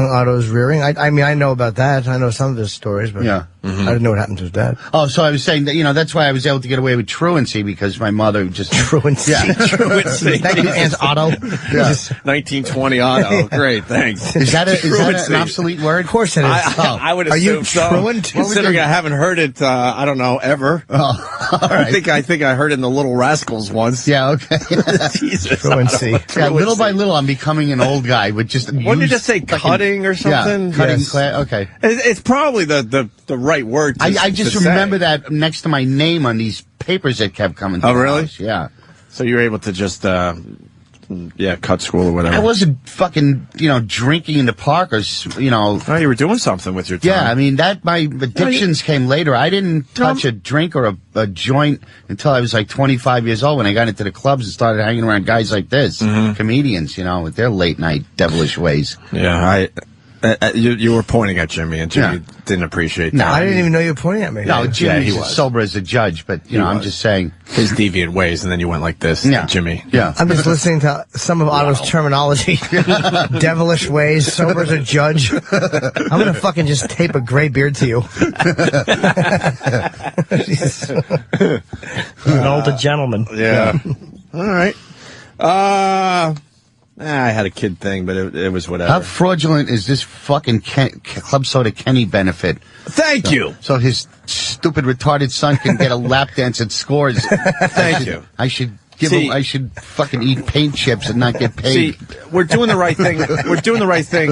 Otto's rearing. I mean, I know about that. I know some of his stories, but Yeah. I didn't know what happened to his dad. Oh, so I was saying that, you know, that's why I was able to get away with truancy because my mother just... Truancy. Yeah. Truancy. Thank you, Aunt Otto. Yeah. 1920 auto. Great, thanks. Is that an Truancy. obsolete word? Of course it is. I would Are assume you so. truant? Considering I haven't heard it, I don't know, ever. Oh, all right. I think I heard it in the Little Rascals once. Yeah, okay. Jesus. Truancy. Yeah, little by little, I'm becoming an old guy with just... Wouldn't you just say cutting or something? Yeah, cutting Yes. okay. It's probably the right word I just to remember say. that next to my name on these papers that kept coming to Oh, the really? house. Yeah. So you were able to just cut school or whatever. I wasn't fucking, drinking in the park or, Oh, you were doing something with your time. Yeah, I mean, my addictions came later. I didn't touch a drink or a joint until I was like 25 years old when I got into the clubs and started hanging around guys like this, comedians, with their late night devilish ways. Yeah, you were pointing at Jimmy, and Jimmy didn't appreciate that. No, I didn't even know you were pointing at me. No, Jimmy's he was sober as a judge, but, I'm just saying. His deviant ways, and then you went like this, Jimmy. Yeah. I'm just listening to some of Otto's terminology. Devilish ways, sober as a judge. I'm going to fucking just tape a gray beard to you. An older gentleman. Yeah. All right. I had a kid thing, but it was whatever. How fraudulent is this fucking Club Soda Kenny benefit? Thank you. So his stupid retarded son can get a lap dance at Scores. Thank you. I should give him. I should fucking eat paint chips and not get paid. See, we're doing the right thing. We're doing the right thing.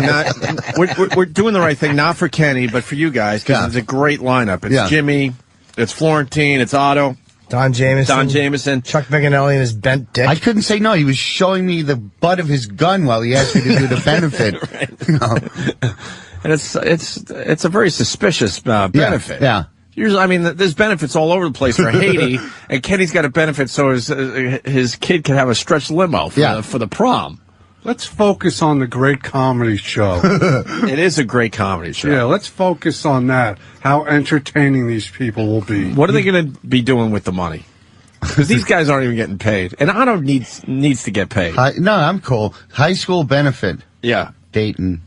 We're doing the right thing, not for Kenny, but for you guys, because it's a great lineup. It's Jimmy, it's Florentine, it's Otto. Don Jameson. Chuck Manganelli and his bent dick. I couldn't say no. He was showing me the butt of his gun while he asked me to do the benefit. And it's a very suspicious benefit. Yeah. Usually, I mean, there's benefits all over the place for Haiti, and Kenny's got a benefit so his kid can have a stretched limo for the prom. Let's focus on the great comedy show. It is a great comedy show. Yeah, let's focus on that. How entertaining these people will be. What are they going to be doing with the money? Because these guys aren't even getting paid. And Otto needs to get paid. No, I'm cool. High school benefit. Yeah. Dayton.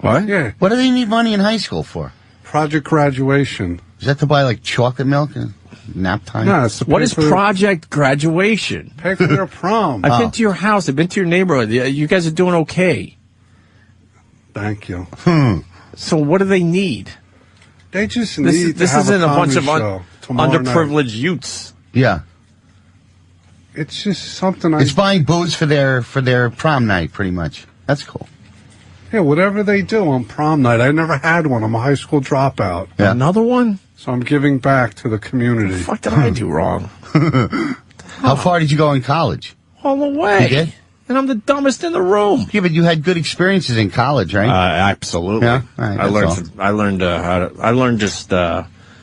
What? Yeah. What do they need money in high school for? Project graduation. Is that to buy, like, chocolate milk and nap time? No, it's to What is project graduation? Pay for their prom. I've been to your house. I've been to your neighborhood. You guys are doing okay. Thank you. So what do they need? They just need this to have isn't a a bunch of comedy show tomorrow underprivileged night. youths. Yeah. It's just something It's buying booze for their prom night, pretty much. That's cool. Yeah, whatever they do on prom night. I never had one. I'm a high school dropout. Yeah. Another one? So I'm giving back to the community. What the fuck did I do wrong? How far did you go in college? All the way. You did? And I'm the dumbest in the room. Yeah, but you had good experiences in college, right? Absolutely. Yeah? All right, I learned just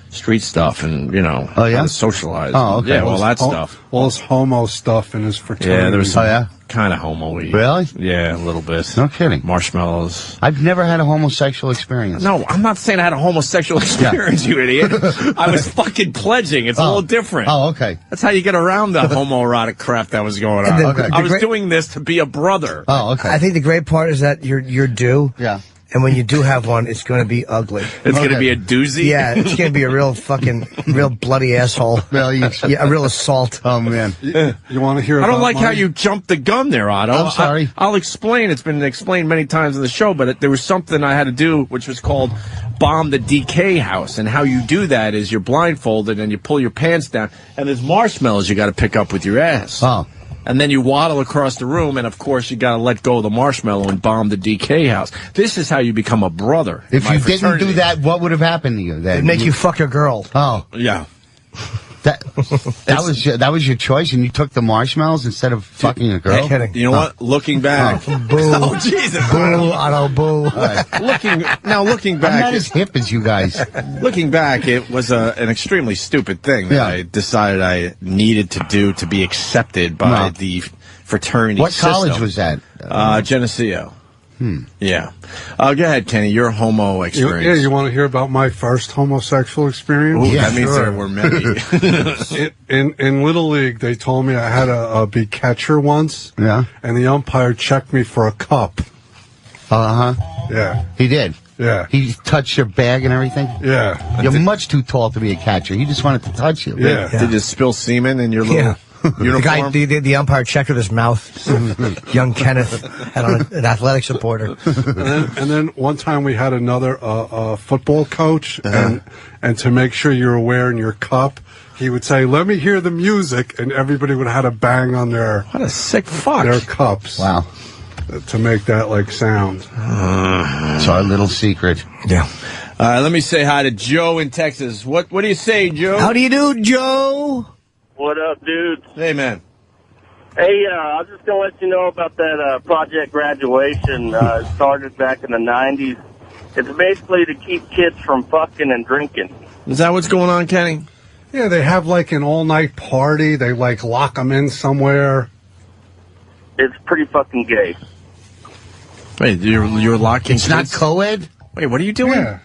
street stuff and Oh, yeah? how to socialize. Oh, okay. Yeah, all that stuff. All this homo stuff in his fraternity. Yeah, there was some Oh, kind of homo-y. Really? Yeah, a little bit. No kidding. Marshmallows. I've never had a homosexual experience. No, I'm not saying I had a homosexual experience, you idiot. I was fucking pledging. It's a little different. Oh, okay. That's how you get around the homoerotic crap that was going on. Okay. I was doing this to be a brother. Oh, okay. I think the great part is that you're due. Yeah. And when you do have one, it's going to be ugly. It's going to be a doozy? Yeah, it's going to be a real bloody asshole. Really? Yeah, a real assault. Oh, man. You want to hear I about don't like how my- you jumped the gun there, Otto. I'm sorry. I'll explain. It's been explained many times in the show, but there was something I had to do, which was called bomb the DK house. And how you do that is you're blindfolded and you pull your pants down, and there's marshmallows you got to pick up with your ass. Oh. And then you waddle across the room, and of course you got to let go of the marshmallow and bomb the DK house. This is how you become a brother. If in you my didn't fraternity. do that, what would have happened to you then? It'd make you fuck a girl. Oh. Yeah. That was your choice, and you took the marshmallows instead of fucking a girl? Kidding. You know what? Looking back. Boo. Oh, Jesus. Boo, Otto, boo. Looking I'm back. not as hip as you guys. Looking back, it was an extremely stupid thing that I decided I needed to do to be accepted by the fraternity What system. college was that? Geneseo. Yeah. Go ahead, Kenny. Your homo experience. You want to hear about my first homosexual experience? Ooh, that means there were many. in Little League, they told me I had to be catcher once. Yeah. And the umpire checked me for a cup. Uh-huh. Yeah. He did? Yeah. He touched your bag and everything? Yeah. You're much too tall to be a catcher. He just wanted to touch you. Yeah. Did you spill semen in your little uniform? The guy, the umpire checked with his mouth. Young Kenneth had on an athletic supporter. And then one time we had another football coach, and to make sure you're wearing your cup, he would say, "Let me hear the music," and everybody would have to bang on their What a sick fuck. their cups. Wow. To make that sound. It's our little secret. Yeah. Let me say hi to Joe in Texas. What do you say, Joe? How do you do, Joe? What up, dude? Hey, man. Hey, I was just going to let you know about that Project Graduation. It started back in the 90s. It's basically to keep kids from fucking and drinking. Is that what's going on, Kenny? Yeah, they have like an all-night party. They like lock them in somewhere. It's pretty fucking gay. Wait, you're locking It's not co-ed? Wait, what are you doing? Yeah.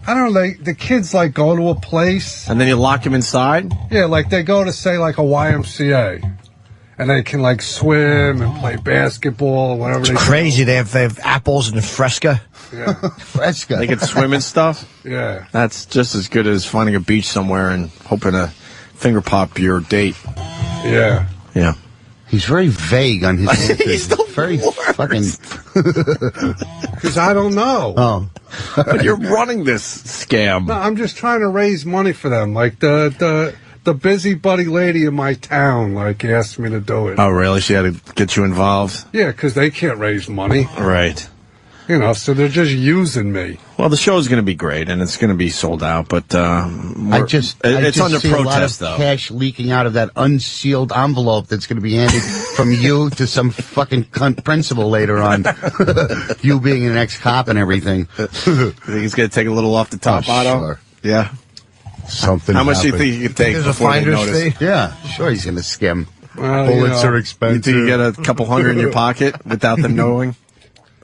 I don't know, the kids like go to a place. And then you lock them inside? Yeah, like they go to say like a YMCA. And they can like swim and play basketball or whatever. It's crazy. They have apples and Fresca. Yeah. Fresca. They can swim and stuff? Yeah. That's just as good as finding a beach somewhere and hoping to finger pop your date. Yeah. Yeah. He's very vague on his answers. He's the very fucking... Because I don't know. Oh. But you're running this scam. No, I'm just trying to raise money for them. Like the busybody lady in my town like asked me to do it. Oh, really? She had to get you involved? Yeah, because they can't raise money. Right. You know, so they're just using me. Well, the show's going to be great, and it's going to be sold out, but I it's just under see protest, a lot of though. cash leaking out of that unsealed envelope that's going to be handed from you to some fucking cunt principal later on. You being an ex-cop and everything. You think he's going to take a little off the top, Otto? Sure. Yeah. Something. How much do you happened. think you could take There's a before they finder's notice? fee? Yeah, sure he's going to skim. Well, Bullets are You expensive. think you get a couple hundred in your pocket without them knowing?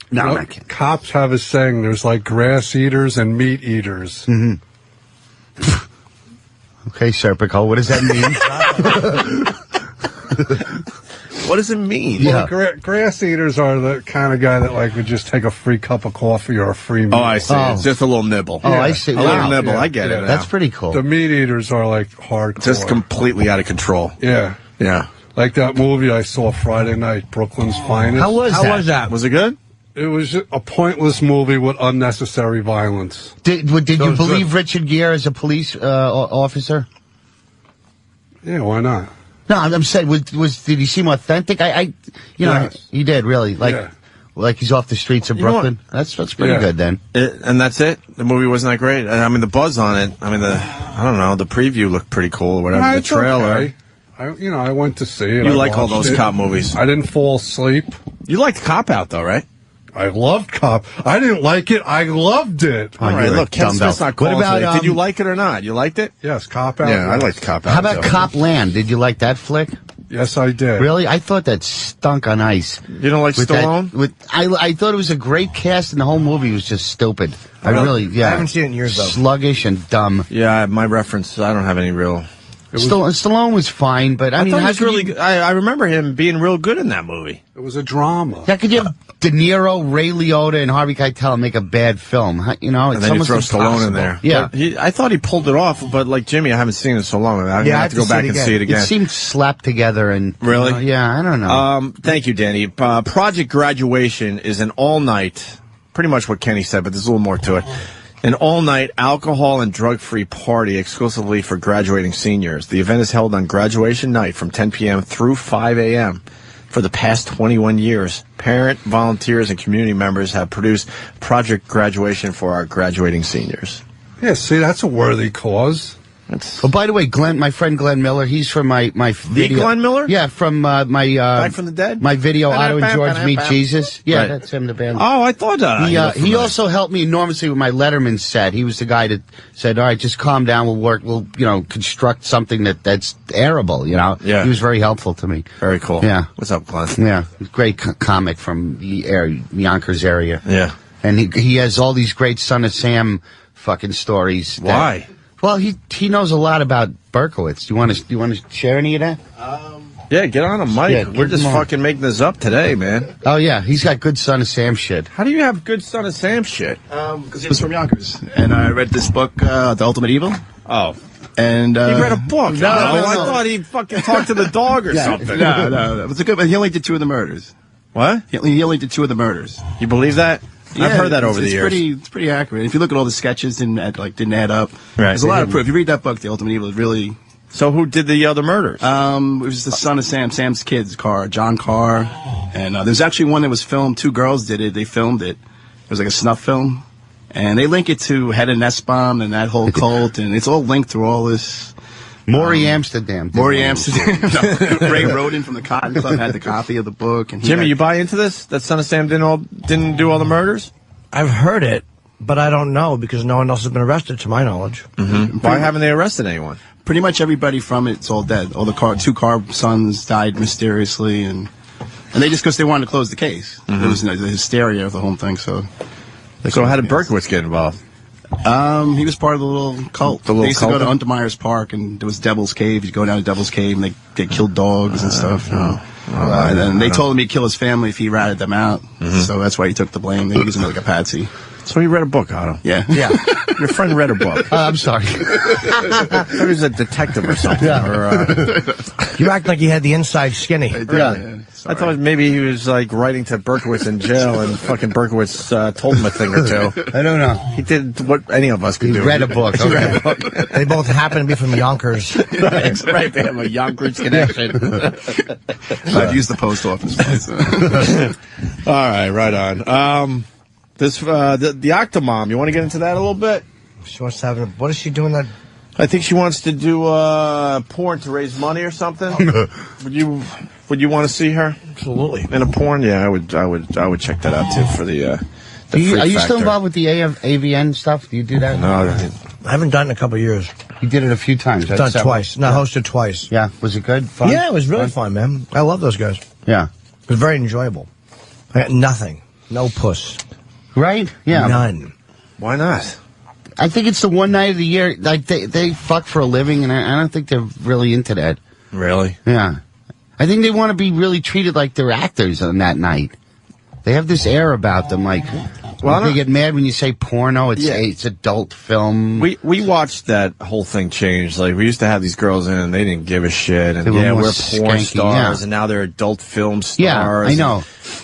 No, You know, I can't. cops have a saying, there's like grass eaters and meat eaters. Mm-hmm. Okay, Serpico, what does that mean? What does it mean? Yeah. Well, grass eaters are the kind of guy that like would just take a free cup of coffee or a free meal. Oh, I see. Oh. It's just a little nibble. Oh, I see. A little Wow. nibble. Yeah, I get yeah. it now. That's pretty cool. The meat eaters are like hardcore. Just completely out of control. Yeah. Yeah. Like that movie I saw Friday night, Brooklyn's Finest. How was that? Was it good? It was a pointless movie with unnecessary violence. Did you believe Richard Gere as a police officer? Yeah, why not? No, I'm saying, did he seem authentic? You know, Yes. he did really, Yeah. like he's off the streets of You know what? Brooklyn. That's pretty Yeah. good then. And that's it? The movie wasn't that great? I mean, the buzz on it, I don't know, the preview looked pretty cool or whatever, Nah, the it's trailer. okay. I went to see it. You I like all watched those it. cop movies. I didn't fall asleep. You liked Cop Out, though, right? I loved Cop. I didn't like it. I loved it. All right, look, Ken Smith's not calling What about, today. Did you like it or not? You liked it? Yes, Cop Out. Yeah, I liked Cop Out. How about too. Cop Land? Did you like that flick? Yes, I did. Really? I thought that stunk on ice. You don't like With Stallone? I thought it was a great cast, and the whole movie was just stupid. I haven't seen it in years, though. Sluggish and dumb. Yeah, my reference, I don't have any real... Stallone was fine, but I mean, thought he how was could really you, good. I remember him being real good in that movie. It was a drama. how could you have De Niro, Ray Liotta, and Harvey Keitel make a bad film? You know, And it's then you almost throw Stallone in impossible. there. Yeah. But I thought he pulled it off, but like Jimmy, I haven't seen it so long. I'm Yeah, going I to have to go back and see it again. It seemed slapped together and Really? I don't know. Thank you, Danny. Project Graduation is an all-night, pretty much what Kenny said, but there's a little more to it. An all-night alcohol and drug-free party exclusively for graduating seniors. The event is held on graduation night from 10 p.m. through 5 a.m. For the past 21 years, parent, volunteers, and community members have produced Project Graduation for our graduating seniors. Yeah, see, that's a worthy cause. Oh, by the way, my friend Glenn Miller, he's from my video. Glenn Miller? Yeah, from my Back from the Dead? My video, Otto and George Meet Jesus. Yeah, Right. That's him, the band. Oh, I thought he also helped me enormously with my Letterman set. He was the guy that said, "All right, just calm down. We'll construct something that's airable." Yeah. He was very helpful to me. Very cool. Yeah. What's up, Glenn? Yeah, great comic from the Yonkers area. Yeah. And he has all these great Son of Sam fucking stories. Why? Well, he knows a lot about Berkowitz. Do you want to share any of that? Yeah, get on a mic. Yeah, We're give just him on. fucking making this up today, man. Oh yeah, he's got good Son of Sam shit. How do you have good Son of Sam shit? Because he was from Yonkers. And I read this book, The Ultimate Evil. Oh. And He read a book. No, I thought he fucking talked to the dog or something. No. It was a good, but he only did 2 of the murders. What? He only did 2 of the murders. You believe that? I've heard that over the years. It's pretty accurate. If you look at all the sketches, didn't add up. Right. There's a lot of proof. If you read that book, The Ultimate Evil, is really. So who did the other murders? It was the son of Sam's kids, John Carr, and there's actually one that was filmed. 2 girls did it. They filmed it. It was like a snuff film, and they link it to Hedda Nussbaum and that whole cult, and it's all linked through all this Maury Amsterdam. Maury Amsterdam. No, Ray Roden from the Cotton Club had the copy of the book. And Jimmy, you buy into this? That Son of Sam didn't do all the murders? I've heard it, but I don't know because no one else has been arrested, to my knowledge. Mm-hmm. Why haven't they arrested anyone? Pretty much everybody from it's all dead. All the two car sons died mysteriously, and they just because they wanted to close the case. Mm-hmm. It was the hysteria of the whole thing. So how did Berkowitz get involved? He was part of the little cult. They used to go to Untermeyer's Park, and there was Devil's Cave. You'd go down to Devil's Cave, and they killed dogs and stuff. And then they told him he'd kill his family if he ratted them out. Mm-hmm. So that's why he took the blame. They used him like a patsy. So he read a book, Otto. Yeah. Your friend read a book. I'm sorry. He was a detective or something. You act like you had the inside skinny. Really? I thought maybe he was like writing to Berkowitz in jail, and fucking Berkowitz told him a thing or two. I don't know. He did what any of us could do. He read a book. He read a book. They both happen to be from Yonkers. Right, they have a Yonkers connection. I'd use the post office. All right on. The Octomom, you want to get into that a little bit? She wants to have what is she doing that? I think she wants to do porn to raise money or something. Would you want to see her? Absolutely. In a porn? Yeah, I would check that out too for the are you still involved with the AVN stuff? Do you do that? No, I haven't done it in a couple of years. You did it a few times. Done twice. No, hosted twice. Yeah, was it good? Fun? Yeah, it was really fun, man. I love those guys. Yeah, it was very enjoyable. I got nothing, no puss. Right? Yeah, none. Why not? I think it's the one night of the year. Like they fuck for a living, and I don't think they're really into that. Really? Yeah. I think they want to be really treated like they're actors on that night. They have this air about them, like they get mad when you say porno. It's adult film. We watched that whole thing change. Like we used to have these girls in, and they didn't give a shit. And we're porn skanky, stars, and now they're adult film stars. Yeah, I know.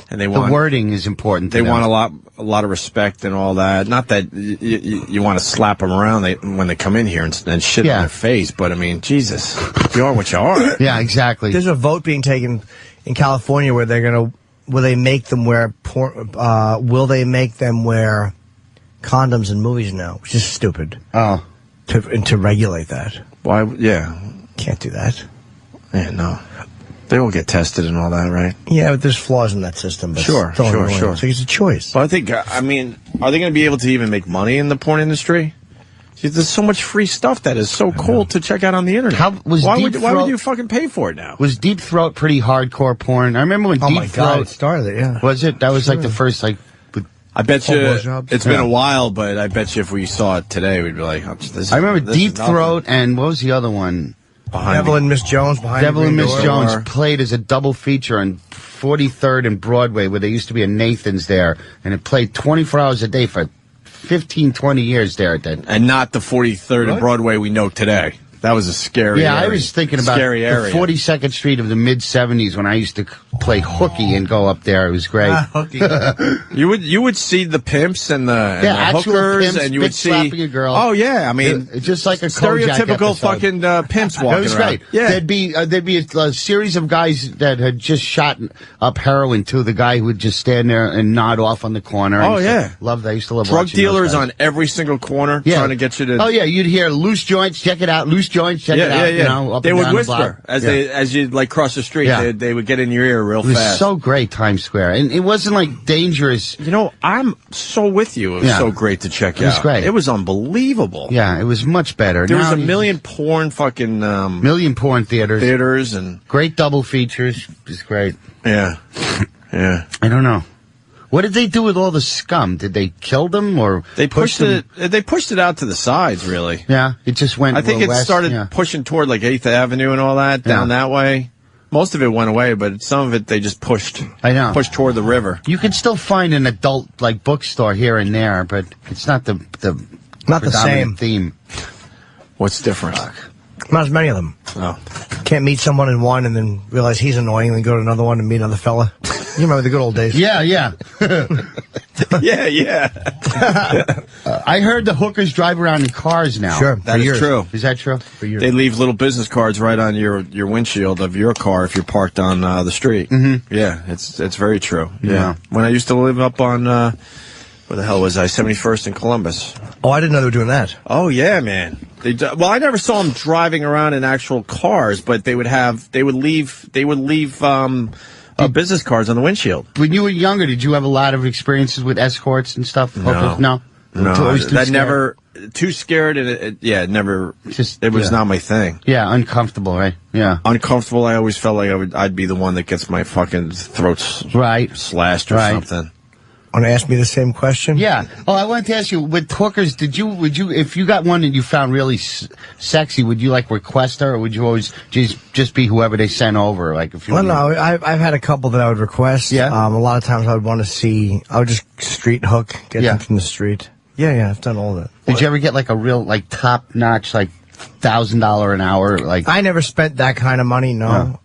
And they want the wording is important. They want a lot of respect and all that. Not that you want to slap them around when they come in here and shit in their face, but I mean, Jesus, you are what you are. Yeah, exactly. There's a vote being taken in California where will they make them wear will they make them wear condoms in movies now, which is stupid. Oh, to regulate that. Why? Yeah, can't do that. Yeah, no. They will get tested and all that, right? Yeah, but there's flaws in that system. But Sure. So it's a choice. Well, I think, are they going to be able to even make money in the porn industry? See, there's so much free stuff that is so cool to check out on the internet. Why would you fucking pay for it now? Was Deep Throat pretty hardcore porn? I remember when Deep Throat it started it, yeah. Was it? That was like the first, I bet you it's been a while, but I bet you if we saw it today, we'd be like, I remember Deep Throat and what was the other one? Devil and Miss Jones behind Devil and Miss Door. Jones played as a double feature on 43rd and Broadway, where there used to be a Nathan's there, and it played 24 hours a day for 15, 20 years there at that. And not the 43rd and Broadway we know today. That was a scary area. I was thinking about the 42nd Street of the mid-'70s when I used to play hooky and go up there. It was great. You would see the pimps and the hookers, pimps, and you would see a girl. Oh yeah, I mean, just like a stereotypical fucking pimps walking It was around. great. Yeah, there'd be a series of guys that had just shot up heroin too. The guy who would just stand there and nod off on the corner. Oh yeah, I used to love drug watching dealers those guys. on every single corner trying to get you to. Oh yeah, you'd hear loose joints. Check it out, loose joints. Check it out. You know, up they and would down the whisper block. as you like cross the street. Yeah. They would get in your ear real It was fast. so great, Times Square, and it wasn't like dangerous. You know, I'm so with you. It was so great to check out. It was great. It was unbelievable. Yeah, it was much better. There was Now a million porn fucking million porn theaters and great double features. It was great. Yeah, yeah. I don't know. What did they do with all the scum? Did they kill them or they pushed it? They pushed it out to the sides, really. Yeah, it just went. I think it west, started pushing toward like 8th Avenue and all that down that way. Most of it went away, but some of it they just pushed. I know. Pushed toward the river. You can still find an adult like bookstore here and there, but it's not the same theme. What's different? Not as many of them. Oh. Can't meet someone in one and then realize he's annoying, and then go to another one and meet another fella. You remember the good old days? Yeah. yeah. I heard the hookers drive around in cars now. Sure, that is true. Is that true? For years. They leave little business cards right on your windshield of your car if you're parked on the street. Mm-hmm. Yeah, it's very true. Yeah. When I used to live up on where the hell was I? 71st in Columbus. Oh, I didn't know they were doing that. Oh yeah, man. Well, I never saw them driving around in actual cars, but they would leave business cards on the windshield. When you were younger, did you have a lot of experiences with escorts and stuff? No. Too scared, and it never. It was not my thing. Yeah, uncomfortable, right? Yeah, uncomfortable. I always felt like I'd be the one that gets my fucking throat slashed or something. Want to ask me the same question? Yeah. Oh, I wanted to ask you, with hookers, would you, if you got one that you found really sexy, would you like request her, or would you always just be whoever they sent over? Like, if you. Well, no, I've had a couple that I would request. Yeah. A lot of times I would want to see. I would just street hook, get them from the street. Yeah, I've done all that. Did you ever get like a real like top notch like $1,000 an hour like? I never spent that kind of money. No.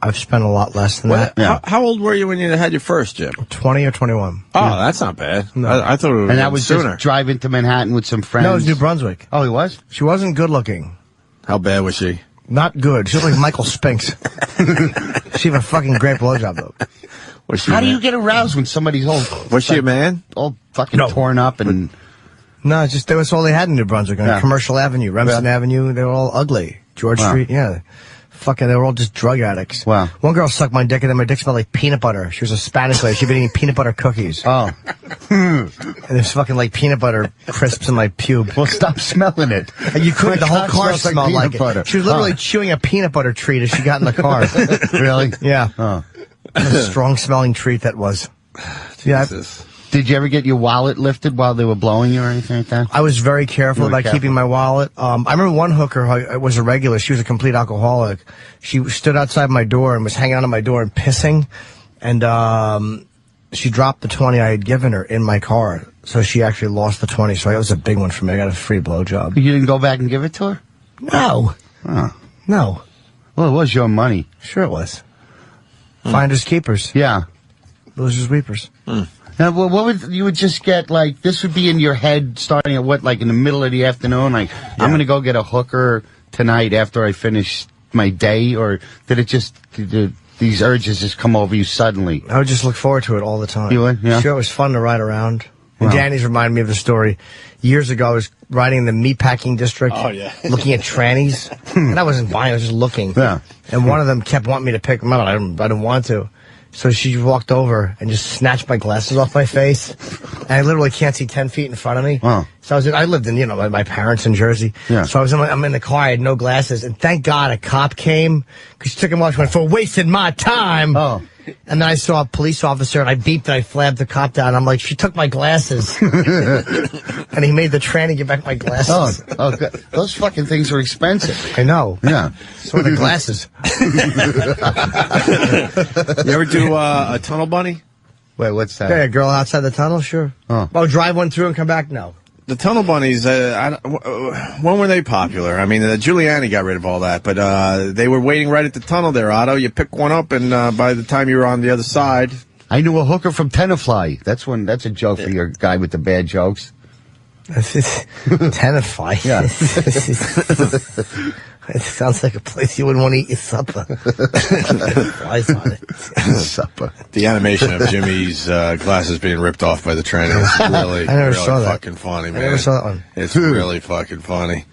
I've spent a lot less than that. Yeah. How old were you when you had your first, Jim? 20 or 21. Oh, that's not bad. No. I thought it was And that was sooner. just driving to Manhattan with some friends? No, it was New Brunswick. Oh, he was? She wasn't good looking. How bad was she? Not good. She looked like Michael Spinks. She had a fucking great blowjob, though. How do you get aroused when somebody's all... Was she a man? All fucking torn up and... No, just that was all they had in New Brunswick. On Commercial Avenue, Remsen Avenue, they were all ugly. George Street, Fucking, they were all just drug addicts. Wow. One girl sucked my dick, and then my dick smelled like peanut butter. She was a Spanish lady. She'd been eating peanut butter cookies. Oh. And there's fucking like peanut butter crisps in my pube. Well, stop smelling it. And you couldn't. The whole car smelled like butter. it. She was literally chewing a peanut butter treat as she got in the car. Really? Yeah. Oh. What a strong smelling treat that was. Jesus. Did you ever get your wallet lifted while they were blowing you or anything like that? I was very careful about keeping my wallet. I remember one hooker who was a regular. She was a complete alcoholic. She stood outside my door and was hanging out on my door and pissing. And she dropped the 20 I had given her in my car. So she actually lost the 20. So that was a big one for me. I got a free blowjob. You didn't go back and give it to her? No. Oh. No. Well, it was your money. Sure it was. Finders keepers. Yeah. Losers weepers. Now, what would you would just get, like, this would be in your head starting at what, like in the middle of the afternoon? Like, I'm going to go get a hooker tonight after I finish my day? Or did it just, these urges just come over you suddenly? I would just look forward to it all the time. You would? Yeah. Sure, it was fun to ride around. And Wow. Danny's reminded me of a story. Years ago, I was riding in the meatpacking district, looking at trannies. And I wasn't buying, I was just looking. Yeah. And one of them kept wanting me to pick them up. I didn't want to. So she walked over and just snatched my glasses off my face. And I literally can't see 10 feet in front of me. Wow. So I lived in, my parents in Jersey. Yeah. So I'm in the car, I had no glasses. And thank God a cop came, because she took him off, she went, for wasting my time. Oh. And then I saw a police officer, and I beeped, and I flabbed the cop down. I'm like, she took my glasses. And he made the tranny give back my glasses. Oh, God. Those fucking things are expensive. I know. Yeah. So are the glasses. You ever do a tunnel bunny? Wait, what's that? Yeah, a girl outside the tunnel, sure. Oh, drive one through and come back? No. The tunnel bunnies, when were they popular? I mean, Giuliani got rid of all that, but they were waiting right at the tunnel there, Otto. You pick one up, and by the time you were on the other side... I knew a hooker from Tenafly. That's a joke for your guy with the bad jokes. Tenafly? Yeah. It sounds like a place you wouldn't want to eat your supper. Flies on it. Supper. The animation of Jimmy's glasses being ripped off by the trainer is really, I never really saw that. fucking funny, man. I never saw that one. It's really fucking funny.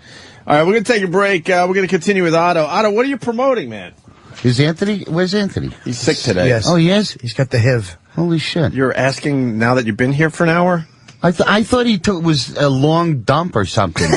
All right, we're going to take a break. We're going to continue with Otto. Otto, what are you promoting, man? Where's Anthony? He's sick today. Yes. Oh, he is? He's got the HIV. Holy shit. You're asking now that you've been here for an hour? I thought he was a long dump or something.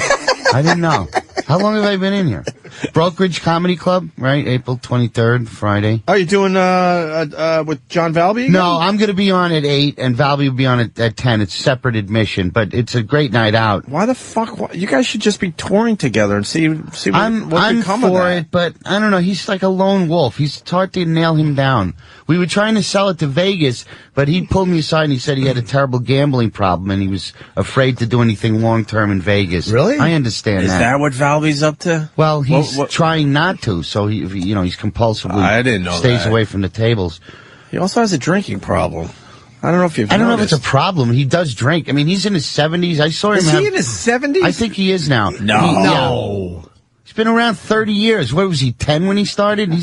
I didn't know. How long have I been in here? Brokerage Comedy Club, right? April 23rd, Friday. Oh, you doing with John Valby again? No, I'm going to be on at 8, and Valby will be on at 10. It's separate admission, but it's a great night out. Why the fuck? You guys should just be touring together and see what I'm become of for that. it, but I don't know. He's like a lone wolf. It's hard to nail him down. We were trying to sell it to Vegas, but he pulled me aside and he said he had a terrible gambling problem and he was afraid to do anything long-term in Vegas. Really? I understand Is that what Valby's up to? Well, he's trying not to, so he's compulsively I didn't know stays that. away from the tables. He also has a drinking problem. I don't know if I don't know if it's a problem. He does drink. I mean, he's in his 70s. I saw him. Is he in his 70s? I think he is now. No. He's been around 30 years. What was he, 10 when he started?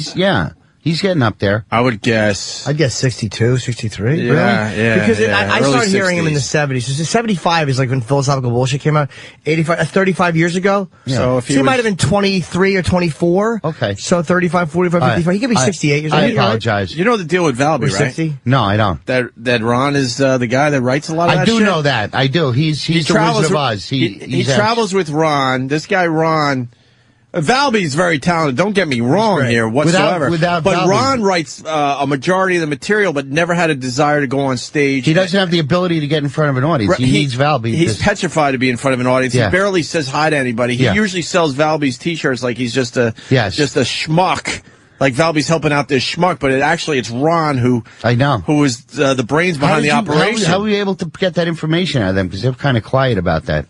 He's getting up there. I would guess. I'd guess 62, 63. Yeah, really? yeah, Because yeah. I Early started hearing him in the 70s. So 75 is like when Philosophical Bullshit came out. 35 years ago. Yeah. So if he might have been 23 or 24. Okay. So 35, 45, 55. He could be 68 years old. I apologize. You know the deal with Valby, right? 60? No, I don't. That Ron is the guy that writes a lot of that I do shit? know that. I do. He's the Wizard of Oz. He travels with Ron. This guy, Ron. Valby's very talented. Don't get me wrong here whatsoever. Without but Valby. Ron writes a majority of the material, but never had a desire to go on stage. He doesn't have the ability to get in front of an audience. He needs Valby. He's petrified to be in front of an audience. Yeah. He barely says hi to anybody. He usually sells Valby's T-shirts like he's just a schmuck. Like Valby's helping out this schmuck, but it's Ron who is the brains behind the operation. How were you able to get that information out of them? Because they're kind of quiet about that.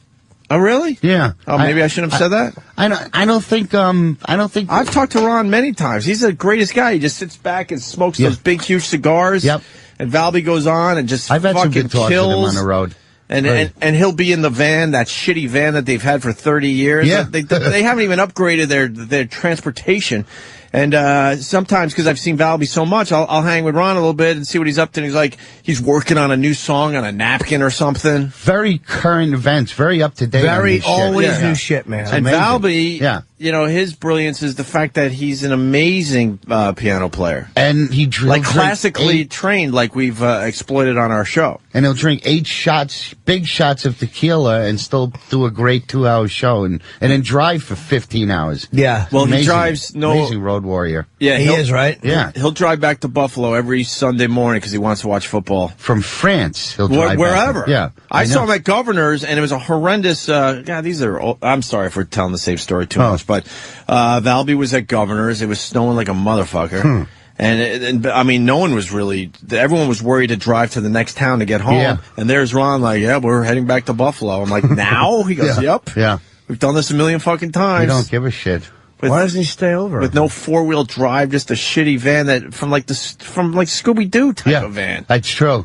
Oh, really? Yeah. Oh, maybe I shouldn't have said that. I don't think. I've talked to Ron many times. He's the greatest guy. He just sits back and smokes those big, huge cigars. Yep. And Valby goes on and just I've had some fucking good talks with him kills. on the road. And he'll be in the van, that shitty van that they've had for 30 years. Yeah. They haven't even upgraded their transportation. And sometimes, because I've seen Valby so much, I'll hang with Ron a little bit and see what he's up to. And he's like, he's working on a new song on a napkin or something. Very current events, very up to date. Very always new shit, man. And amazing. Valby, his brilliance is the fact that he's an amazing piano player. And he classically trained, like we've exploited on our show. And he'll drink 8 shots, big shots of tequila, and still do a great 2-hour show, and then drive for 15 hours. Yeah. Well, amazing, he drives amazing road warrior. Yeah, he is, right? Yeah. He'll drive back to Buffalo every Sunday morning because he wants to watch football. From France, he'll drive wherever. back. Yeah. I saw him at Governor's, and it was a horrendous. God, these are. I'm sorry for telling the same story too much, but Valby was at Governor's. It was snowing like a motherfucker. And I mean, no one was really. Everyone was worried to drive to the next town to get home. Yeah. And there's Ron, like, yeah, we're heading back to Buffalo. I'm like, now? He goes, yep. Yeah. We've done this a million fucking times. We don't give a shit. Why doesn't he stay over? With no 4-wheel drive, just a shitty van that from like Scooby Doo type of van. That's true.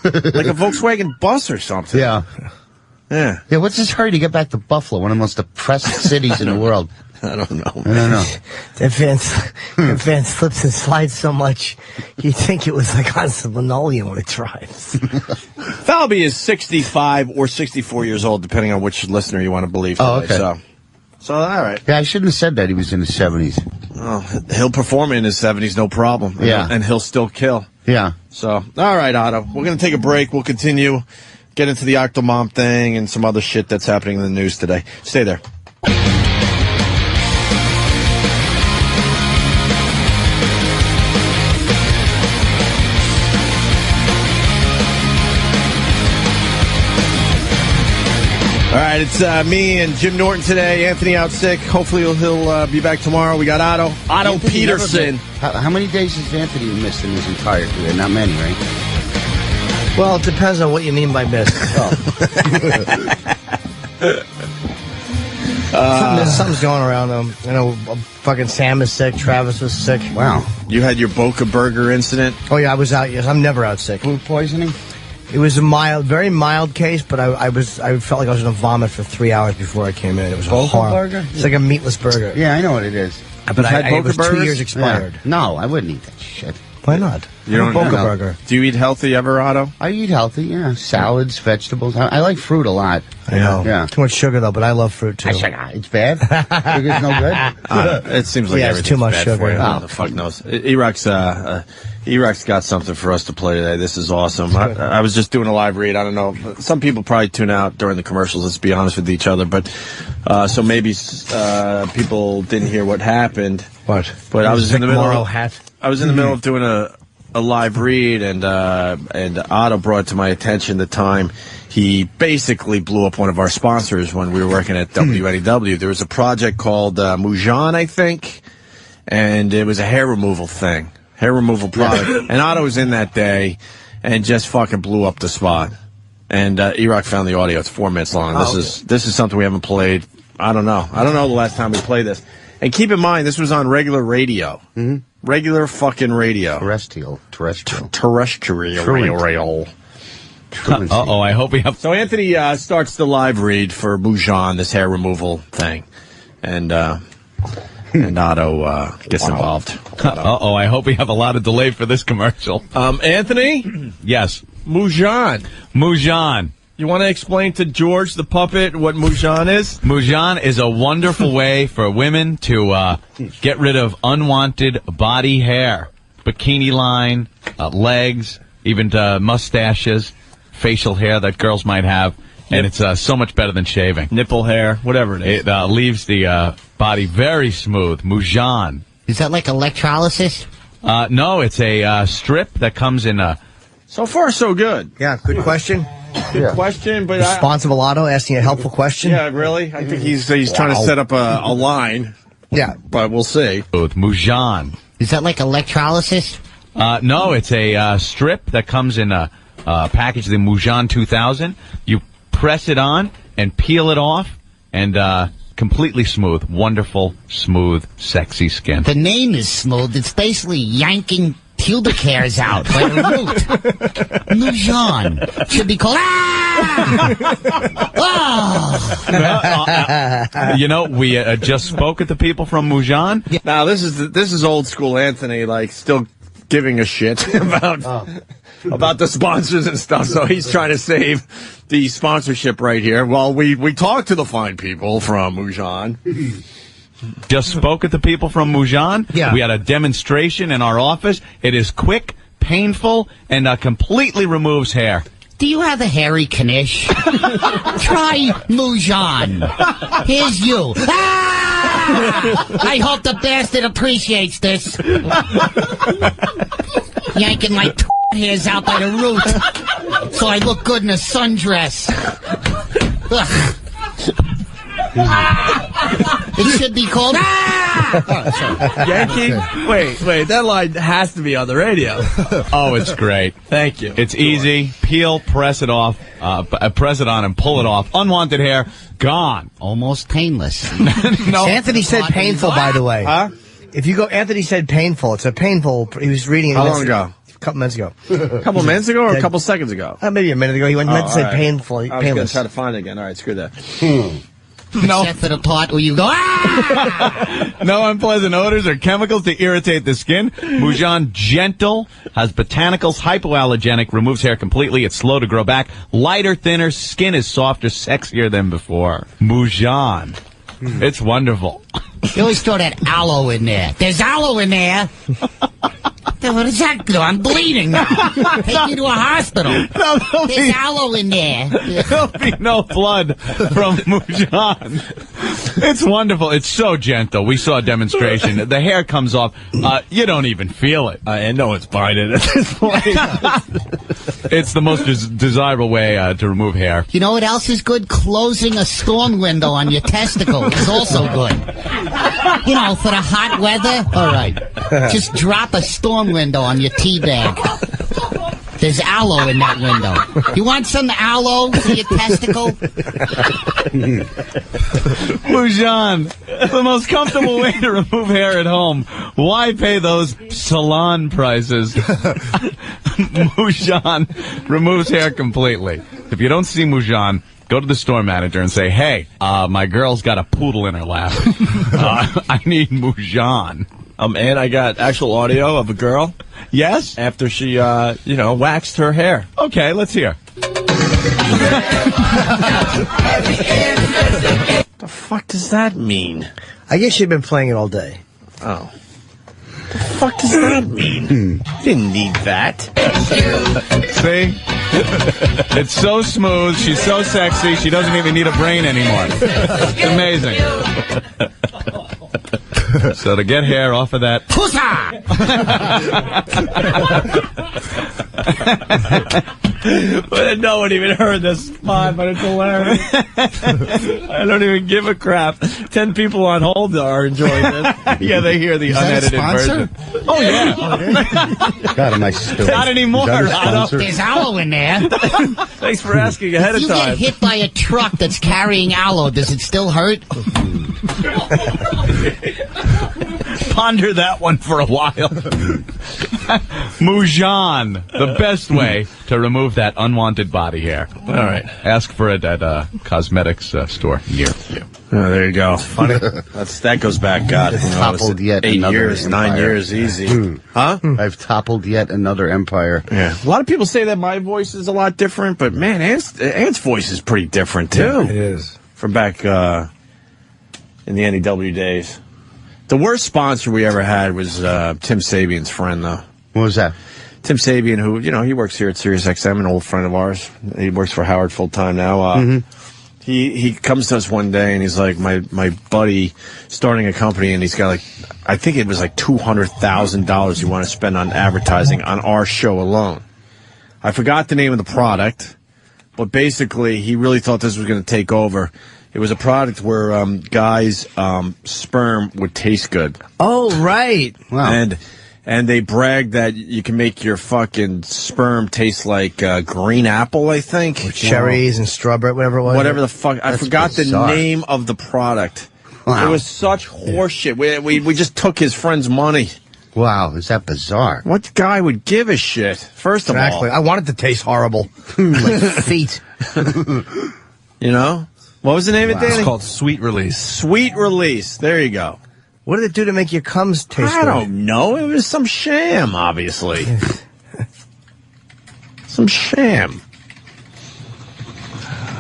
Like a Volkswagen bus or something. Yeah. Yeah. Yeah, what's his hurry to get back to Buffalo, one of the most depressed cities in the world? I don't know. I don't know. That van slips and slides so much, you'd think it was like on some linoleum when it drives. Valby is 65 or 64 years old, depending on which listener you want to believe today. Oh, okay. So all right. Yeah, I shouldn't have said that he was in his 70s. Oh, he'll perform in his 70s, no problem. Yeah. And he'll still kill. Yeah. So, all right, Otto. We're going to take a break. We'll continue, get into the Octomom thing and some other shit that's happening in the news today. Stay there. All right, it's me and Jim Norton today. Anthony out sick. Hopefully he'll be back tomorrow. We got Otto Anthony Peterson. How many days has Anthony missed in his entire career? Not many, right? Well, it depends on what you mean by miss. Something's going around, though. You know, fucking Sam is sick. Travis was sick. Wow. You had your Boca Burger incident? Oh, yeah, I was out. Yes, I'm never out sick. Food poisoning? It was a very mild case, but I felt like I was going to vomit for 3 hours before I came in. It was Boca horrible. burger? It's like a meatless burger. Yeah, I know what it is. But You've had it was Boca 2 burgers? years expired. Yeah. No, I wouldn't eat that shit. Why not? You don't Boca know. burger. Do you eat healthy ever, Otto? I eat healthy, yeah. Salads, vegetables. I like fruit a lot. I know. Yeah. Too much sugar, though, but I love fruit, too. It's bad? Sugar's no good? It seems like Yeah, it's everything's too much bad sugar. for you. Oh. The fuck knows. Iraq's got something for us to play today. This is awesome. I was just doing a live read. I don't know. Some people probably tune out during the commercials. Let's be honest with each other. But so maybe people didn't hear what happened. What? But I was in the middle. I was in the middle of doing a live read, and Otto brought to my attention the time he basically blew up one of our sponsors when we were working at WNEW. There was a project called Mujan, I think, and it was a hair removal thing. Hair removal product. And Otto was in that day and just fucking blew up the spot. And Iraq found the audio. It's 4 minutes long. This is something we haven't played. I don't know the last time we played this. And keep in mind, this was on regular radio. Mm-hmm. Regular fucking radio. Terrestrial. Terrestrial. Uh-oh, I hope we have... So Anthony starts the live read for Mujan, this hair removal thing. And And Otto gets involved. Uh-oh, I hope we have a lot of delay for this commercial. Anthony? Yes. Mujan. You want to explain to George the puppet what Mujan is? Mujan is a wonderful way for women to get rid of unwanted body hair. Bikini line, legs, even mustaches, facial hair that girls might have. And it's so much better than shaving. Nipple hair, whatever it is. It leaves the body very smooth. Mujan. Is that like electrolysis? No, it's a strip that comes in a... So far, so good. Yeah, good question. Good question, but Responsible Otto asking a helpful question. Yeah, really? I think he's trying to set up a line. Yeah. But we'll see. With Mujan. Is that like electrolysis? No, it's a strip that comes in a package, the Mujan 2000. You press it on and peel it off, and completely smooth, wonderful, smooth, sexy skin. The name is smooth. It's basically yanking pubic hairs out by the root. Mujan should be called. You know, we just spoke at the people from Mujan. Now this is old school Anthony, like still giving a shit about the sponsors and stuff. So he's trying to save the sponsorship right here. Well, we talked to the fine people from Mujan. Just spoke at the people from Mujan. Yeah. We had a demonstration in our office. It is quick, painful, and completely removes hair. Do you have a hairy Knish? Try Mujan. Here's you. I hope the bastard appreciates this. Yanking my hairs out by the root, so I look good in a sundress. Ugh. It should be called Yankee. Wait, that line has to be on the radio. Oh, it's great. Thank you. It's easy. Peel, press it off, press it on and pull it off. Unwanted hair, gone. almost painless. No. Anthony said painful, by the way. Huh? If you go, Anthony said painful. It's a painful. He was reading it. How long ago? A couple minutes ago. A couple minutes ago or a couple seconds ago? Maybe a minute ago. He meant to say right. painful. I was going to Painless. try to find it again. All right, screw that. No. Except for the part where you go, No unpleasant odors or chemicals to irritate the skin. Mujan gentle, has botanicals, hypoallergenic, removes hair completely. It's slow to grow back. Lighter, thinner, skin is softer, sexier than before. Mujan. It's wonderful. you always throw that aloe in there. There's aloe in there. What does that do? I'm bleeding now. Take me to a hospital. There's aloe in there. There'll be no blood from Mujan. It's wonderful. It's so gentle. We saw a demonstration. The hair comes off. You don't even feel it. I know it's binding at this point. It's the most desirable way to remove hair. You know what else is good? Closing a storm window on your testicles is also good. You know, for the hot weather. All right. Just drop a storm window on your tea bag. There's aloe in that window. You want some aloe for your testicle? Mujan, the most comfortable way to remove hair at home. Why pay those salon prices? Mujan removes hair completely. If you don't see Mujan, go to the store manager and say, hey, my girl's got a poodle in her lap. I need Mujan. And I got actual audio of a girl. Yes? After she, waxed her hair. Okay, let's hear. What the fuck does that mean? I guess you've been playing it all day. Oh. What the fuck does that mean? Didn't need that. See? It's so smooth. She's so sexy. She doesn't even need a brain anymore. It's amazing. So to get hair off of that... Well, no one even heard this spot, but it's hilarious. I don't even give a crap. 10 people on hold are enjoying this. Yeah, they hear the unedited version. Oh, yeah. God, am I stupid? Not anymore, Otto. There's aloe in there. Thanks for asking ahead of If you time. get hit by a truck that's carrying aloe, does it still hurt? Ponder that one for a while. Mujan, the best way to remove that unwanted body hair. All right. Ask for it at a cosmetics store near you. Oh, there you go. Funny. That goes back, God. Toppled yet 8 another years, empire. 9 years, easy. Huh? I've toppled yet another empire. Yeah. A lot of people say that my voice is a lot different, but man, Ant's voice is pretty different too. Yeah, it is. From back in the NEW days. The worst sponsor we ever had was Tim Sabian's friend, though. What was that? Tim Sabian, who, he works here at SiriusXM, an old friend of ours. He works for Howard full time now. He comes to us one day and he's like, my buddy starting a company, and he's got I think it was $200,000 he wanted to spend on advertising on our show alone. I forgot the name of the product, but basically he really thought this was going to take over. It was a product where guys' sperm would taste good. Oh, right. Wow. And they bragged that you can make your fucking sperm taste like green apple, I think. With cherries and strawberry, whatever it was. Whatever the fuck. I forgot bizarre. the name of the product. Wow. It was such horseshit. We just took his friend's money. Wow, is that bizarre? What guy would give a shit? First of Exactly. all. I want it to taste horrible. Like feet. What was the name of it, Danny? It's called Sweet Release. Sweet Release. There you go. What did it do to make your cums taste I good? don't know. It was some sham, obviously. Some sham.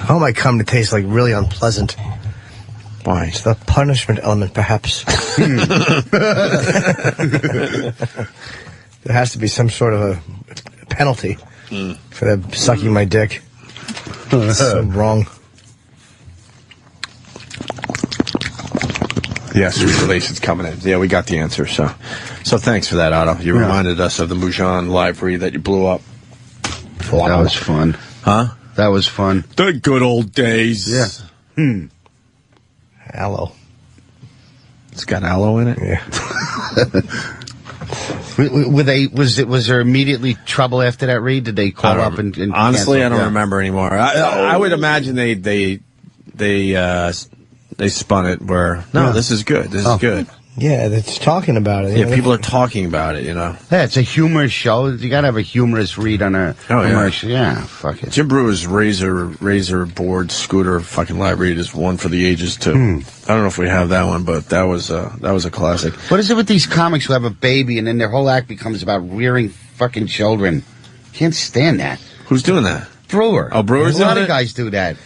I want my cum to taste like really unpleasant. Why? It's the punishment element, perhaps. There has to be some sort of a penalty for them sucking my dick. So wrong. Yes, Sweet Relation's coming in. Yeah, we got the answer. So thanks for that, Otto. You reminded us of the Mujan live read that you blew up. That was fun. Huh? That was fun. The good old days. Yeah. Aloe. It's got aloe in it? Yeah. Was there immediately trouble after that read? Did they call up and honestly, cancel? I don't remember anymore. I would imagine they spun it where, this is good. This is good. Yeah, it's talking about it. Yeah, people are talking about it, Yeah, it's a humorous show. You gotta have a humorous read on a commercial. Yeah, fuck it. Jim Brewer's Razor board scooter fucking live read is one for the ages too. I don't know if we have that one, but that was a classic. What is it with these comics who have a baby and then their whole act becomes about rearing fucking children? Can't stand that. Who's doing that? Brewer. Oh, Brewer's A lot doing of it? guys do that.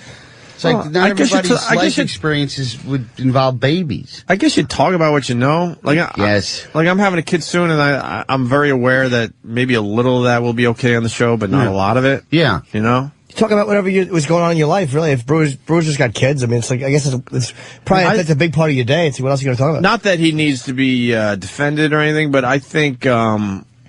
It's like not I guess everybody's life experiences would involve babies. I guess you talk about what you know. Yes. I'm having a kid soon, and I'm very aware that maybe a little of that will be okay on the show, but not a lot of it. Yeah. You know? You talk about whatever was going on in your life, really. If Brewer's just got kids, I mean, it's like, I guess it's probably that's a big part of your day. It's what else are you going to talk about? Not that he needs to be defended or anything, but I think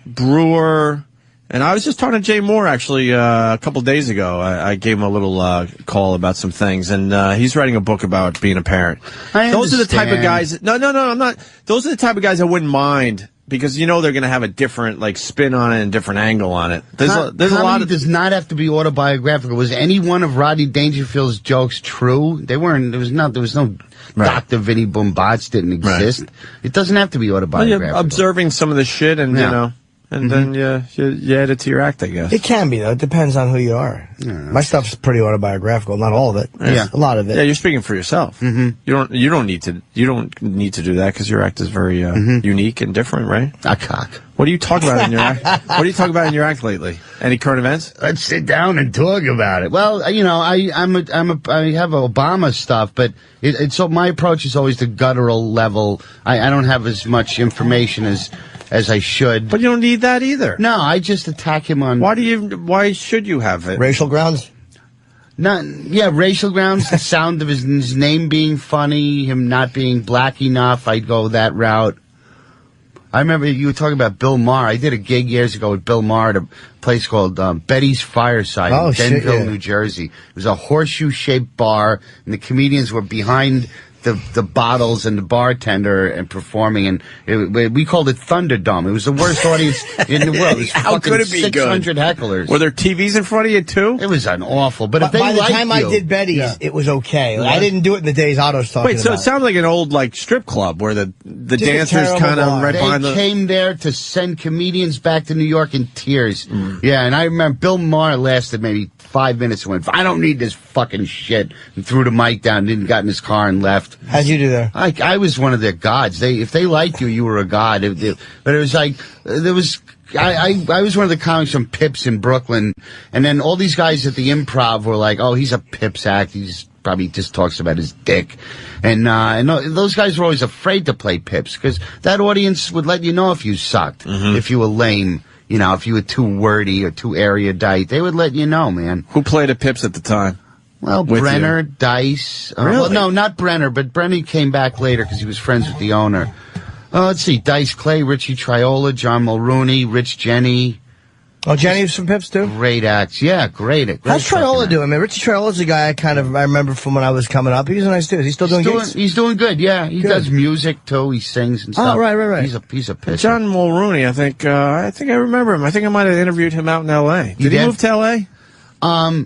Brewer... And I was just talking to Jay Moore, actually, a couple days ago. I gave him a little call about some things, and he's writing a book about being a parent. Those are the type of guys... No, I'm not... Those are the type of guys I wouldn't mind, because they're going to have a different spin on it and different angle on it. There's a lot of... does not have to be autobiographical. Was any one of Rodney Dangerfield's jokes true? They weren't... There was no Dr. Vinny Boombots didn't exist. Right. It doesn't have to be autobiographical. Well, you're observing some of the shit, and, and then you add it to your act, I guess. It can be, though. It depends on who you are. Yeah. My stuff's pretty autobiographical. Not all of it. Yeah. A lot of it. Yeah, you're speaking for yourself. You don't need to do that because your act is very unique and different, right? A cock. What do you talk about in your act? What do you talk about in your act lately? Any current events? Let's sit down and talk about it. Well, I have Obama stuff, but so my approach is always the guttural level. I don't have as much information as I should. But you don't need that either. No, I just attack him on... Why should you have it? Racial grounds? Racial grounds, the sound of his name being funny, him not being black enough, I'd go that route. I remember you were talking about Bill Maher. I did a gig years ago with Bill Maher at a place called Betty's Fireside in Denville, New Jersey. It was a horseshoe-shaped bar, and the comedians were behind the bottles and the bartender and performing, and we called it Thunderdome. It was the worst audience in the world. It was How could it be 600 hecklers. Were there TVs in front of you too? It was an awful. But if they by the liked time I did Betty's, it was okay. Like, I didn't do it in the days Otto's talking Wait, so about. it sounds like an old like strip club where the Just a dancers terrible kind of bar. right They behind the. came there to send comedians back to New York in tears. Yeah, and I remember Bill Maher lasted maybe 5 minutes and went, I don't need this fucking shit, and threw the mic down, didn't got in his car and left. How'd you do there? I was one of their gods. If they liked you, you were a god. But it was like, there was, I was one of the comics from Pips in Brooklyn, and then all these guys at the Improv were like, oh, he's a Pips act, he's probably just talks about his dick. And those guys were always afraid to play Pips, because that audience would let you know if you sucked, if you were lame. You know, if you were too wordy or too erudite, they would let you know, man. Who played at Pips at the time? Well, With Brenner, you? Dice. Really? Well, no, not Brenner, but Brenner came back later because he was friends with the owner. Let's see, Dice Clay, Richie Triola, John Mulrooney, Rich Jenny. Oh, Jenny was from Pips too? Great acts. Yeah, great. How's Triola doing, man? Richie Triola's a guy I remember from when I was coming up. He was a nice dude. Is he still doing gigs? He's doing good, yeah. He Good. does music too. He sings and stuff. Oh, right. He's a pisser. John Mulrooney, I think I remember him. I think I might have interviewed him out in L.A. Did he did? move to L.A.?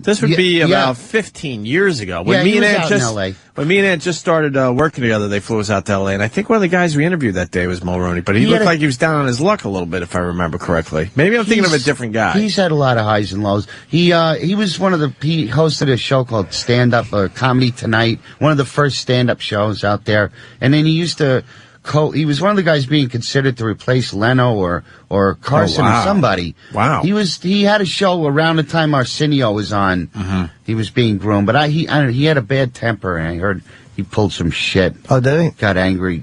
This would be about 15 years ago. When he was out in L.A. When me and Aunt just started working together, they flew us out to L.A. And I think one of the guys we interviewed that day was Mulrooney. But he looked like he was down on his luck a little bit, if I remember correctly. Maybe I'm thinking of a different guy. He's had a lot of highs and lows. He was he hosted a show called Stand Up Comedy Tonight, one of the first stand-up shows out there. And then he used to he was one of the guys being considered to replace Leno or Carson or somebody. Wow. He had a show around the time Arsenio was on. He was being groomed, but he had a bad temper, and I heard he pulled some shit. Oh, did he? Got angry,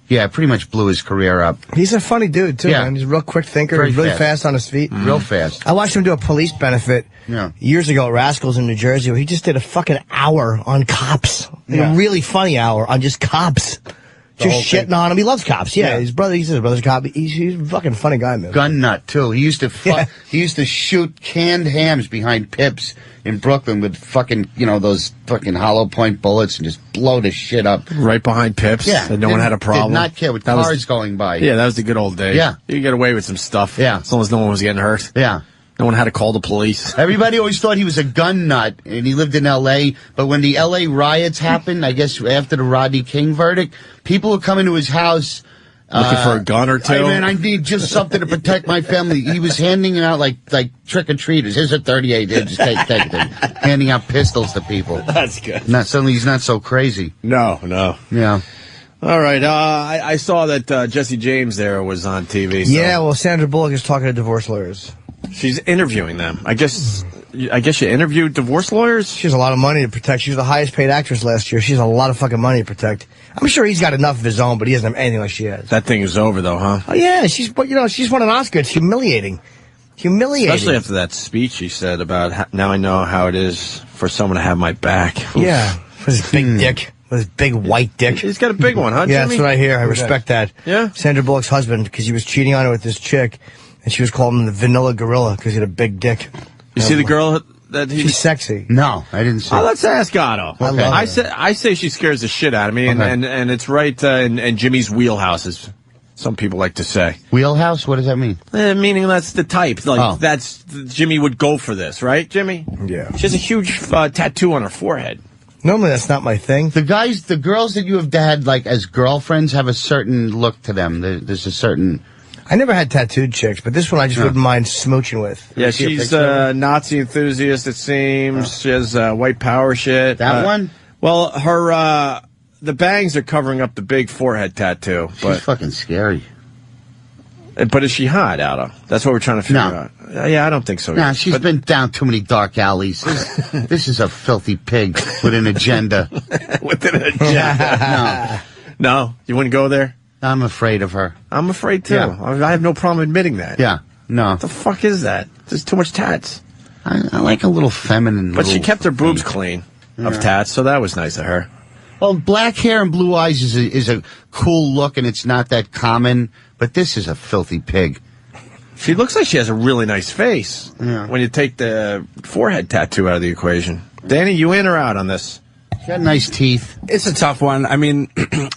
pretty much blew his career up. He's a funny dude, too, man. He's a real quick thinker. Very He's really fast. fast on his feet. Real fast. I watched him do a police benefit years ago at Rascals in New Jersey, where he just did a fucking hour on cops. Like a really funny hour on just cops. Just shitting on him. He loves cops. Yeah, his brother's a cop. He's a fucking funny guy, man. Gun nut too. He used to shoot canned hams behind Pips in Brooklyn with fucking those fucking hollow point bullets and just blow the shit up right behind Pips. Yeah, and no one had a problem. Did not care with That was- cars going by. Yeah, that was the good old days. Yeah. You could get away with some stuff. Yeah. As long as no one was getting hurt. Yeah. No one had to call the police. Everybody always thought he was a gun nut, and he lived in L.A., but when the L.A. riots happened, I guess after the Rodney King verdict, people would come into his house Looking for a gun or two? Hey, man, I need just something to protect my family. He was handing out like trick-or-treaters. Here's a 38. Here, just take it. Handing out pistols to people. That's good. Suddenly he's not so crazy. No. Yeah. All right. I saw that Jesse James there was on TV. So. Yeah, well, Sandra Bullock is talking to divorce lawyers. She's interviewing them. I guess you interviewed divorce lawyers? She has a lot of money to protect. She was the highest paid actress last year. She has a lot of fucking money to protect. I'm sure he's got enough of his own, but he doesn't have anything like she has. That thing is over, though, huh? Oh, yeah. She's won an Oscar. It's humiliating. Especially after that speech she said about now I know how it is for someone to have my back. Oof. Yeah. With his big dick. With his big white dick. He's got a big one, huh, Yeah, Jimmy? that's what I hear. I respect that. Yeah? Sandra Bullock's husband, because he was cheating on her with this chick, and she was calling him the vanilla gorilla because he had a big dick. You see the girl that he She's sexy. No, I didn't see. Oh, let's ask Otto. I love her. I say she scares the shit out of me, and it's right in Jimmy's wheelhouse, as some people like to say. Wheelhouse? What does that mean? Meaning that's the type. That's Jimmy would go for this, right, Jimmy? Yeah. She has a huge tattoo on her forehead. Normally that's not my thing. The girls that you have had as girlfriends have a certain look to them. There's a certain. I never had tattooed chicks, but this one I just wouldn't mind smooching with. Yeah, she's a Nazi enthusiast, it seems. She has white power shit. That one? Well, her the bangs are covering up the big forehead tattoo. She's fucking scary. But is she hot, Otto? That's what we're trying to figure out. Yeah, I don't think so. Nah, she's been down too many dark alleys. This is a filthy pig with an agenda. With an agenda. No, you wouldn't go there? I'm afraid of her. I'm afraid, too. Yeah. I have no problem admitting that. Yeah, no. What the fuck is that? There's too much tats. I like a little feminine. But she kept her boobs clean of tats, so that was nice of her. Well, black hair and blue eyes is a cool look, and it's not that common. But this is a filthy pig. She looks like she has a really nice face Yeah. when you take the forehead tattoo out of the equation. Danny, you in or out on this? She got nice teeth. It's a tough one. I mean,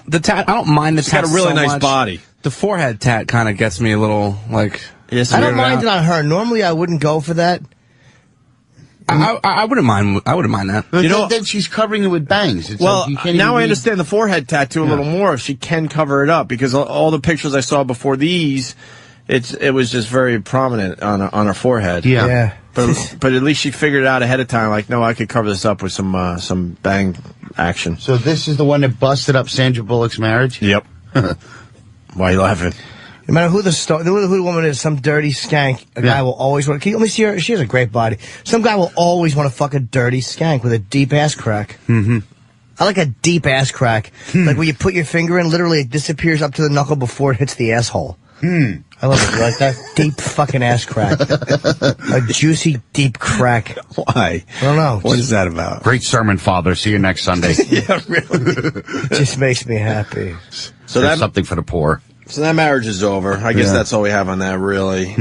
the tat. I don't mind the tat. She's got a really so nice much. body. The forehead tat kind of gets me a little like. Yes, I don't mind it on her. Normally, I wouldn't go for that. I wouldn't mind. I wouldn't mind that. But then she's covering it with bangs. It's Well, like you can't now even I understand the forehead tattoo a little more if she can cover it up, because all the pictures I saw before these, it was just very prominent on her forehead. Yeah. But at least she figured it out ahead of time. Like, no, I could cover this up with some bang action. So this is the one that busted up Sandra Bullock's marriage? Yep. Why are you laughing? No matter who the woman is, some dirty skank, a guy will always want to. Let me see her. She has a great body. Some guy will always want to fuck a dirty skank with a deep ass crack. Mm-hmm. I like a deep ass crack. Like where you put your finger in, literally it disappears up to the knuckle before it hits the asshole. I love it. You like that? Deep fucking ass crack. A juicy, deep crack. Why? I don't know. What is that about? Great sermon, Father. See you next Sunday. Yeah, really. Just makes me happy. So There's something for the poor. So that marriage is over. I guess that's all we have on that, really.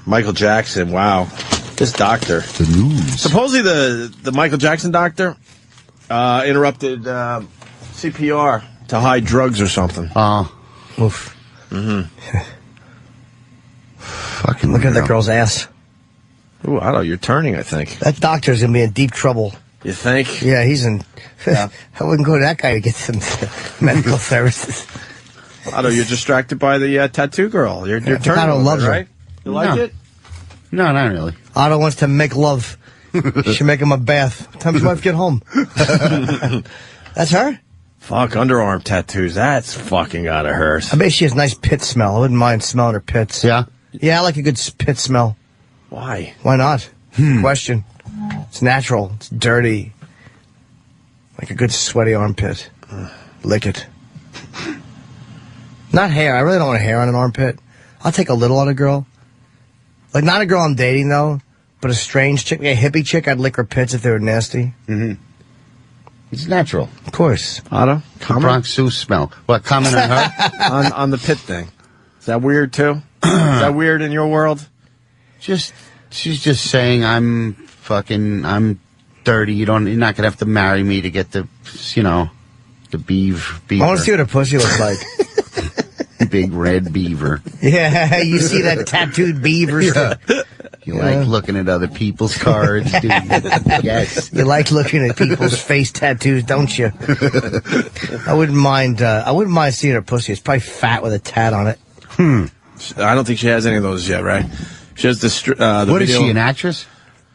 Michael Jackson, wow. This doctor. The news. Supposedly the Michael Jackson doctor interrupted CPR to hide drugs or something. Oof. Mm-hmm. Fucking look at that girl's ass. Ooh, I don't know. You're turning, I think. That doctor's going to be in deep trouble. You think? Yeah, he's in. I wouldn't go to that guy to get some medical services. I know you're distracted by the tattoo girl. You're turning. Otto loves her. Right? You like it? No, not really. Otto wants to make love. You should make him a bath. What time does your wife get home? That's her? Fuck, underarm tattoos. That's fucking gotta hurt. I bet she has nice pit smell. I wouldn't mind smelling her pits. Yeah? Yeah, I like a good pit smell. Why? Why not? Question. It's natural. It's dirty. Like a good sweaty armpit. Lick it. Not hair. I really don't want hair on an armpit. I'll take a little on a girl. Like, not a girl I'm dating, though, but a strange chick, like a hippie chick, I'd lick her pits if they were nasty. Mm-hmm. It's natural. Of course. Otto? The Bronx Zoo smell. What, comment on her? on the pit thing. Is that weird, too? Is that weird in your world? She's just saying I'm dirty. You're not gonna have to marry me to get the beaver. I want to see what her pussy looks like. Big red beaver. Yeah, you see that tattooed beaver. Yeah. You like looking at other people's cards, dude. Yes. You like looking at people's face tattoos, don't you? I wouldn't mind seeing her pussy. It's probably fat with a tat on it. I don't think she has any of those yet, right? She has the What video. is she, an actress?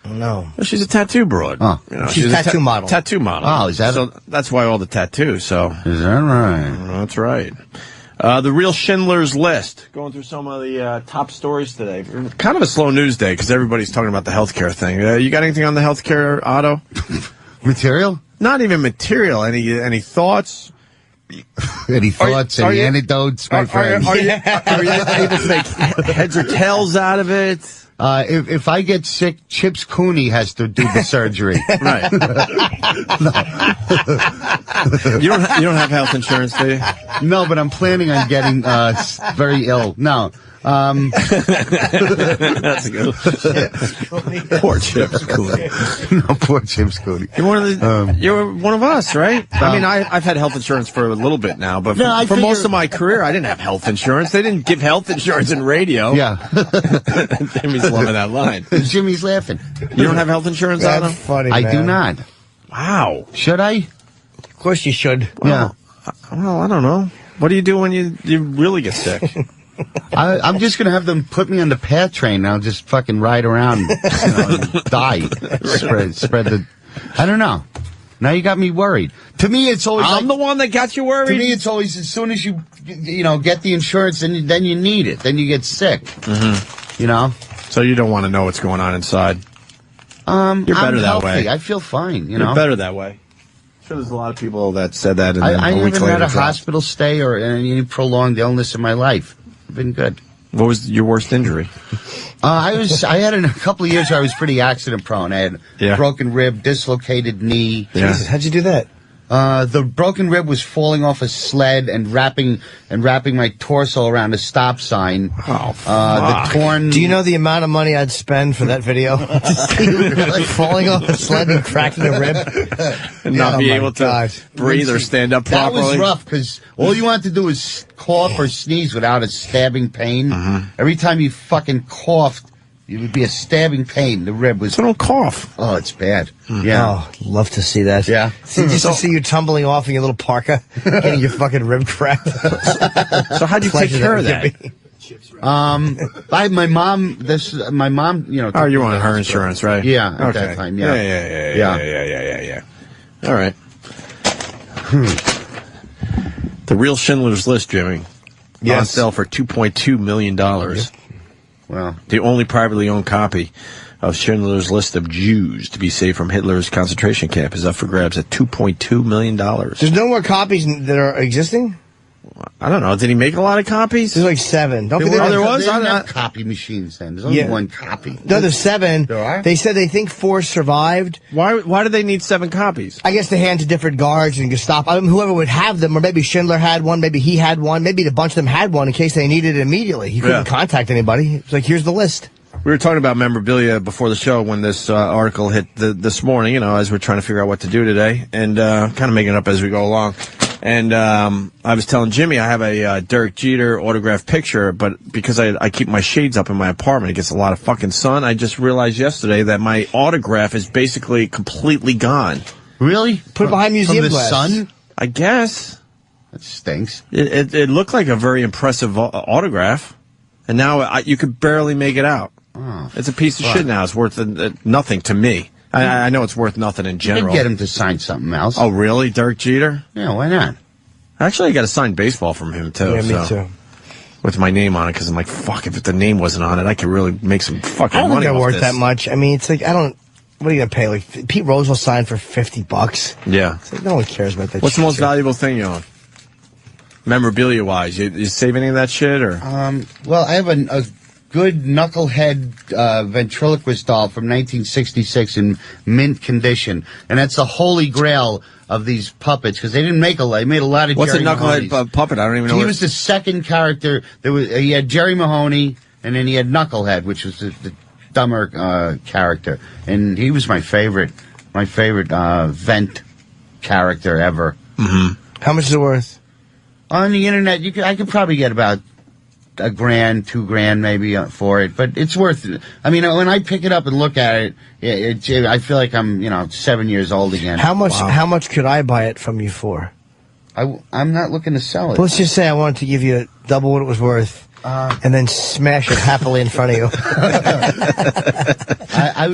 No. She's a tattoo broad. Oh. She's a tattoo model. Tattoo model. Oh, is that so? That's why all the tattoos. So is that right? That's right. The real Schindler's List. Going through some of the top stories today. Kind of a slow news day because everybody's talking about the healthcare thing. You got anything on the healthcare, Otto? Material? Not even material. Any thoughts? Any thoughts? Any anecdotes, my friend? Are you able to make heads or tails out of it? If I get sick, Chips Cooney has to do the surgery. Right. You don't have health insurance, do you? No, but I'm planning on getting very ill. No. That's good. Poor Chips Cooney. No, poor Chips Cooney. You're one of us, right? I mean, I've had health insurance for a little bit now, but for most of my career, I didn't have health insurance. They didn't give health insurance in radio. Yeah. Jimmy's loving that line. Jimmy's laughing. You don't have health insurance, Adam? That's funny, I man. do not. Wow. Should I? Of course you should. Well, I don't know. What do you do when you really get sick? I'm just going to have them put me on the PATH train and I'll just fucking ride around and die. Spread the... I don't know. Now you got me worried. To me, it's always I'm the one that got you worried? To me, it's always as soon as you get the insurance, then you need it. Then you get sick. Mm-hmm. So you don't want to know what's going on inside? You're better I'm that healthy. way. I feel fine, You're better that way. I'm sure there's a lot of people that said that in I a week haven't later. had a hospital stay or any prolonged illness in my life. I've been good. What was your worst injury? I had a couple of years where I was pretty accident prone. I had broken rib, dislocated knee. Jesus, how'd you do that? The broken rib was falling off a sled and wrapping my torso around a stop sign. Oh, the torn. Do you know the amount of money I'd spend for that video? To see you like falling off a sled and cracking a rib and not be able to breathe or stand up properly. That was rough because all you wanted to do was cough or sneeze without a stabbing pain. Every time you fucking coughed, it would be a stabbing pain. The rib was. So don't cough. Oh, it's bad. Yeah. Oh, love to see that. Yeah. Just to see you tumbling off in your little parka, getting your fucking rib cracked. So how'd you take care of that? My mom, you know. Oh, you wanted her insurance, right? Yeah, at that time, yeah. Yeah. All right. The real Schindler's List, Jimmy. Yes. On sale for $2.2 million. Wow. The only privately owned copy of Schindler's List of Jews to be saved from Hitler's concentration camp is up for grabs at $2.2 million. There's no more copies that are existing? I don't know. Did he make a lot of copies? There's like 7. There was? They didn't have copy machines then. There's only one copy. No, there's 7. There are? They said they think 4 survived. Why do they need 7 copies? I guess they hand to different guards and Gestapo. Whoever would have them, or maybe Schindler had one, maybe he had one, maybe a bunch of them had one in case they needed it immediately. He couldn't contact anybody. It's like, here's the list. We were talking about memorabilia before the show when this article hit this morning, as we're trying to figure out what to do today, and kind of making it up as we go along. And I was telling Jimmy I have a Derek Jeter autographed picture, but because I keep my shades up in my apartment, it gets a lot of fucking sun. I just realized yesterday that my autograph is basically completely gone. Really? Put it behind museum glass. glass. From the sun? I guess. That stinks. It looked like a very impressive autograph, and now you could barely make it out. Oh, it's a piece of shit now. It's worth nothing to me. I know it's worth nothing in general. You could get him to sign something else. Oh, really? Derek Jeter? Yeah, why not? Actually, I got a signed baseball from him, too. Yeah, me too. With my name on it, because I'm like, fuck, if the name wasn't on it, I could really make some fucking I don't money think they're off worth this. that much. I mean, it's like, what are you going to pay? Like, Pete Rose will sign for $50. Yeah. It's like, no one cares about that What's the most shit. valuable thing you own? Memorabilia-wise, you save any of that shit, or? Well, I have a good knucklehead ventriloquist doll from 1966 in mint condition, and that's the holy grail of these puppets because they didn't make a lot. They made a lot of. What's Jerry a knucklehead Mahoney's. puppet? I don't even know. He was the second character. He had Jerry Mahoney, and then he had Knucklehead, which was the dumber character, and he was my favorite vent character ever. Mm-hmm. How much is it worth? On the internet, I could probably get about $1,000, $2,000 maybe for it, but it's worth it. I mean, when I pick it up and look at it, I feel like I'm 7 years old again. How much could I buy it from you for? I'm not looking to sell it. Let's just say I wanted to give you double what it was worth, and then smash it happily in front of you.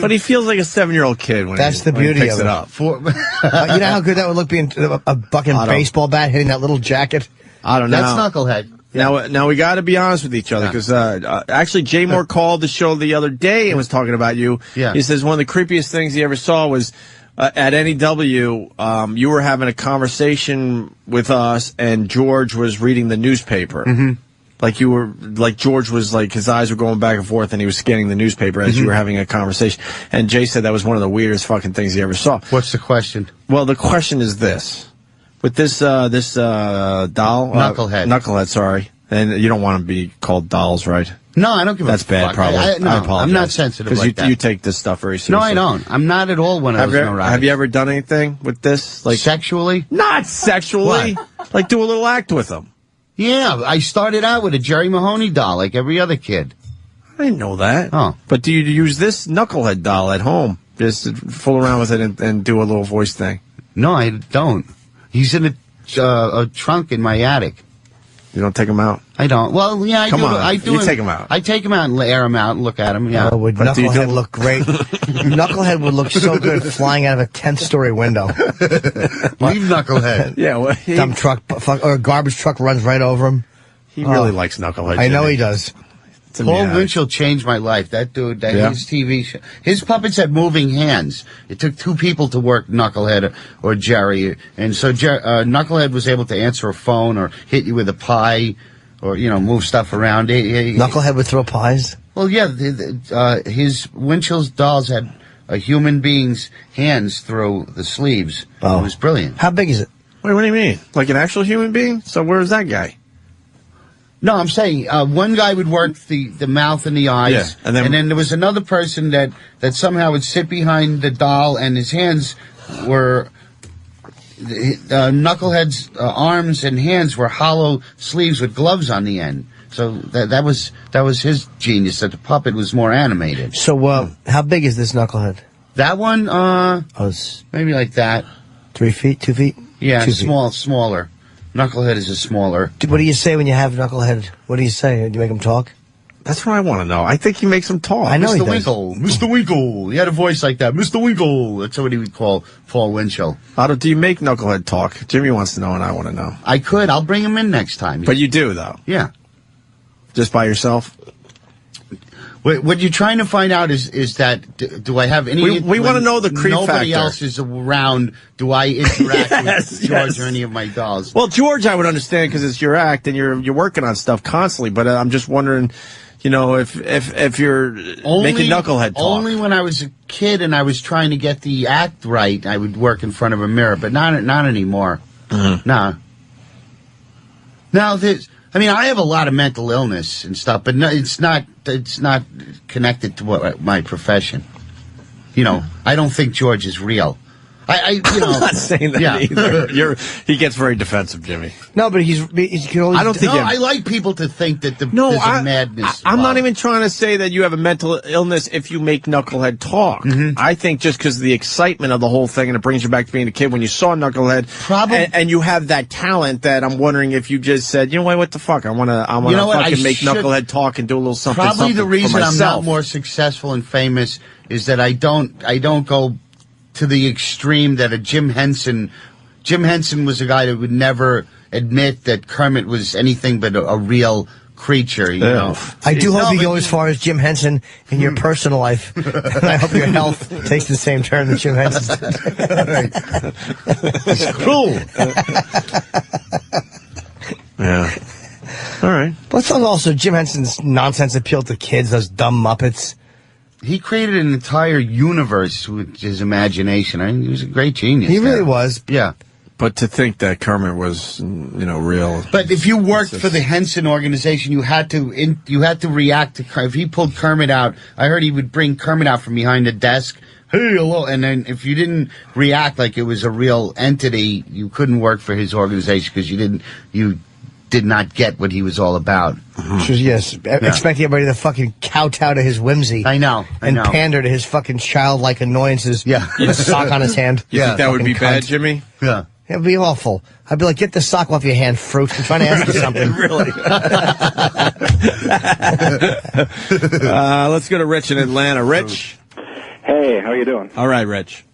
But he feels like a 7-year-old kid when That's the when he beauty picks of it it. up. You know how good that would look being a fucking baseball bat hitting that little jacket? I don't know. That's Knucklehead. Now we got to be honest with each other because actually Jay Moore called the show the other day and was talking about you. Yeah. He says one of the creepiest things he ever saw was at NEW. You were having a conversation with us, and George was reading the newspaper. Mm-hmm. Like George was like his eyes were going back and forth, and he was scanning the newspaper as you were having a conversation. And Jay said that was one of the weirdest fucking things he ever saw. What's the question? Well, the question is this. With this doll, Knucklehead, sorry, and you don't want to be called dolls, right? No, I don't give That's a fuck. bad, probably. I No, apologize. I'm not sensitive like that. Because you take this stuff very seriously. No, I don't. I'm not at all one of those neurotics. Have you ever done anything with this? Like sexually? Not sexually. Like do a little act with them. Yeah, I started out with a Jerry Mahoney doll, like every other kid. I didn't know that. Oh. But do you use this Knucklehead doll at home? Just to fool around with it and do a little voice thing? No, I don't. He's in a trunk in my attic. You don't take him out? I don't. Well, yeah, I Come do. on, I do. you take him out. I take him out and air him out and look at him. Yeah. Oh, would But do you Knucklehead do- look great? Knucklehead would look so good flying out of a 10th-story window. Leave Knucklehead. Yeah, well, Dump truck, or a garbage truck runs right over him. he really likes Knucklehead. I know Jimmy. he does. Paul Winchell changed my life. That dude, his TV show. His puppets had moving hands. It took 2 people to work Knucklehead or Jerry. And so Knucklehead was able to answer a phone or hit you with a pie or, move stuff around. Knucklehead would throw pies? Well, yeah, his Winchell's dolls had a human being's hands through the sleeves. Oh. It was brilliant. How big is it? Wait, what do you mean? Like an actual human being? So where's that guy? No, I'm saying one guy would work the mouth and the eyes, Yeah, and then there was another person that somehow would sit behind the doll, and his hands were Knucklehead's arms and hands were hollow sleeves with gloves on the end. So that was his genius. That the puppet was more animated. So how big is this Knucklehead? That one, maybe like that. 3 feet, 2 feet. Yeah, 2 feet. smaller. Knucklehead is a smaller. What do you say when you have Knucklehead? What do you say? Do you make him talk? That's what I want to know. I think he makes him talk. I know he Mr. does. Winkle, Mr. Winkle. He had a voice like that, Mr. Winkle. That's what he would call Paul Winchell. Otto, do you make Knucklehead talk? Jimmy wants to know, and I want to know. I could. I'll bring him in next time. But you do, though? Yeah. Just by yourself? What you're trying to find out is that do I have any? We want to know the creep nobody factor. else is around. Do I interact with George or any of my dolls? Well, George, I would understand because it's your act and you're working on stuff constantly. But I'm just wondering, you know, if you're making Knucklehead talk. Only when I was a kid and I was trying to get the act right, I would work in front of a mirror. But not anymore. Mm-hmm. No. Now I have a lot of mental illness and stuff, but no, it's not connected to my profession. You know, I don't think George is real. I'm not saying that either. He gets very defensive, Jimmy. No, but he can always. I don't think. I like people to think that there's a madness. I'm not even trying to say that you have a mental illness if you make Knucklehead talk. Mm-hmm. I think just because of the excitement of the whole thing and it brings you back to being a kid when you saw Knucklehead, and you have that talent that I'm wondering if you just said, you know what the fuck, I want to fucking make Knucklehead talk and do a little something. Probably the reason I'm myself. not more successful and famous is that I don't go to the extreme that a Jim Henson was a guy that would never admit that Kermit was anything but a real creature, you know. I do hope you go as far as Jim Henson in your personal life, and I hope your health takes the same turn that Jim Henson did. It's cruel. Yeah. All right. But also Jim Henson's nonsense appeal to kids, those dumb Muppets. He created an entire universe with his imagination. I mean, he was a great genius. He really was. Yeah. But to think that Kermit was, real. But if you worked for the Henson organization, you had to react to Kermit. If he pulled Kermit out, I heard he would bring Kermit out from behind the desk. Hey, hello. And then if you didn't react like it was a real entity, you couldn't work for his organization because you did not get what he was all about. Expecting everybody to fucking kowtow to his whimsy. I know. And pander to his fucking childlike annoyances. Yeah. With a sock on his hand. You think that would be bad, Jimmy? Yeah. It'd be awful. I'd be like, get the sock off your hand, fruit. I'm trying to ask you something. Really? Let's go to Rich in Atlanta. Rich? Hey, how you doing? All right, Rich.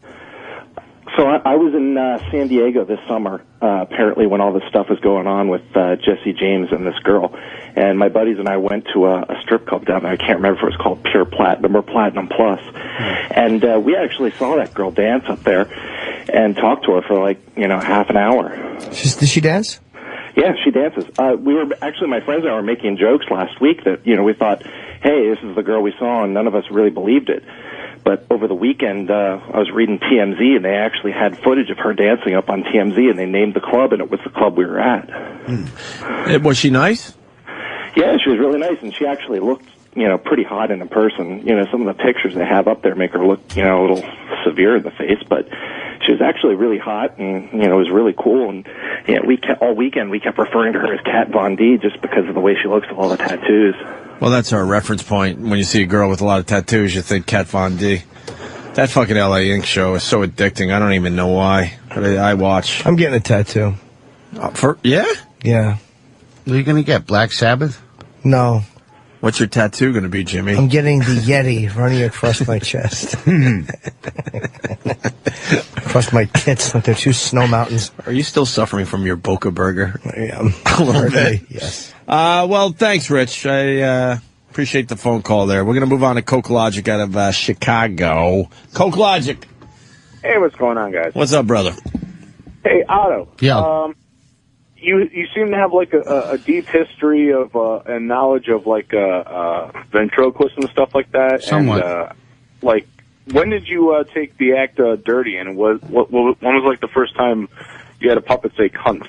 So I was in San Diego this summer, apparently when all this stuff was going on with Jesse James and this girl. And my buddies and I went to a strip club down there. I can't remember if it was called Pure Platinum or Platinum Plus. And we actually saw that girl dance up there and talked to her for half an hour. Did she dance? Yeah, she dances. My friends and I were making jokes last week that, we thought, hey, this is the girl we saw, and none of us really believed it. But over the weekend, I was reading TMZ, and they actually had footage of her dancing up on TMZ, and they named the club, and it was the club we were at. Was she nice? Yeah, she was really nice, and she actually looked, pretty hot in person. Some of the pictures they have up there make her look, a little severe in the face, but she was actually really hot, and, it was really cool. And, all weekend we kept referring to her as Kat Von D just because of the way she looks with all the tattoos. Well, that's our reference point. When you see a girl with a lot of tattoos, you think Kat Von D. That fucking LA Ink show is so addicting. I don't even know why. But I watch. I'm getting a tattoo. Yeah? Yeah. What are you going to get, Black Sabbath? No. What's your tattoo going to be, Jimmy? I'm getting the Yeti running across my chest. Across my tits like they're two snow mountains. Are you still suffering from your Boca Burger? I am. A little bit. Yes. Well, thanks, Rich. I appreciate the phone call there. We're going to move on to Coke Logic out of Chicago. Coke Logic. Hey, what's going on, guys? What's up, brother? Hey, Otto. Yeah. You seem to have a deep history of and knowledge of ventriloquists and stuff like that. Somewhat. And, when did you take the act dirty? And when was like the first time you had a puppet say cunt?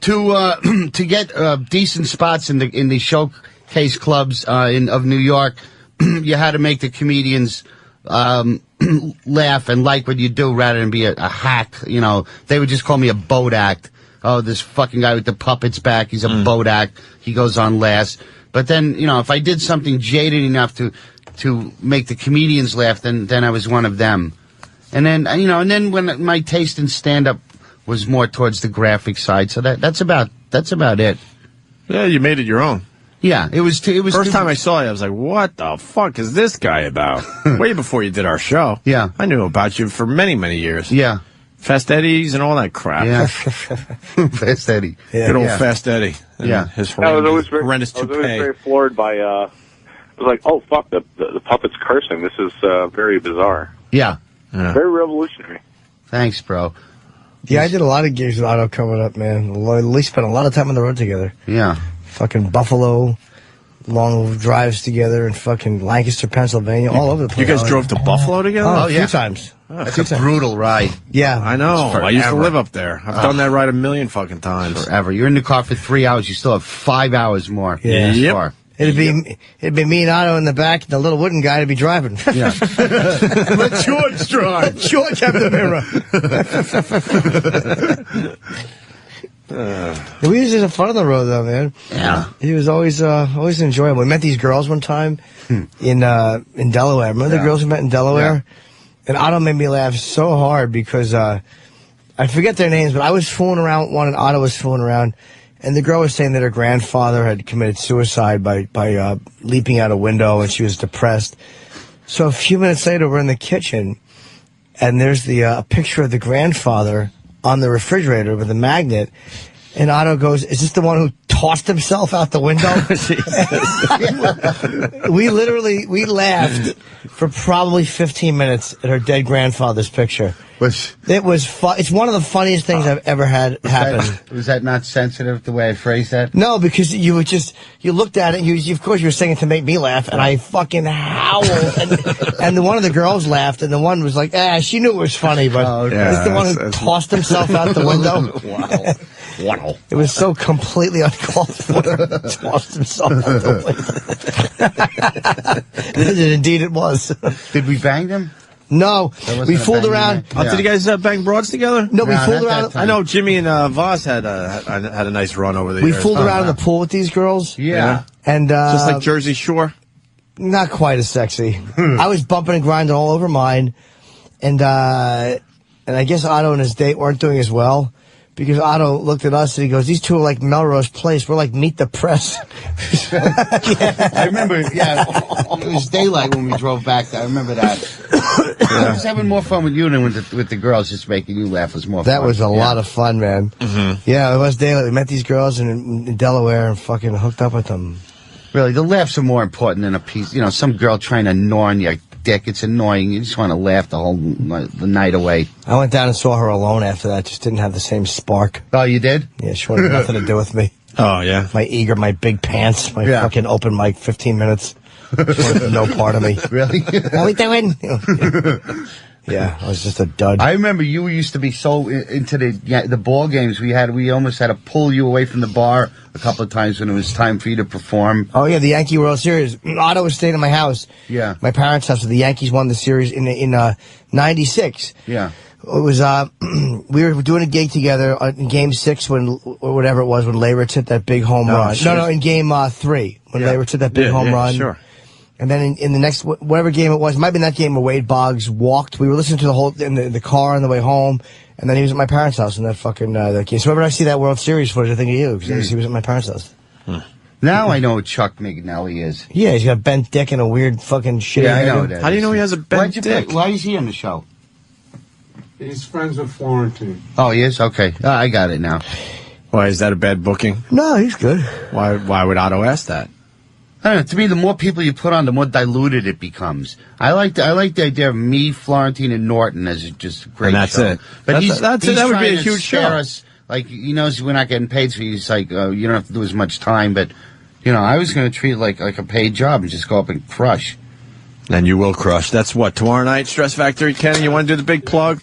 To get decent spots in the showcase clubs of New York, you had to make the comedians laugh and like what you do rather than be a hack. You know, they would just call me a boat act. Oh, this fucking guy with the puppets back, he's a boat act. He goes on last. But then, you know, if I did something jaded enough to make the comedians laugh, then I was one of them. And then, you know, and then when my taste in stand-up was more towards the graphic side, so that's about it. Yeah, you made it your own. Yeah, it was first time I saw you, I was like, what the fuck is this guy about? Way before you did our show. Yeah. I knew about you for many, many years. Yeah. Fast Eddie's and all that crap. Yeah. Fast Eddie. Yeah. Good old Fast Eddie. Yeah. His I was always horrendous I was always toupee. very floored by, I was like, oh, fuck, the puppet's cursing. This is very bizarre. Yeah. Very revolutionary. Thanks, bro. Yeah, I did a lot of gigs with Otto coming up, man. At least spent a lot of time on the road together. Yeah. Fucking Buffalo, long drives together in fucking Lancaster, Pennsylvania, all over the place. You guys drove to Buffalo together? Oh, a yeah. few times. That's a brutal ride. Yeah. I know. Forever. I used to live up there. I've done that ride a million fucking times. Forever. You're in the car for 3 hours. You still have 5 hours more. Yeah. In the Yep. car. It'd be me and Otto in the back, and the little wooden guy to be driving. Yeah. Let George drive. Let George have the mirror. We used to have fun on the road, though, man. Yeah. He was always enjoyable. We met these girls one time in Delaware. Remember the girls we met in Delaware? Yeah. And Otto made me laugh so hard because I forget their names, but I was fooling around with one, and Otto was fooling around. And the girl was saying that her grandfather had committed suicide by leaping out a window, and she was depressed. So a few minutes later, we're in the kitchen, and there's the picture of the grandfather on the refrigerator with a magnet. And Otto goes, "Is this the one who tossed himself out the window?" we laughed for probably 15 minutes at her dead grandfather's picture. It was it's one of the funniest things I've ever had happen. Was that not sensitive the way I phrased that? No, because you looked at it, of course you were saying it to make me laugh, and I fucking howled. And one of the girls laughed, and the one was like, she knew it was funny, but it's the one who tossed himself out the window. Wow. It was so completely uncalled for. Tossed himself out the window. Indeed it was. Did we bang them? No, we fooled around. Did you guys bang broads together? No, we fooled around. I know Jimmy and Voss had a nice run over the years. We fooled around in the pool with these girls. Yeah. And just like Jersey Shore? Not quite as sexy. I was bumping and grinding all over mine. And I guess Otto and his date weren't doing as well. Because Otto looked at us and he goes, "These two are like Melrose Place. We're like Meet the Press." I remember, it was daylight when we drove back there. I remember that. I was having more fun with you than with the girls. Just making you laugh was more fun. That was a lot of fun, man. Mm-hmm. Yeah, it was daylight. We met these girls in Delaware and fucking hooked up with them. Really, the laughs are more important than a piece. You know, some girl trying to gnaw on your dick. It's annoying. You just want to laugh the night away. I went down and saw her alone after that. Just didn't have the same spark. Oh, you did? Yeah, she wanted nothing to do with me. Oh, yeah. My big pants, my fucking open mic, 15 minutes. She wanted no part of me. Really? What we doing? Yeah, I was just a dud. I remember you used to be so into the ball games we almost had to pull you away from the bar a couple of times when it was time for you to perform. Oh yeah, the Yankee World Series. Otto was staying at my house. Yeah. My parents' house. So the Yankees won the series in '96. Yeah. It was we were doing a gig together in Game 6 or whatever it was when Leyritz hit that big home run. No, in Game 3 when Leyritz hit that big home run. Sure. And then in the next, whatever game it was, it might have been that game where Wade Boggs walked. We were listening to the whole, in the car on the way home. And then he was at my parents' house in that fucking, that game. So whenever I see that World Series footage, I think of you, because he was at my parents' house. Now I know who Chuck McNally is. Yeah, he's got a bent dick and a weird fucking shit. Yeah, I know that. How do you know he has a bent dick? Why is he on the show? He's friends with Florentine. Oh, he is? Okay. I got it now. Why, is that a bad booking? No, he's good. Why would Otto ask that? I don't know. To me, the more people you put on, the more diluted it becomes. I like the idea of me, Florentine, and Norton as just a great And that's show. it. But That's it. That would be a trying to huge scare show. us. Like, he knows we're not getting paid, so he's like, you don't have to do as much time. But, I was going to treat it like a paid job and just go up and crush. And you will crush. That's what, tomorrow night, Stress Factory. Kenny, you want to do the big plug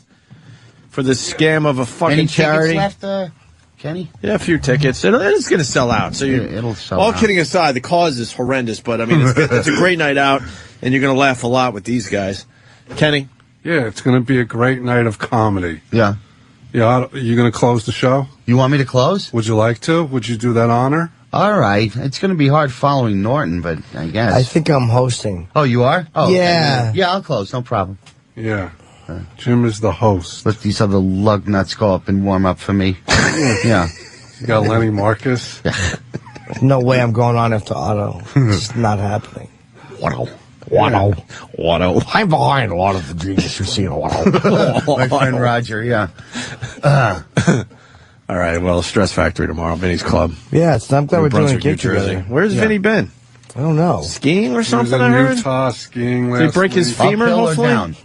for this scam of a fucking Any charity? tickets left, Kenny? Yeah, a few tickets. It's going to sell out. So it'll sell all out. kidding aside, the cause is horrendous, but I mean, it's a great night out, and you're going to laugh a lot with these guys. Kenny? Yeah, it's going to be a great night of comedy. Yeah. Yeah, you going to close the show? You want me to close? Would you like to? Would you do that honor? All right. It's going to be hard following Norton, but I guess. I think I'm hosting. Oh, you are? Oh, yeah. Okay. Yeah, I'll close. No problem. Yeah. Jim is the host. Let these other lug nuts go up and warm up for me. Yeah. You got Lenny Marcus. There's no way I'm going on after Otto. It's not happening. Otto. I'm behind a lot of the genius you've seen. Otto. My friend Roger, yeah. All right, well, Stress Factory tomorrow, Vinny's Club. Yeah, I'm glad New we're doing a Brunswick, New gig Jersey. together. Where's Vinny been? I don't know. Skiing or He was something, in I heard? Utah skiing last Did he break his week. femur, Uphill or hopefully? down?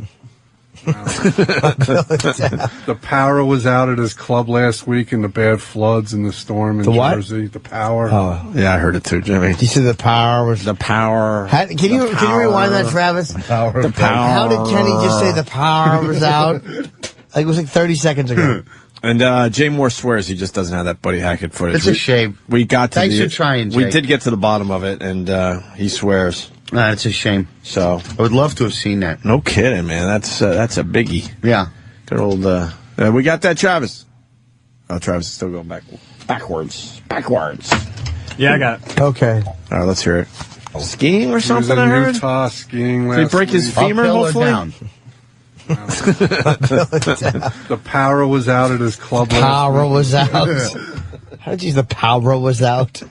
The power was out at his club last week in the bad floods and the storm in The what? Jersey. The power. Oh, Yeah, I heard it too, Jimmy. you said the power was. The power. Can you rewind that, Travis? The power. How did Kenny just say the power was out? Like it was like 30 seconds ago. And Jay Moore swears he just doesn't have that Buddy Hackett footage. It's a shame. We got to Thanks for trying, We Jay. did get to the bottom of it, and he swears. It's a shame. So I would love to have seen that. no kidding, man. That's a biggie. Yeah. Good old. We got that, Travis. Oh, Travis is still going backwards. Yeah, I got it. Okay. All right, let's hear it. Skiing or He was something, in I heard? Utah skiing last Did he break his week. femur, Uphill or hopefully? down? The power was out at his club Power last was out. How did you use the power was out?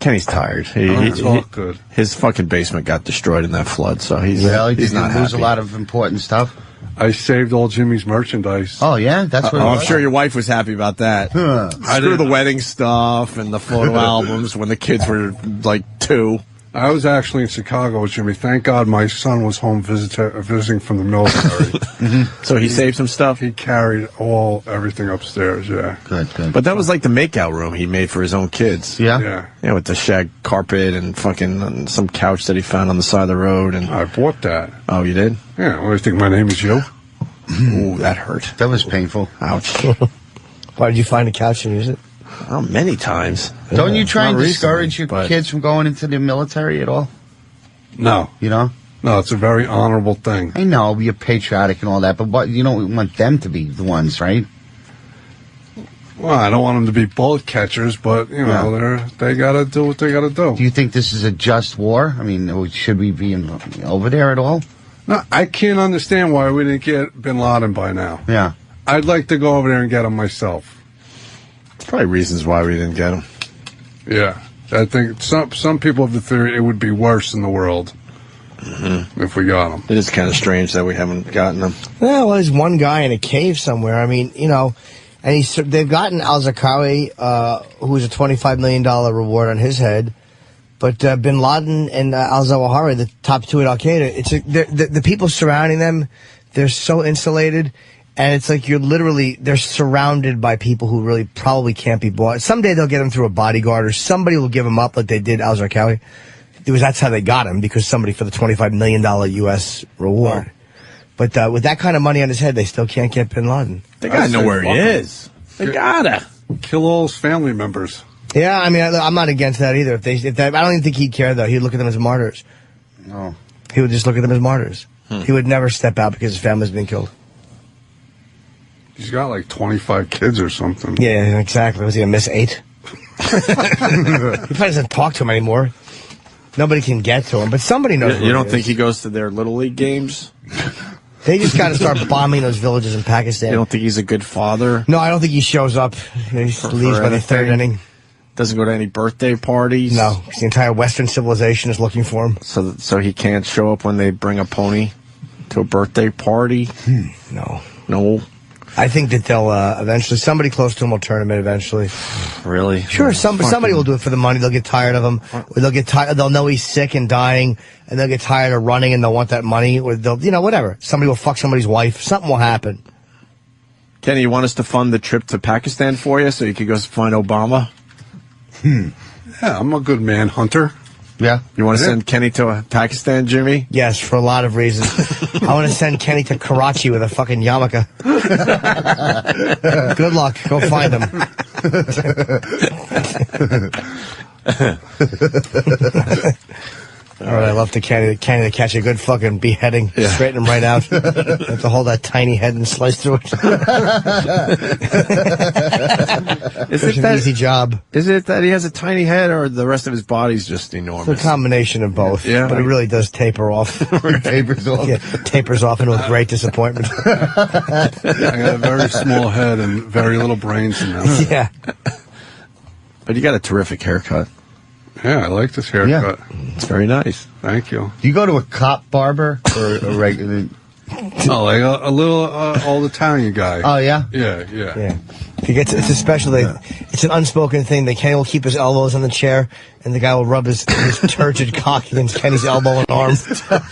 Kenny's tired. It's all good. His fucking basement got destroyed in that flood, so he's Really? he's Did you not lose happy. a lot of important stuff? I saved old Jimmy's merchandise. Oh, yeah? That's what it I'm was? sure your wife was happy about that. Screw the wedding stuff and the photo albums when the kids were like 2. I was actually in Chicago with Jimmy. Thank God my son was home visiting from the military. So he saved some stuff? He carried everything upstairs, yeah. Good. But that was like the makeout room he made for his own kids. Yeah? Yeah. Yeah, with the shag carpet and fucking some couch that he found on the side of the road. And I bought that. oh, you did? Yeah, what do you think my name is you? Ooh, that hurt. That was painful. Ouch. Why did you find a couch and use it? Oh, many times. Don't you try Not and recently, discourage your but- kids from going into the military at all? No. You know? No, it's a very honorable thing. I know, you're patriotic and all that, but what, you don't want them to be the ones, right? Well, I don't want them to be bullet catchers, but, you know, they got to do what they got to do. Do you think this is a just war? I mean, should we be over there at all? No, I can't understand why we didn't get Bin Laden by now. Yeah. I'd like to go over there and get him myself. There's probably reasons why we didn't get him. Yeah. I think some people have the theory it would be worse in the world if we got him. It is kind of strange that we haven't gotten him. Yeah, well, there's one guy in a cave somewhere. I mean, you know, and they've gotten Al-Zarqawi, who's a $25 million reward on his head. But Bin Laden and al-Zawahiri, the top 2 at Al-Qaeda, the people surrounding them, they're so insulated. And it's like they're surrounded by people who really probably can't be bought. Someday they'll get them through a bodyguard or somebody will give them up like they did Al-Zarqawi. That's how they got him, because somebody for the $25 million U.S. reward. But with that kind of money on his head, they still can't get Bin Laden. They gotta know where he is. They gotta. Kill all his family members. Yeah, I mean, I'm not against that either. I don't even think he'd care, though. He'd look at them as martyrs. No. He would just look at them as martyrs. He would never step out because his family's been killed. He's got like 25 kids or something. Yeah, exactly. Was he going to miss 8? He probably doesn't talk to him anymore. Nobody can get to him, but somebody knows. You don't think he goes to their Little League games? They just got to start bombing those villages in Pakistan. You don't think he's a good father? No, I don't think he shows up. He just leaves by the 3rd inning. Doesn't go to any birthday parties? No, the entire Western civilization is looking for him. So he can't show up when they bring a pony to a birthday party? No. I think that they'll eventually, somebody close to him will turn him in eventually. Really? Sure, somebody will do it for the money. They'll get tired of him. Or they'll get tired. They'll know he's sick and dying, and they'll get tired of running, and they'll want that money. Or they'll, whatever. Somebody will fuck somebody's wife. Something will happen. Kenny, you want us to fund the trip to Pakistan for you so you could go find Obama? Yeah, I'm a good manhunter. Yeah. You want to send Kenny to Pakistan, Jimmy? Yes, for a lot of reasons. I want to send Kenny to Karachi with a fucking yarmulke. Good luck. Go find him. All right, I love Kenny to catch a good fucking beheading, straighten him right out. Have to hold that tiny head and slice through it. It's an easy job. Is it that he has a tiny head, or the rest of his body's just enormous? It's a combination of both. Yeah. But it really does taper off. Tapers off. Yeah, tapers off into a great disappointment. I got a very small head and very little brains in there. Yeah. But you got a terrific haircut. Yeah, I like this haircut. It's very nice. Thank you. Do you go to a cop barber or a regular? Oh, like a little old Italian guy. Oh, yeah? Yeah. It's a special. It's an unspoken thing. Kenny will keep his elbows on the chair, and the guy will rub his turgid cock against Kenny's elbow and arm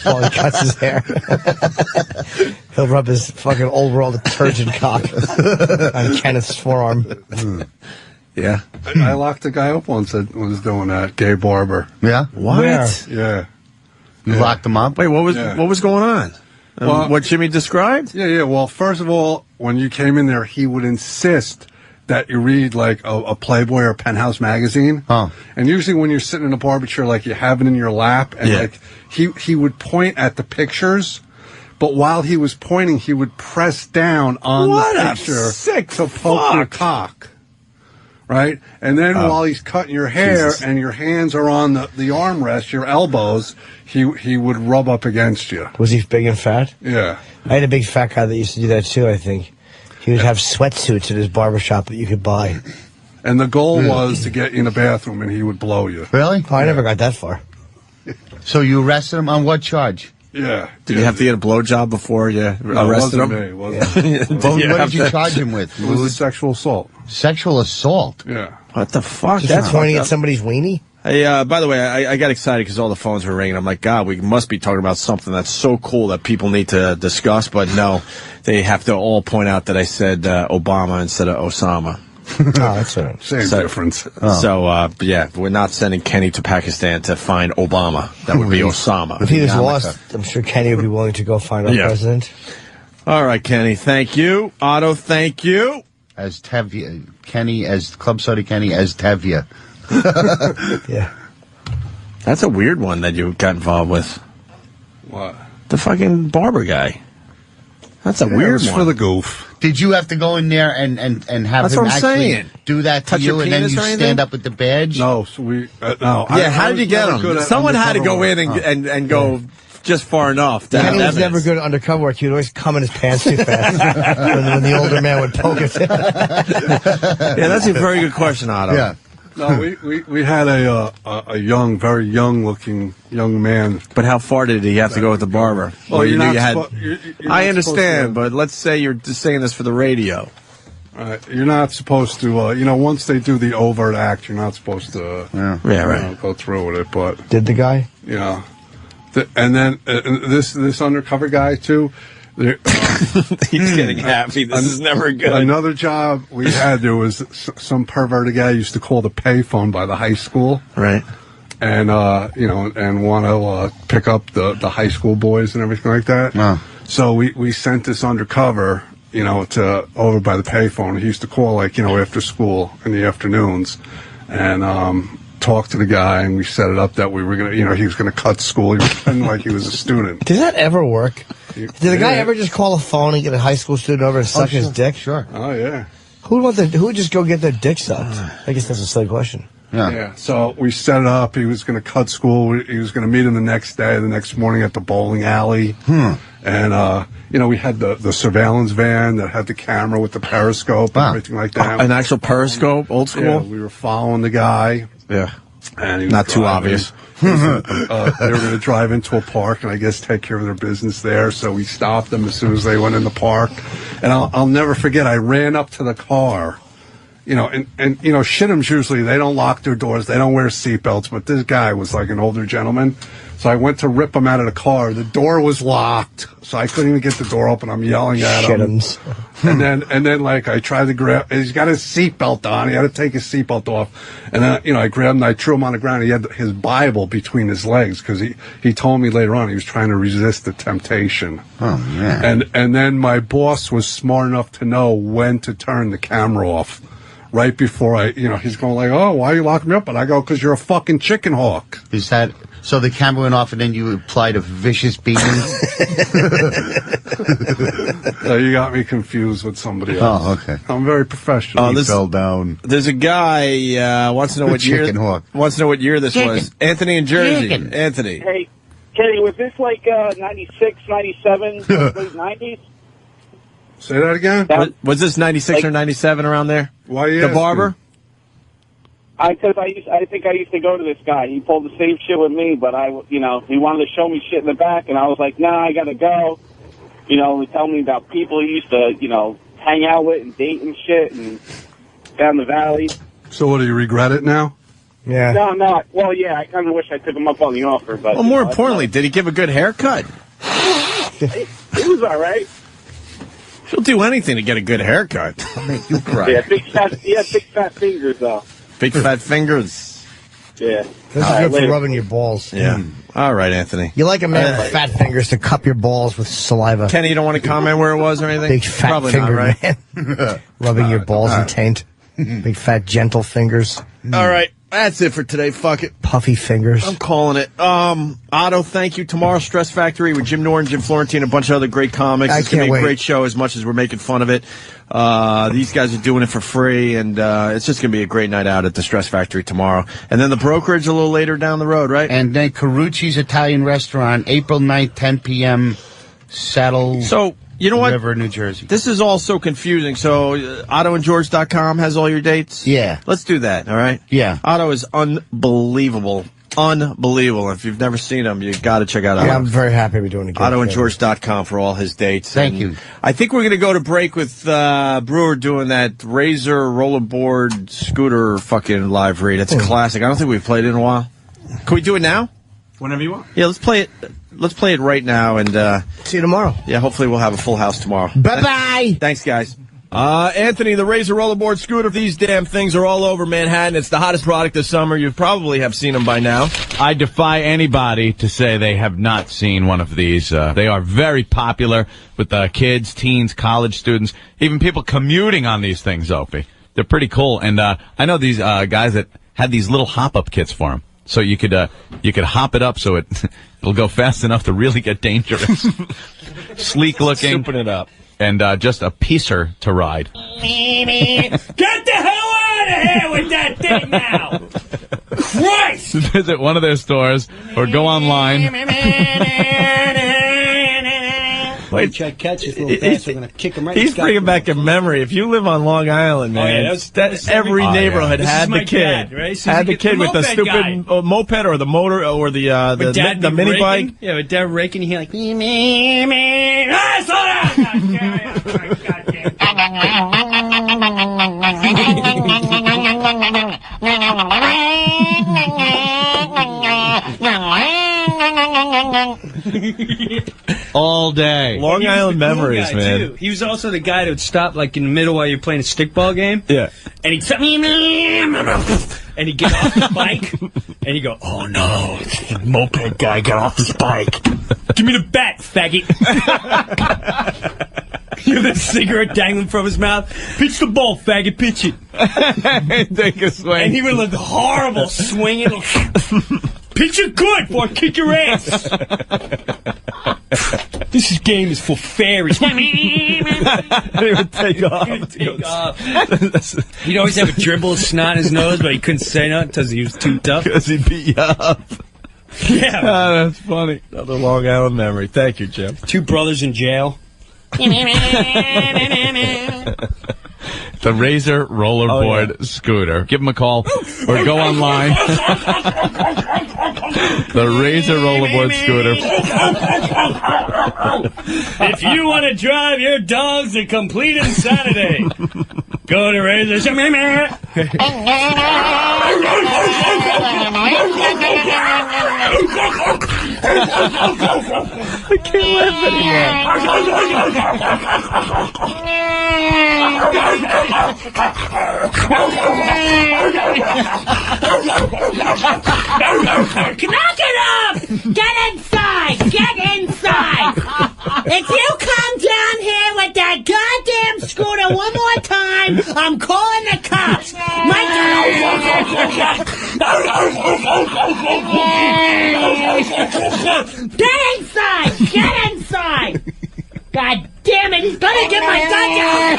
while he cuts his hair. He'll rub his fucking old world turgid cock on Kenneth's forearm. Yeah. I locked a guy up once that was doing that, gay barber. Yeah? What? Where? Yeah. You locked him up? Wait, what was going on? Well, what Jimmy described? Yeah. Well, first of all, when you came in there, he would insist that you read like a Playboy or Penthouse magazine. Oh. And usually when you're sitting in a barber chair, like you have it in your lap, and like he would point at the pictures. But while he was pointing, he would press down on the picture to poke your cock. Right? And then while he's cutting your hair and your hands are on the armrest, your elbows, he would rub up against you. Was he big and fat? Yeah. I had a big fat guy that used to do that too, I think. He would have sweatsuits at his barbershop that you could buy. And the goal was to get you in the bathroom and he would blow you. Really? Oh, I never got that far. So you arrested him on what charge? Yeah. Did you have to get a blowjob before you arrested him? It wasn't me. What did you charge him with? It was a sexual assault. Sexual assault? Yeah. What the fuck? That's pointing at somebody's weenie? Hey, by the way, I got excited because all the phones were ringing. I'm like, God, we must be talking about something that's so cool that people need to discuss. But no, they have to all point out that I said Obama instead of Osama. Oh, that's all right. Same difference. So, yeah, we're not sending Kenny to Pakistan to find Obama. That would be Osama. If he was lost, I'm sure Kenny would be willing to go find our president. All right, Kenny, thank you. Otto, thank you. As Tevye, Kenny, as Club Soda Kenny, as Tevye. Yeah. That's a weird one that you got involved with. What? The fucking barber guy. That's a It weird was one. for the goof. Did you have to go in there and have That's him what I'm actually saying. do that to Touch you your and then penis you or anything? stand up with the badge? No, so we no. Yeah, how did you get him? Someone had to go in and and go just far enough. To Kenny have was never evidence. good at undercover work. He would always come in his pants too fast when the older man would poke it. Yeah, that's a very good question, Otto. Yeah. No, we had a young, very young looking young man. But how far did he have to go with the barber? Well, Or you're knew not you had. suppo- you're not I supposed understand, to- but let's say you're just saying this for the radio. You're not supposed to, once they do the overt act, you're not supposed to go through with it. But Did the guy? yeah, and then this undercover guy too. He's getting happy. This is never good. Another job we had, there was some perverted guy used to call the payphone by the high school, right? And and want to pick up the high school boys and everything like that. Wow. So we sent this undercover, to over by the payphone. He used to call after school in the afternoons, and talk to the guy, and we set it up that we were gonna, he was gonna cut school. He was pretending like he was a student. Did that ever work? Did the guy ever just call a phone and get a high school student over and suck his dick? Sure. Oh yeah. Who would just go get their dick sucked? I guess that's a silly question. Yeah. So we set it up. He was going to cut school. He was going to meet him the next morning at the bowling alley. And, we had the surveillance van that had the camera with the periscope and everything like that. An actual periscope, old school? Yeah, we were following the guy. Yeah. And he was Not too driving. obvious. They were going to drive into a park and I guess take care of their business there. So we stopped them as soon as they went in the park. And I'll never forget, I ran up to the car you know, and you know, shit'ems usually, they don't lock their doors, they don't wear seatbelts, but this guy was like an older gentleman. So I went to rip him out of the car. The door was locked, so I couldn't even get the door open. I'm yelling at him. And then like I tried to grab, he's got his seatbelt on. He had to take his seatbelt off. And then, you know, I grabbed him, I threw him on the ground. He had his Bible between his legs because he told me later on he was trying to resist the temptation. Oh, man. And then my boss was smart enough to know when to turn the camera off. Right before he's going like, oh, why are you locking me up? And I go, because you're a fucking chicken hawk. Is that, so the camera went off and then you applied a vicious beating? You got me confused with somebody else. Oh, okay. I'm very professional. He fell down. There's a guy wants to know what year. Chicken hawk. Wants to know what year this was. Anthony in Jersey. Chicken. Anthony. Hey, Kenny, was this like 96, 97, late 90s? Say that again? Was this 96 or 97 around there? Why you The asking? barber? Because I think I used to go to this guy. He pulled the same shit with me, but he wanted to show me shit in the back, and I was like, nah, I gotta go. You know, he told me about people he used to, hang out with and date and shit, and down the valley. So what, do you regret it now? Yeah. No. Well, yeah, I kind of wish I took him up on the offer, but. Well, more importantly, did he give a good haircut? It was all right. He'll do anything to get a good haircut. I'll make you cry. Yeah, big fat fingers, though. Big fat fingers. Yeah. This is good for rubbing your balls. Yeah. All right, Anthony. You like a man with fat fingers to cup your balls with saliva. Kenny, you don't want to comment where it was or anything? Big fat Probably finger, not, right? man. Rubbing your balls and taint. Big fat gentle fingers. All right. That's it for today. Fuck it. Puffy fingers. I'm calling it. Otto, thank you. Tomorrow, Stress Factory with Jim Norton, Jim Florentine, a bunch of other great comics. It's going to be a great show as much as we're making fun of it. These guys are doing it for free, and it's just going to be a great night out at the Stress Factory tomorrow. And then the Brokerage a little later down the road, right? And then Carucci's Italian Restaurant, April 9th, 10 p.m., Saddle you know what? River, New Jersey. This is all so confusing. So, OttoandGeorge.com has all your dates? Yeah. Let's do that, all right? Yeah. Otto is unbelievable. Unbelievable. If you've never seen him, you've got to check out Otto. Yeah, I'm very happy we're doing it again. OttoandGeorge.com for all his dates. Thank you. I think we're going to go to break with Brewer doing that Razor rollerboard scooter fucking live read. It's a classic. I don't think we've played it in a while. Can we do it now? Whenever you want. Yeah, let's play it. Let's play it right now, and see you tomorrow. Yeah, hopefully we'll have a full house tomorrow. Bye-bye. Thanks, guys. Anthony, the Razor rollerboard scooter. These damn things are all over Manhattan. It's the hottest product this summer. You probably have seen them by now. I defy anybody to say they have not seen one of these. They are very popular with kids, teens, college students, even people commuting on these things, Opie. They're pretty cool. And I know these guys that had these little hop-up kits for them. So you could hop it up so it'll go fast enough to really get dangerous. Sleek looking. Souping it up. And just a piecer to ride. Get the hell out of here with that thing now! Christ! Visit one of their stores or go online. Wait, try to catch this little bastard. I'm going to kick him right in the He's scalp. bringing back a memory. If you live on Long Island, man, every neighborhood had the kid. Dad, right? Had the kid with the stupid moped or the motor or the mini bike. Yeah, with Dad raking, he like, all day. Long Island memories, man. Too. He was also the guy that would stop like in the middle while you're playing a stickball game. Yeah. And he'd and he'd get off the bike and he'd go, "Oh no, it's the moped guy got off his bike. Give me the bat, faggot." With a cigarette dangling from his mouth. Pitch the ball, faggot, pitch it. Take a swing. And he would look horrible swinging. Pitch it good before I kick your ass. This game is for fairies. He would take off. He'd always have a dribble of snot in his nose, but he couldn't say nothing because he was too tough. Because he beat you up. Yeah. Oh, that's funny. Another Long Island memory. Thank you, Jim. Two brothers in jail. The Razor rollerboard scooter. Give them a call or go online. The Razor rollerboard scooter. If you want to drive your dogs to complete insanity. Go to razor. I can't laugh Knock it up! Get inside! Get inside! If you come down here with that goddamn scooter one more time, I'm calling the cops. Get inside! Get inside! God damn it! He's gonna get my goddamn.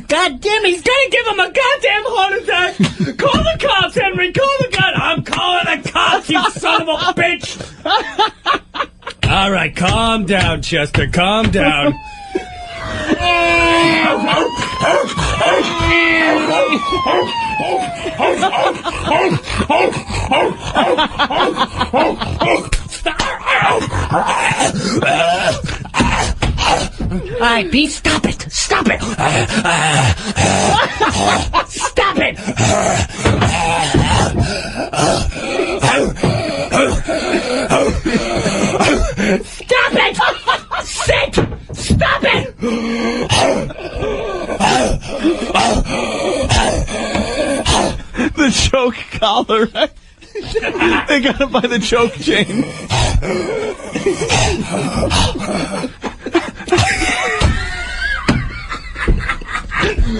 God damn, he's gonna give him a goddamn heart attack! Call the cops, Henry! Call the cops! I'm calling the cops, you son of a bitch! All right, calm down, Chester. Calm down. All right, B, stop it! Stop it! Stop it! Stop it! Sit! Stop it! The choke collar, right? They got it by the choke chain.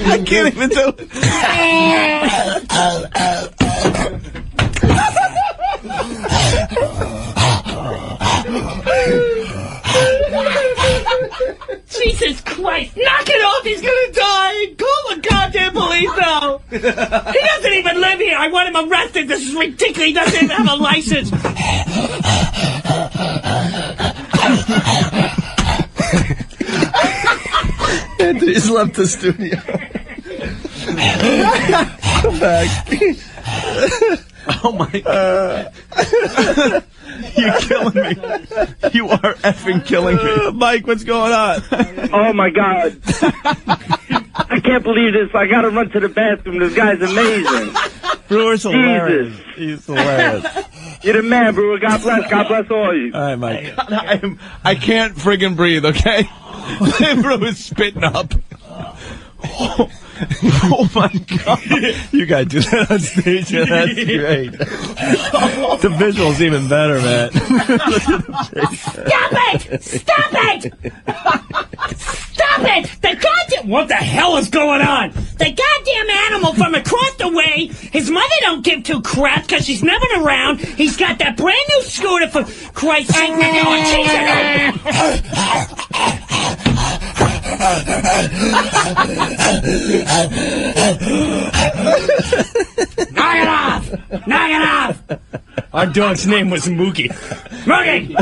I can't even do it. Jesus Christ! Knock it off! He's gonna die! Call the goddamn police now! He doesn't even live here. I want him arrested. This is ridiculous. He doesn't even have a license. Anthony's left the studio. Come back. Oh my God. You're killing me. You are effing killing me. Mike, what's going on? Oh my God. I can't believe this. I gotta run to the bathroom. This guy's amazing. Brewer's hilarious. Jesus. He's hilarious. You're the man, Brewer. God bless. God bless all you. All right, Mike. I can't friggin' breathe, okay? Brewer's spitting up. Oh my God. You gotta do that on stage. That's great. The visual's even better, man. Stop it! Stop it! Stop it! The goddamn... What the hell is going on? The goddamn animal from across the way. His mother don't give two craps because she's never around. He's got that brand new scooter for Christ's sake. Knock it off! Knock it off! Our dog's name was Moogie. Moogie!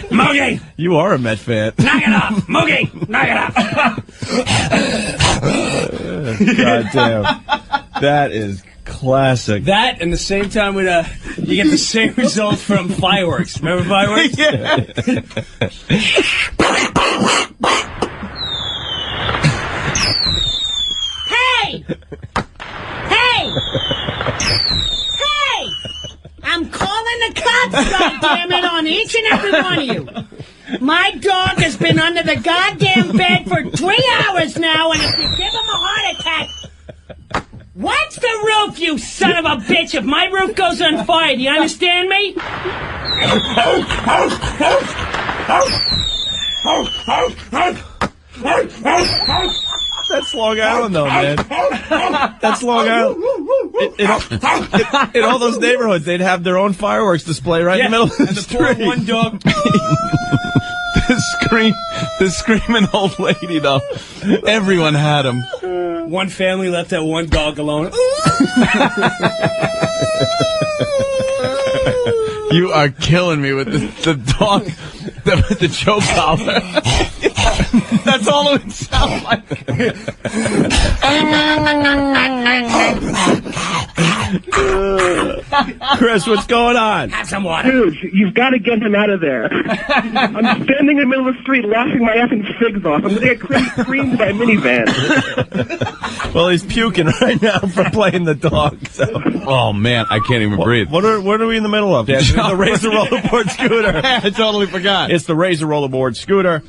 Moogie! You are a Met fan. Knock it off! Moogie! Knock it off! God damn. That is classic. That and the same time with you get the same results from fireworks. Remember fireworks? Hey! Hey! Hey! I'm calling the cops, goddammit, on each and every one of you. My dog has been under the goddamn bed for 3 hours now, and if you give him a heart attack... Watch the roof, you son of a bitch! If my roof goes on fire, do you understand me? That's Long Island, though, man. That's Long Island. In all those neighborhoods, they'd have their own fireworks display right in the middle of the street. One dog. The screaming old lady, though. Everyone had them. One family left that one dog alone. You are killing me with the dog, the choke collar. That's all it would sound like. Chris, what's going on? Have some water. Dude, you've got to get him out of there. I'm standing in the middle of the street laughing my effing figs off. I'm going to get creamed by a minivan. Well, he's puking right now from playing the dog. So. Oh, man, I can't even breathe. What are we in the middle of? Yeah, the Razor Rollerboard scooter. I totally forgot. It's the Razor Rollerboard scooter.